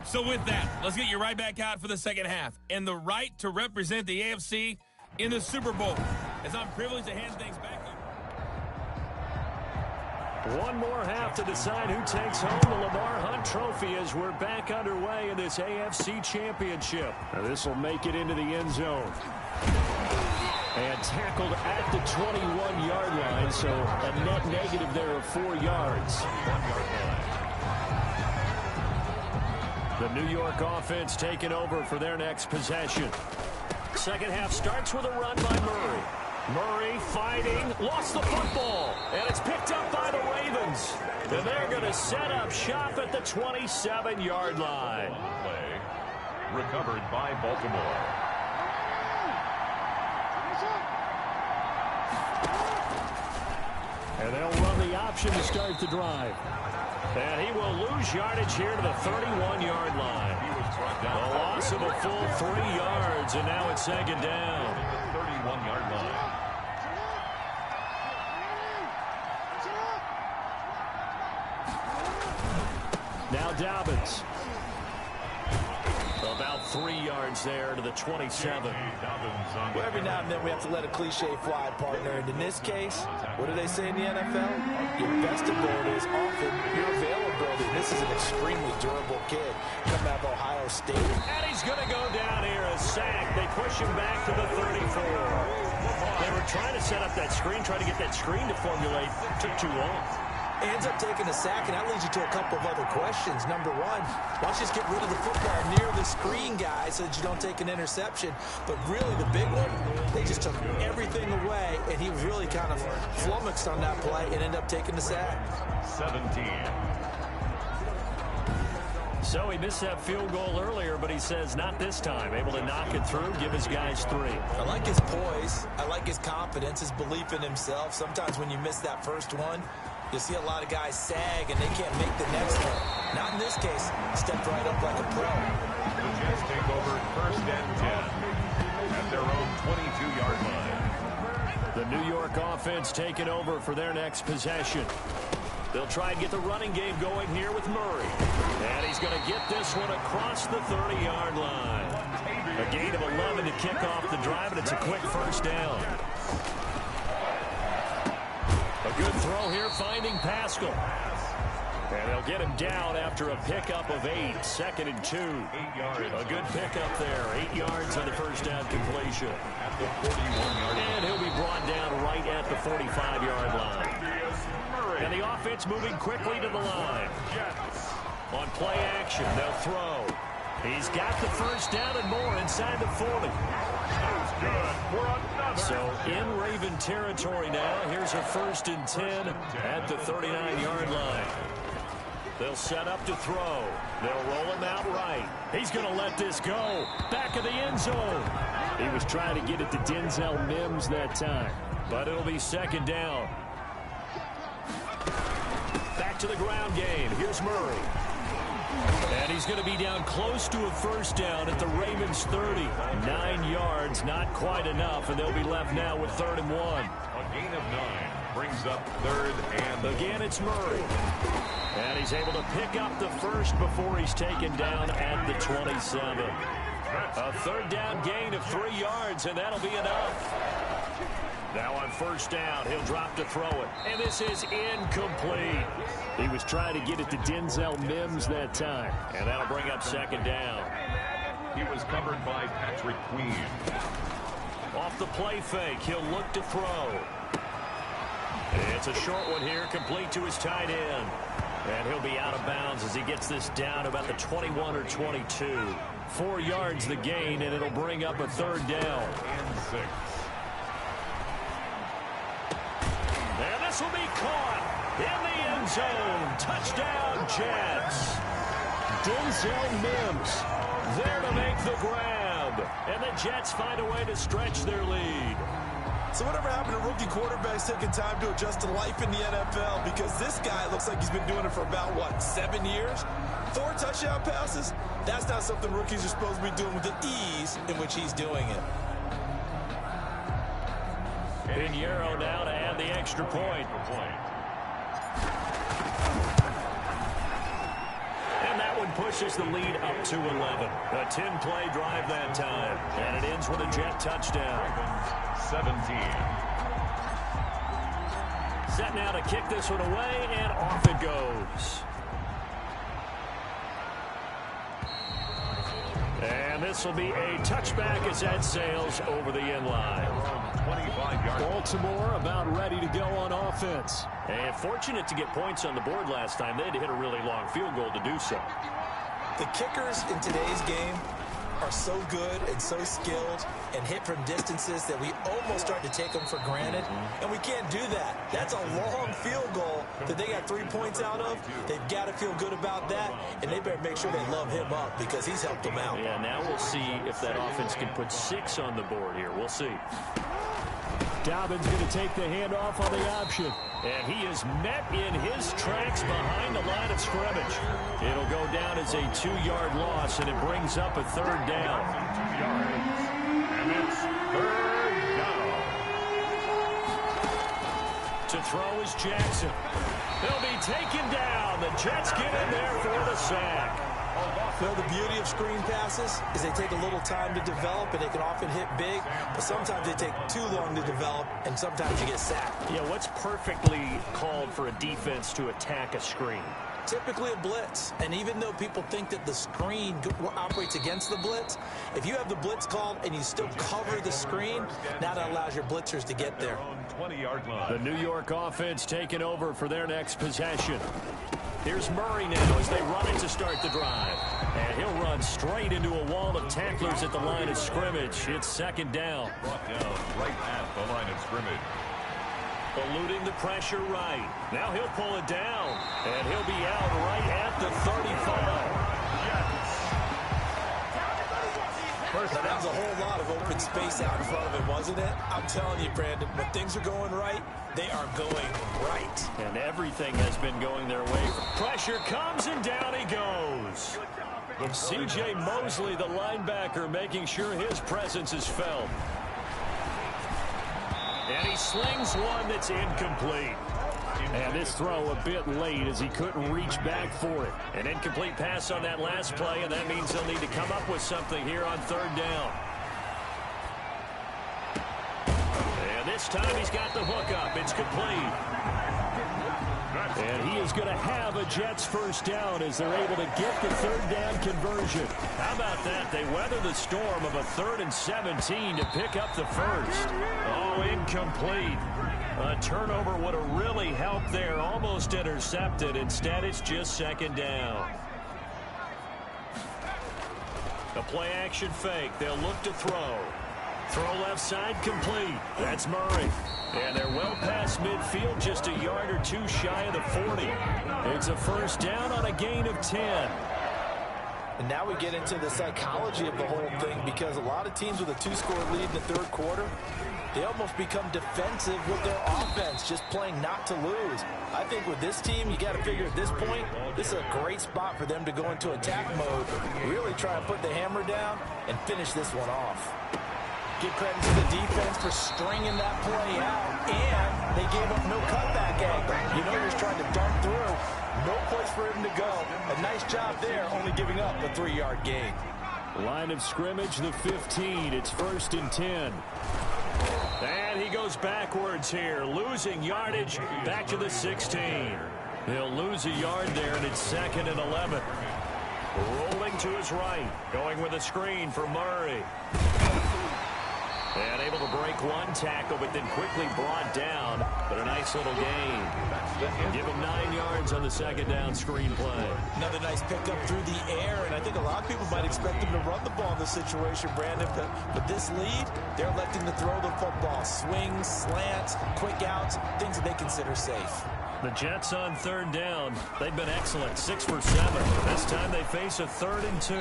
So with that, let's get you right back out for the second half and the right to represent the AFC in the Super Bowl, as I'm privileged to hand things back over. One more half to decide who takes home the Lamar Hunt trophy as we're back underway in this AFC Championship. Now this will make it into the end zone. And tackled at the 21-yard line, so a net negative there of 4 yards. 1 yard line. The New York offense taking over for their next possession. Second half starts with a run by Murray. Murray fighting, lost the football, and it's picked up by the Ravens. And they're going to set up shop at the 27-yard line. Play recovered by Baltimore. And they'll run the option to start the drive. And he will lose yardage here to the 31-yard line. A loss of a full 3 yards, and now it's second down. 31-yard line. Now Dobbins. About 3 yards there to the 27. Well, every now and then we have to let a cliche fly, partner. And in this case, what do they say in the NFL? Your best ability is often your availability. This is an extremely durable kid coming out of Ohio State. And he's going to go down here, a sack. They push him back to the 34. They were trying to set up that screen, trying to get that screen to formulate. Took too long. Ends up taking a sack, and that leads you to a couple of other questions. Number one, why don't you just get rid of the football near the screen guy so that you don't take an interception? But really, the big one, they just took everything away, and he was really kind of flummoxed on that play and ended up taking the sack. 17. So he missed that field goal earlier, but he says not this time. Able to knock it through, give his guys 3. I like his poise. I like his confidence, his belief in himself. Sometimes when you miss that first one, you'll see a lot of guys sag, and they can't make the next one. Not in this case. Stepped right up like a pro. The Jets take over first and 10 at their own 22-yard line. The New York offense taking over for their next possession. They'll try and get the running game going here with Murray. And he's going to get this one across the 30-yard line. A gain of 11 to kick off the drive, and it's a quick first down. A good throw here, finding Pascal. And they'll get him down after a pickup of 8, 2nd and 2. 8 yards. A good pickup there, 8 yards on the first down completion. At the 41-yard line. And he'll be brought down right at the 45-yard line. And the offense moving quickly to the line. On play action, they'll throw. He's got the first down and more inside the 40. That's good for another. So in Raven territory now. Here's a 1st and 10 at the 39-yard line. They'll set up to throw. They'll roll him out right. He's going to let this go. Back of the end zone. He was trying to get it to Denzel Mims that time. But it'll be second down. Back to the ground game. Here's Murray. And he's going to be down close to a first down at the Ravens 30. 9 yards, not quite enough, and they'll be left now with 3rd and 1. A gain of 9 brings up 3rd and... Again, it's Murray. And he's able to pick up the first before he's taken down at the 27. A 3rd down gain of 3 yards, and that'll be enough. Now on first down, he'll drop to throw it. And this is incomplete. He was trying to get it to Denzel Mims that time. And that'll bring up second down. He was covered by Patrick Queen. Off the play fake, he'll look to throw. It's a short one here, complete to his tight end. And he'll be out of bounds as he gets this down about the 21 or 22. 4 yards the gain, and it'll bring up a 3rd down. And 6. And this will be caught in the end zone. Touchdown, Jets. Denzel Mims there to make the grab. And the Jets find a way to stretch their lead. So whatever happened to rookie quarterbacks taking time to adjust to life in the NFL? Because this guy looks like he's been doing it for about, 7 years? 4 touchdown passes? That's not something rookies are supposed to be doing with the ease in which he's doing it. Pinheiro now to add the extra point. And that one pushes the lead up to 11. A 10-play drive that time. And it ends with a Jet touchdown. 17. Set now to kick this one away, and off it goes. And this will be a touchback as that sails over the end line. 25 yards. Baltimore about ready to go on offense. And fortunate to get points on the board last time. They had to hit a really long field goal to do so. The kickers in today's game are so good and so skilled and hit from distances that we almost start to take them for granted, and we can't do that. That's a long field goal that they got 3 points out of. They've got to feel good about that, and they better make sure they love him up because he's helped them out. Yeah, now we'll see if that offense can put 6 on the board here. We'll see. Dobbins going to take the handoff on the option. And he is met in his tracks behind the line of scrimmage. It'll go down as a 2-yard loss, and it brings up a 3rd down. 2 yards. And it's 3rd down. To throw is Jackson. They'll be taken down. The Jets get in there for the sack. Well, the beauty of screen passes is they take a little time to develop, and they can often hit big, but sometimes they take too long to develop, and sometimes you get sacked. Yeah, what's perfectly called for a defense to attack a screen? Typically a blitz, and even though people think that the screen operates against the blitz, if you have the blitz called and you still cover the screen, now that allows your blitzers to get there. 20-yard line. The New York offense taking over for their next possession. Here's Murray now as they run it to start the drive. And he'll run straight into a wall of tacklers at the line of scrimmage. It's 2nd down. Brought down right at the line of scrimmage. Eluding the pressure right. Now he'll pull it down. And he'll be out right at the 35. Now, that was a whole lot of open space out in front of him, wasn't it? I'm telling you, Brandon, when things are going right, they are going right. And everything has been going their way. Pressure comes, and down he goes. C.J. Mosley, the linebacker, making sure his presence is felt. And he slings one that's incomplete. And this throw a bit late as he couldn't reach back for it. An incomplete pass on that last play, and that means they'll need to come up with something here on 3rd down. And this time he's got the hook up. It's complete. And he is going to have a Jets 1st down as they're able to get the 3rd down conversion. How about that? They weather the storm of a 3rd and 17 to pick up the 1st. Oh, incomplete. A turnover would have really helped there. Almost intercepted. Instead, it's just 2nd down. A play-action fake. They'll look to throw. Throw left side complete. That's Murray. And they're well past midfield, just a yard or 2 shy of the 40. It's a 1st down on a gain of 10. And now we get into the psychology of the whole thing, because a lot of teams with a 2-score lead in the 3rd quarter, they almost become defensive with their offense, just playing not to lose. I think with this team, you got to figure at this point, this is a great spot for them to go into attack mode, really try to put the hammer down and finish this one off. Give credit to the defense for stringing that play out, and they gave up no cutback angle. You know, he was trying to dunk through. No place for him to go. A nice job there, only giving up a 3-yard gain. Line of scrimmage, the 15. It's 1st and 10. And he goes backwards here, losing yardage back to the 16. He'll lose a yard there, and it's 2nd and 11. Rolling to his right, going with a screen for Murray. And able to break one tackle, but then quickly brought down. But a nice little gain. Give him 9 yards on the 2nd down screen play. Another nice pickup through the air, and I think a lot of people might expect him to run the ball in this situation, Brandon. But with this lead, they're electing to throw the football. Swings, slants, quick outs, things that they can consider safe. The Jets on third down. They've been excellent, 6 for 7. This time they face a 3rd and 2.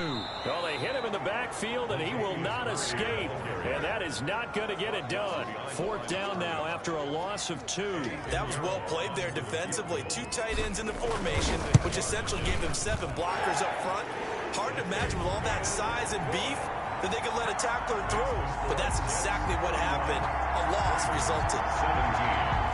Well, they hit him in the backfield, and he will not escape. And that is not going to get it done. 4th down now after a loss of 2. That was well played there defensively. 2 tight ends in the formation, which essentially gave them 7 blockers up front. Hard to imagine with all that size and beef that they could let a tackler through. But that's exactly what happened. A loss resulted. 17.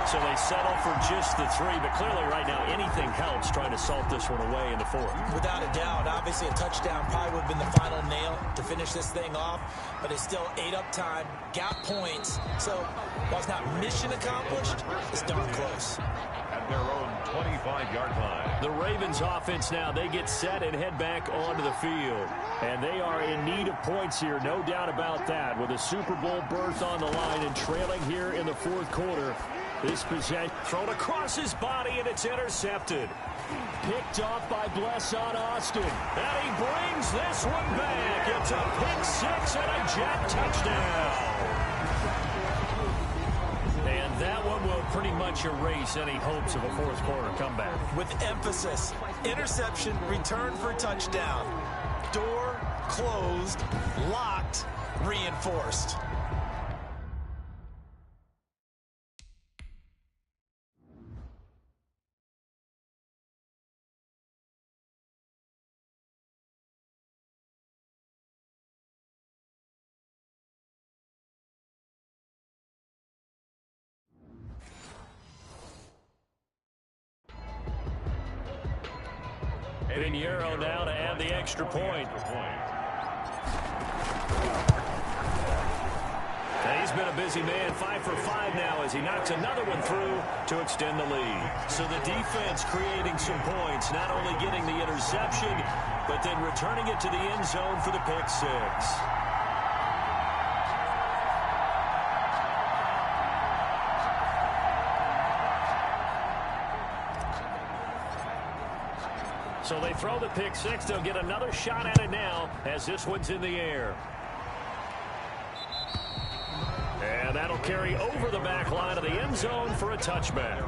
So they settle for just the 3, but clearly right now anything helps trying to salt this one away in the 4th. Without a doubt, obviously a touchdown probably would have been the final nail to finish this thing off, but it's still 8 up time, got points, so while it's not mission accomplished, it's darn close. At their own 25-yard line. The Ravens offense now, they get set and head back onto the field. And they are in need of points here, no doubt about that, with a Super Bowl berth on the line and trailing here in the 4th quarter. This possession thrown across his body, and it's intercepted. Picked off by Bless on Austin. And he brings this one back. It's a pick 6 and a Jet touchdown. And that one will pretty much erase any hopes of a 4th quarter comeback. With emphasis, interception, return for touchdown. Door closed, locked, reinforced. Pinheiro now to add the extra point. And he's been a busy man, 5 for 5 now as he knocks another one through to extend the lead. So the defense creating some points, not only getting the interception, but then returning it to the end zone for the pick 6. So they throw the pick 6. They'll get another shot at it now as this one's in the air. And that'll carry over the back line of the end zone for a touchback.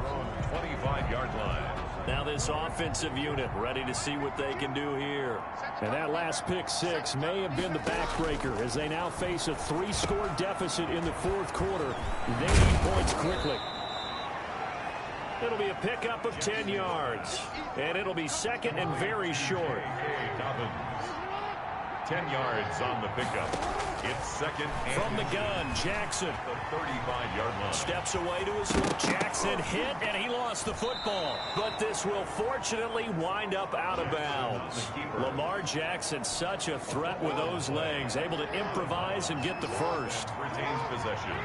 25-yard line. Now this offensive unit ready to see what they can do here. And that last pick 6 may have been the backbreaker as they now face a 3-score deficit in the 4th quarter. They need points quickly. It'll be a pickup of 10 yards. And it'll be 2nd and very short. Dobbins. 10 yards on the pickup. It's 2nd and from the gun, Jackson. The 35-yard line. Steps away to his hook. Jackson hit, and he lost the football. But this will fortunately wind up out of bounds. Lamar Jackson, such a threat with those legs. Able to improvise and get the first. Retains possession.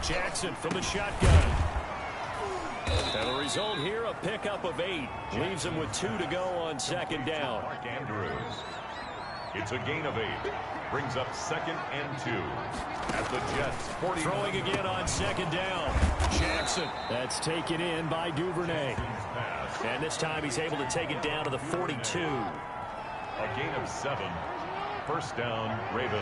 Jackson from the shotgun. And the result here, a pickup of 8. Leaves him with 2 to go on 2nd down. Mark Andrews. It's a gain of 8. Brings up 2nd and 2. At the Jets. 40. Throwing again on 2nd down. Jackson. That's taken in by Duvernay. And this time he's able to take it down to the 42. A gain of 7. First down, Ravens.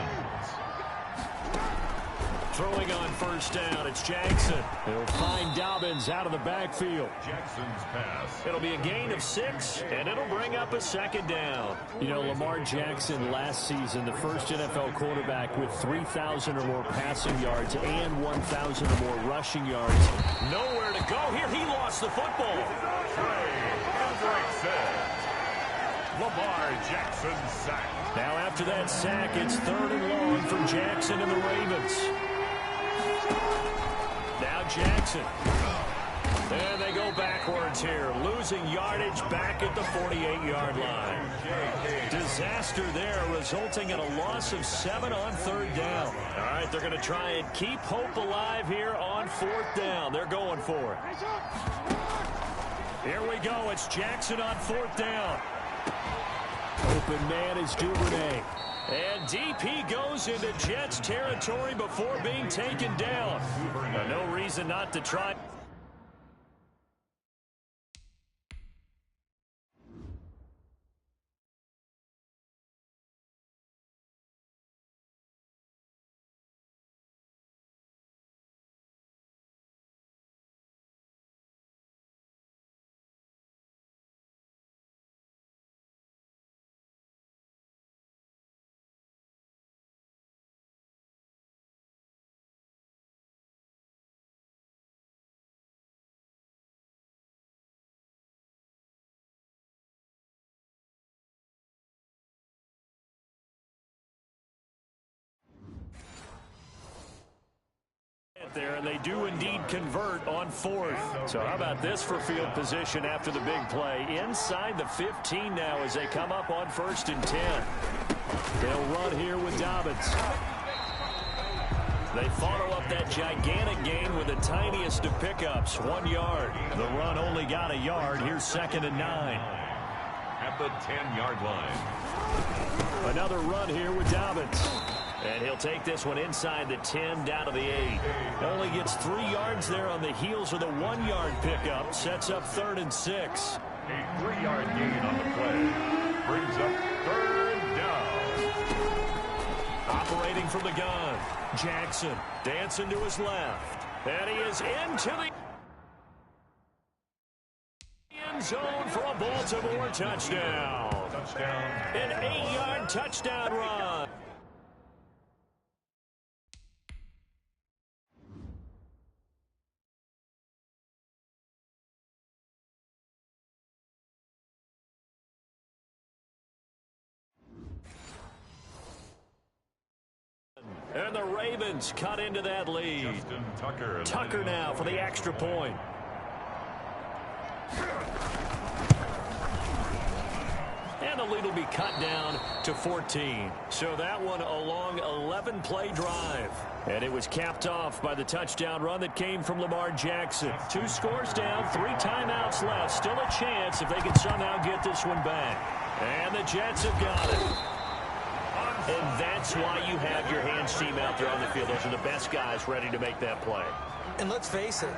Throwing on 1st down, it's Jackson. He'll find Dobbins out of the backfield. Jackson's pass. It'll be a gain of 6, and it'll bring up a 2nd down. You know, Lamar Jackson last season, the first NFL quarterback with 3,000 or more passing yards and 1,000 or more rushing yards. Nowhere to go here. He lost the football. Lamar Jackson sacked. Now after that sack, it's 3rd and long for Jackson and the Ravens. Now Jackson. And they go backwards here, losing yardage back at the 48-yard line. Disaster there, resulting in a loss of 7 on 3rd down. All right, they're going to try and keep hope alive here on 4th down. They're going for it. Here we go. It's Jackson on 4th down. Open man is Duvernay. And DP goes into Jets territory before being taken down. No reason not to try. there, and they do indeed convert on 4th. So how about this for field position after the big play? Inside the 15 now as they come up on 1st and 10. They'll run here with Dobbins. They follow up that gigantic gain with the tiniest of pickups, 1 yard. The run only got a yard. Here's 2nd and 9. At the 10-yard line. Another run here with Dobbins. And he'll take this one inside the 10 down to the 8. Only gets 3 yards there on the heels of the 1-yard pickup. Sets up 3rd and 6. A 3-yard gain on the play. Brings up 3rd down. Operating from the gun. Jackson dancing to his left. And he is into the end zone for a Baltimore touchdown. An 8-yard touchdown run. And the Ravens cut into that lead. Tucker now for the extra point. And the lead will be cut down to 14. So that one a long 11-play drive. And it was capped off by the touchdown run that came from Lamar Jackson. 2 scores down, 3 timeouts left. Still a chance if they can somehow get this one back. And the Jets have got it. And that's why you have your hands team out there on the field. Those are the best guys ready to make that play. And let's face it,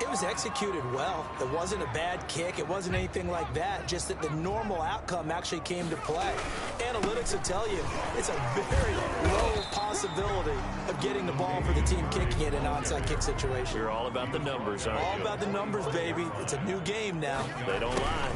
it was executed well. It wasn't a bad kick. It wasn't anything like that. Just that the normal outcome actually came to play. Analytics will tell you it's a very low possibility of getting the ball for the team kicking it in an onside kick situation. You're all about the numbers, aren't you? All about the numbers, baby. It's a new game now. They don't lie.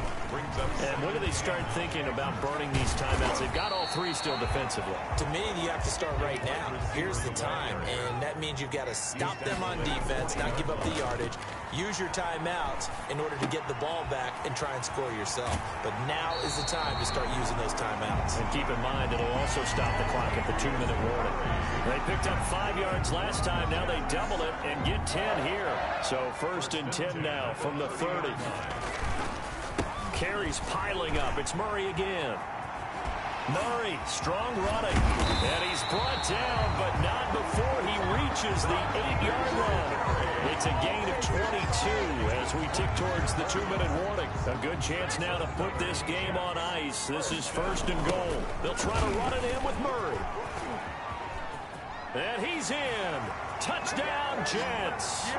And when do they start thinking about burning these timeouts? They've got all 3 still defensively. To me, you have to start right now. Here's the time, and that means you've got to stop them on defense, not give up the yardage, use your timeouts in order to get the ball back and try and score yourself. But now is the time to start using those timeouts. And keep in mind, it'll also stop the clock at the 2-minute warning. They picked up 5 yards last time. Now they double it and get 10 here. So 1st and 10 now from the 30. Carries piling up. It's Murray again. Murray, strong running. And he's brought down, but not before he reaches the 8-yard line. It's a gain of 22 as we tick towards the 2-minute warning. A good chance now to put this game on ice. This is 1st and goal. They'll try to run it in with Murray. And he's in. Touchdown, Jets.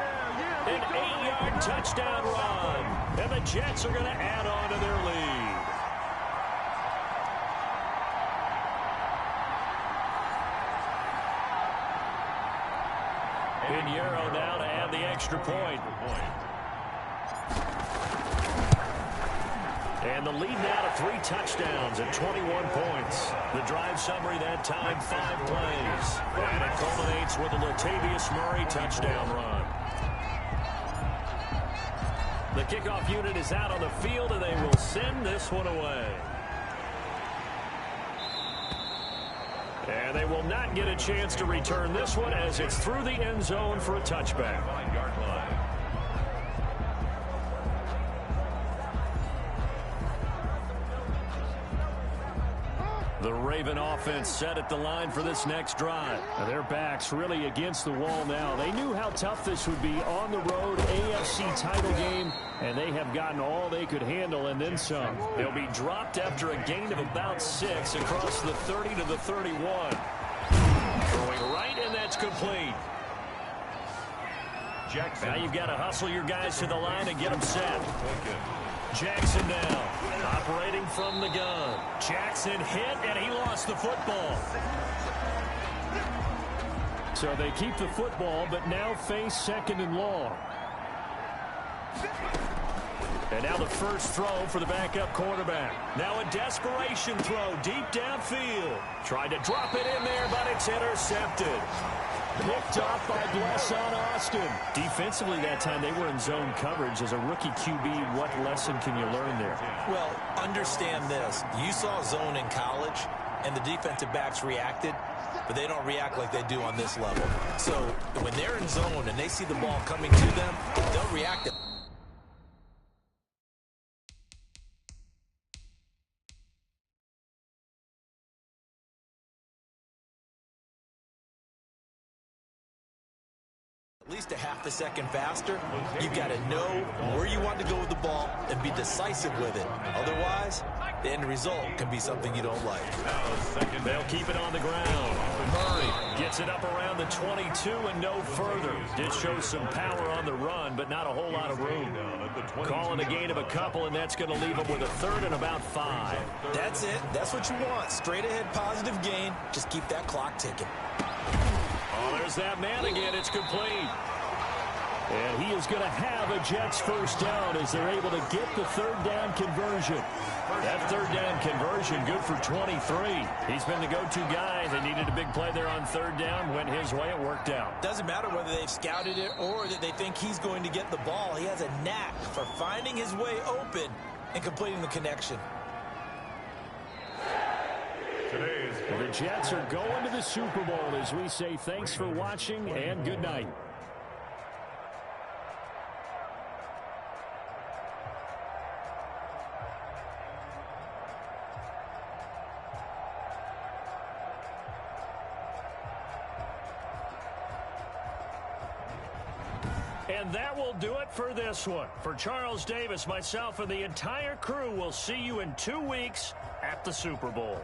An 8-yard touchdown run. And the Jets are going to add on to their lead. Pinheiro now to add the extra point. And the lead now to 3 touchdowns at 21 points. The drive summary that time, 5 plays. And it culminates with a Latavius Murray touchdown run. The kickoff unit is out on the field, and they will send this one away. And they will not get a chance to return this one as it's through the end zone for a touchback. 9-yard line. The Raven offense set at the line for this next drive. Now their backs really against the wall now. They knew how tough this would be on the road, AFC title game, and they have gotten all they could handle and then some. They'll be dropped after a gain of about 6 across the 30 to the 31. Throwing right, and that's complete. Jackson. Now you've got to hustle your guys to the line and get them set. Jackson now, operating from the gun. Jackson hit, and he lost the football. So they keep the football, but now face 2nd and long. And now the first throw for the backup quarterback. Now a desperation throw deep downfield. Tried to drop it in there, but it's intercepted. Picked off by Blesson Austin. Defensively that time, they were in zone coverage. As a rookie QB, what lesson can you learn there? Well, understand this. You saw zone in college, and the defensive backs reacted. but they don't react like they do on this level. So when they're in zone and they see the ball coming to them, they'll react. At least a half a second faster. You've got to know where you want to go with the ball and be decisive with it. Otherwise, the end result can be something you don't like. They'll keep it on the ground. Murray gets it up around the 22 and no further. Did show some power on the run, but not a whole lot of room. Calling a gain of a couple, and that's going to leave them with a third and about 5. That's it. That's what you want. Straight ahead positive gain. Just keep that clock ticking. Oh, there's that man again. It's complete. And he is going to have a Jets first down as they're able to get the third down conversion. That third down conversion good for 23. He's been the go-to guy. They needed a big play there on third down. Went his way. It worked out. Doesn't matter whether they've scouted it or that they think he's going to get the ball. He has a knack for finding his way open and completing the connection. The Jets are going to the Super Bowl as we say thanks for watching and good night. And that will do it for this one. For Charles Davis, myself, and the entire crew, will see you in 2 weeks at the Super Bowl.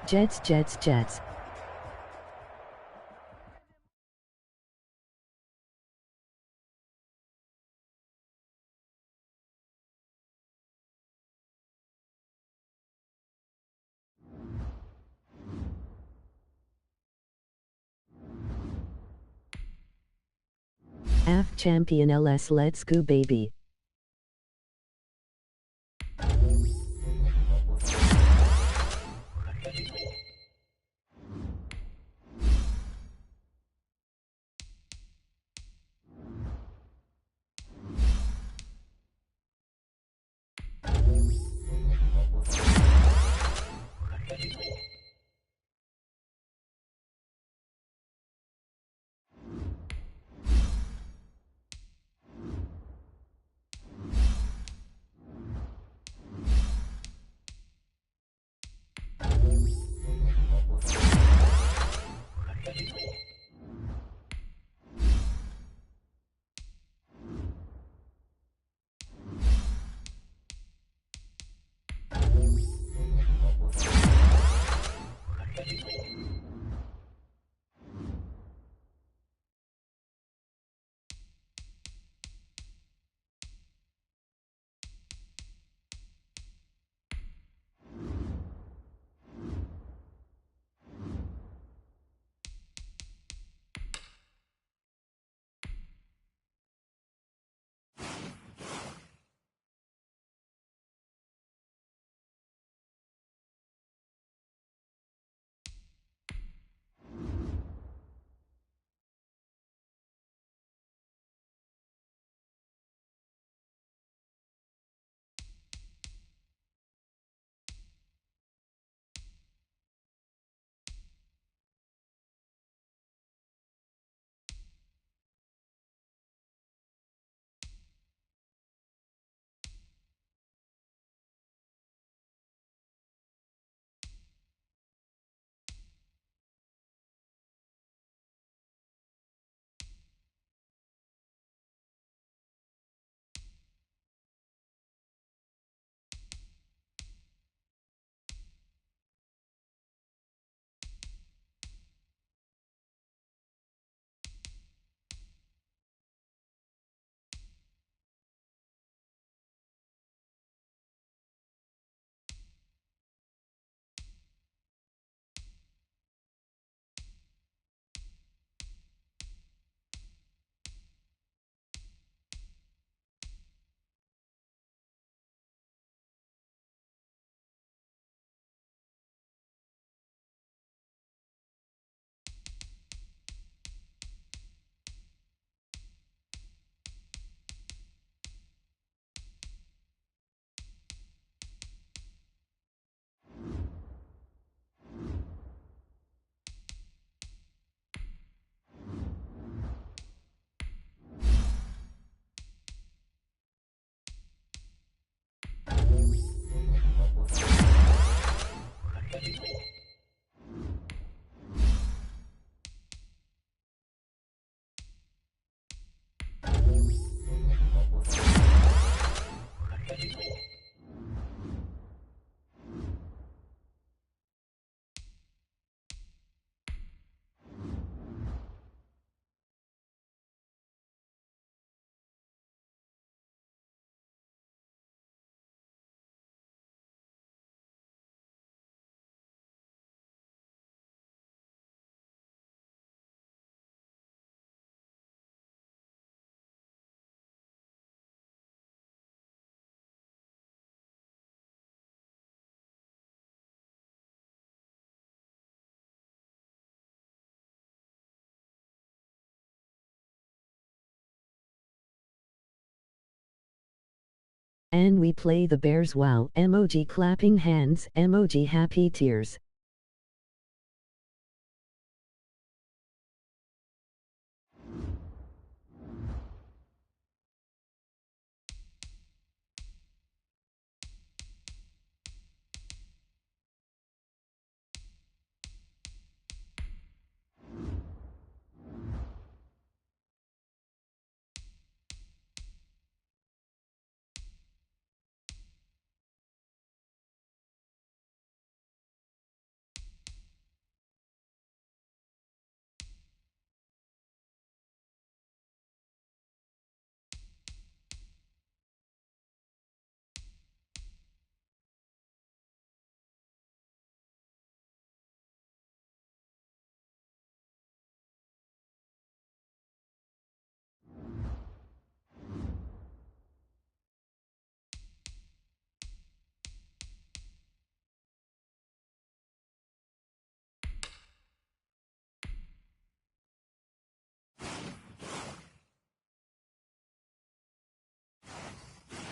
Jets, Jets, Jets. AF Champion LS, let's go baby. And we play the Bears. Wow. Emoji clapping hands. Emoji happy tears.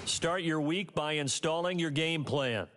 Start your week by installing your game plan.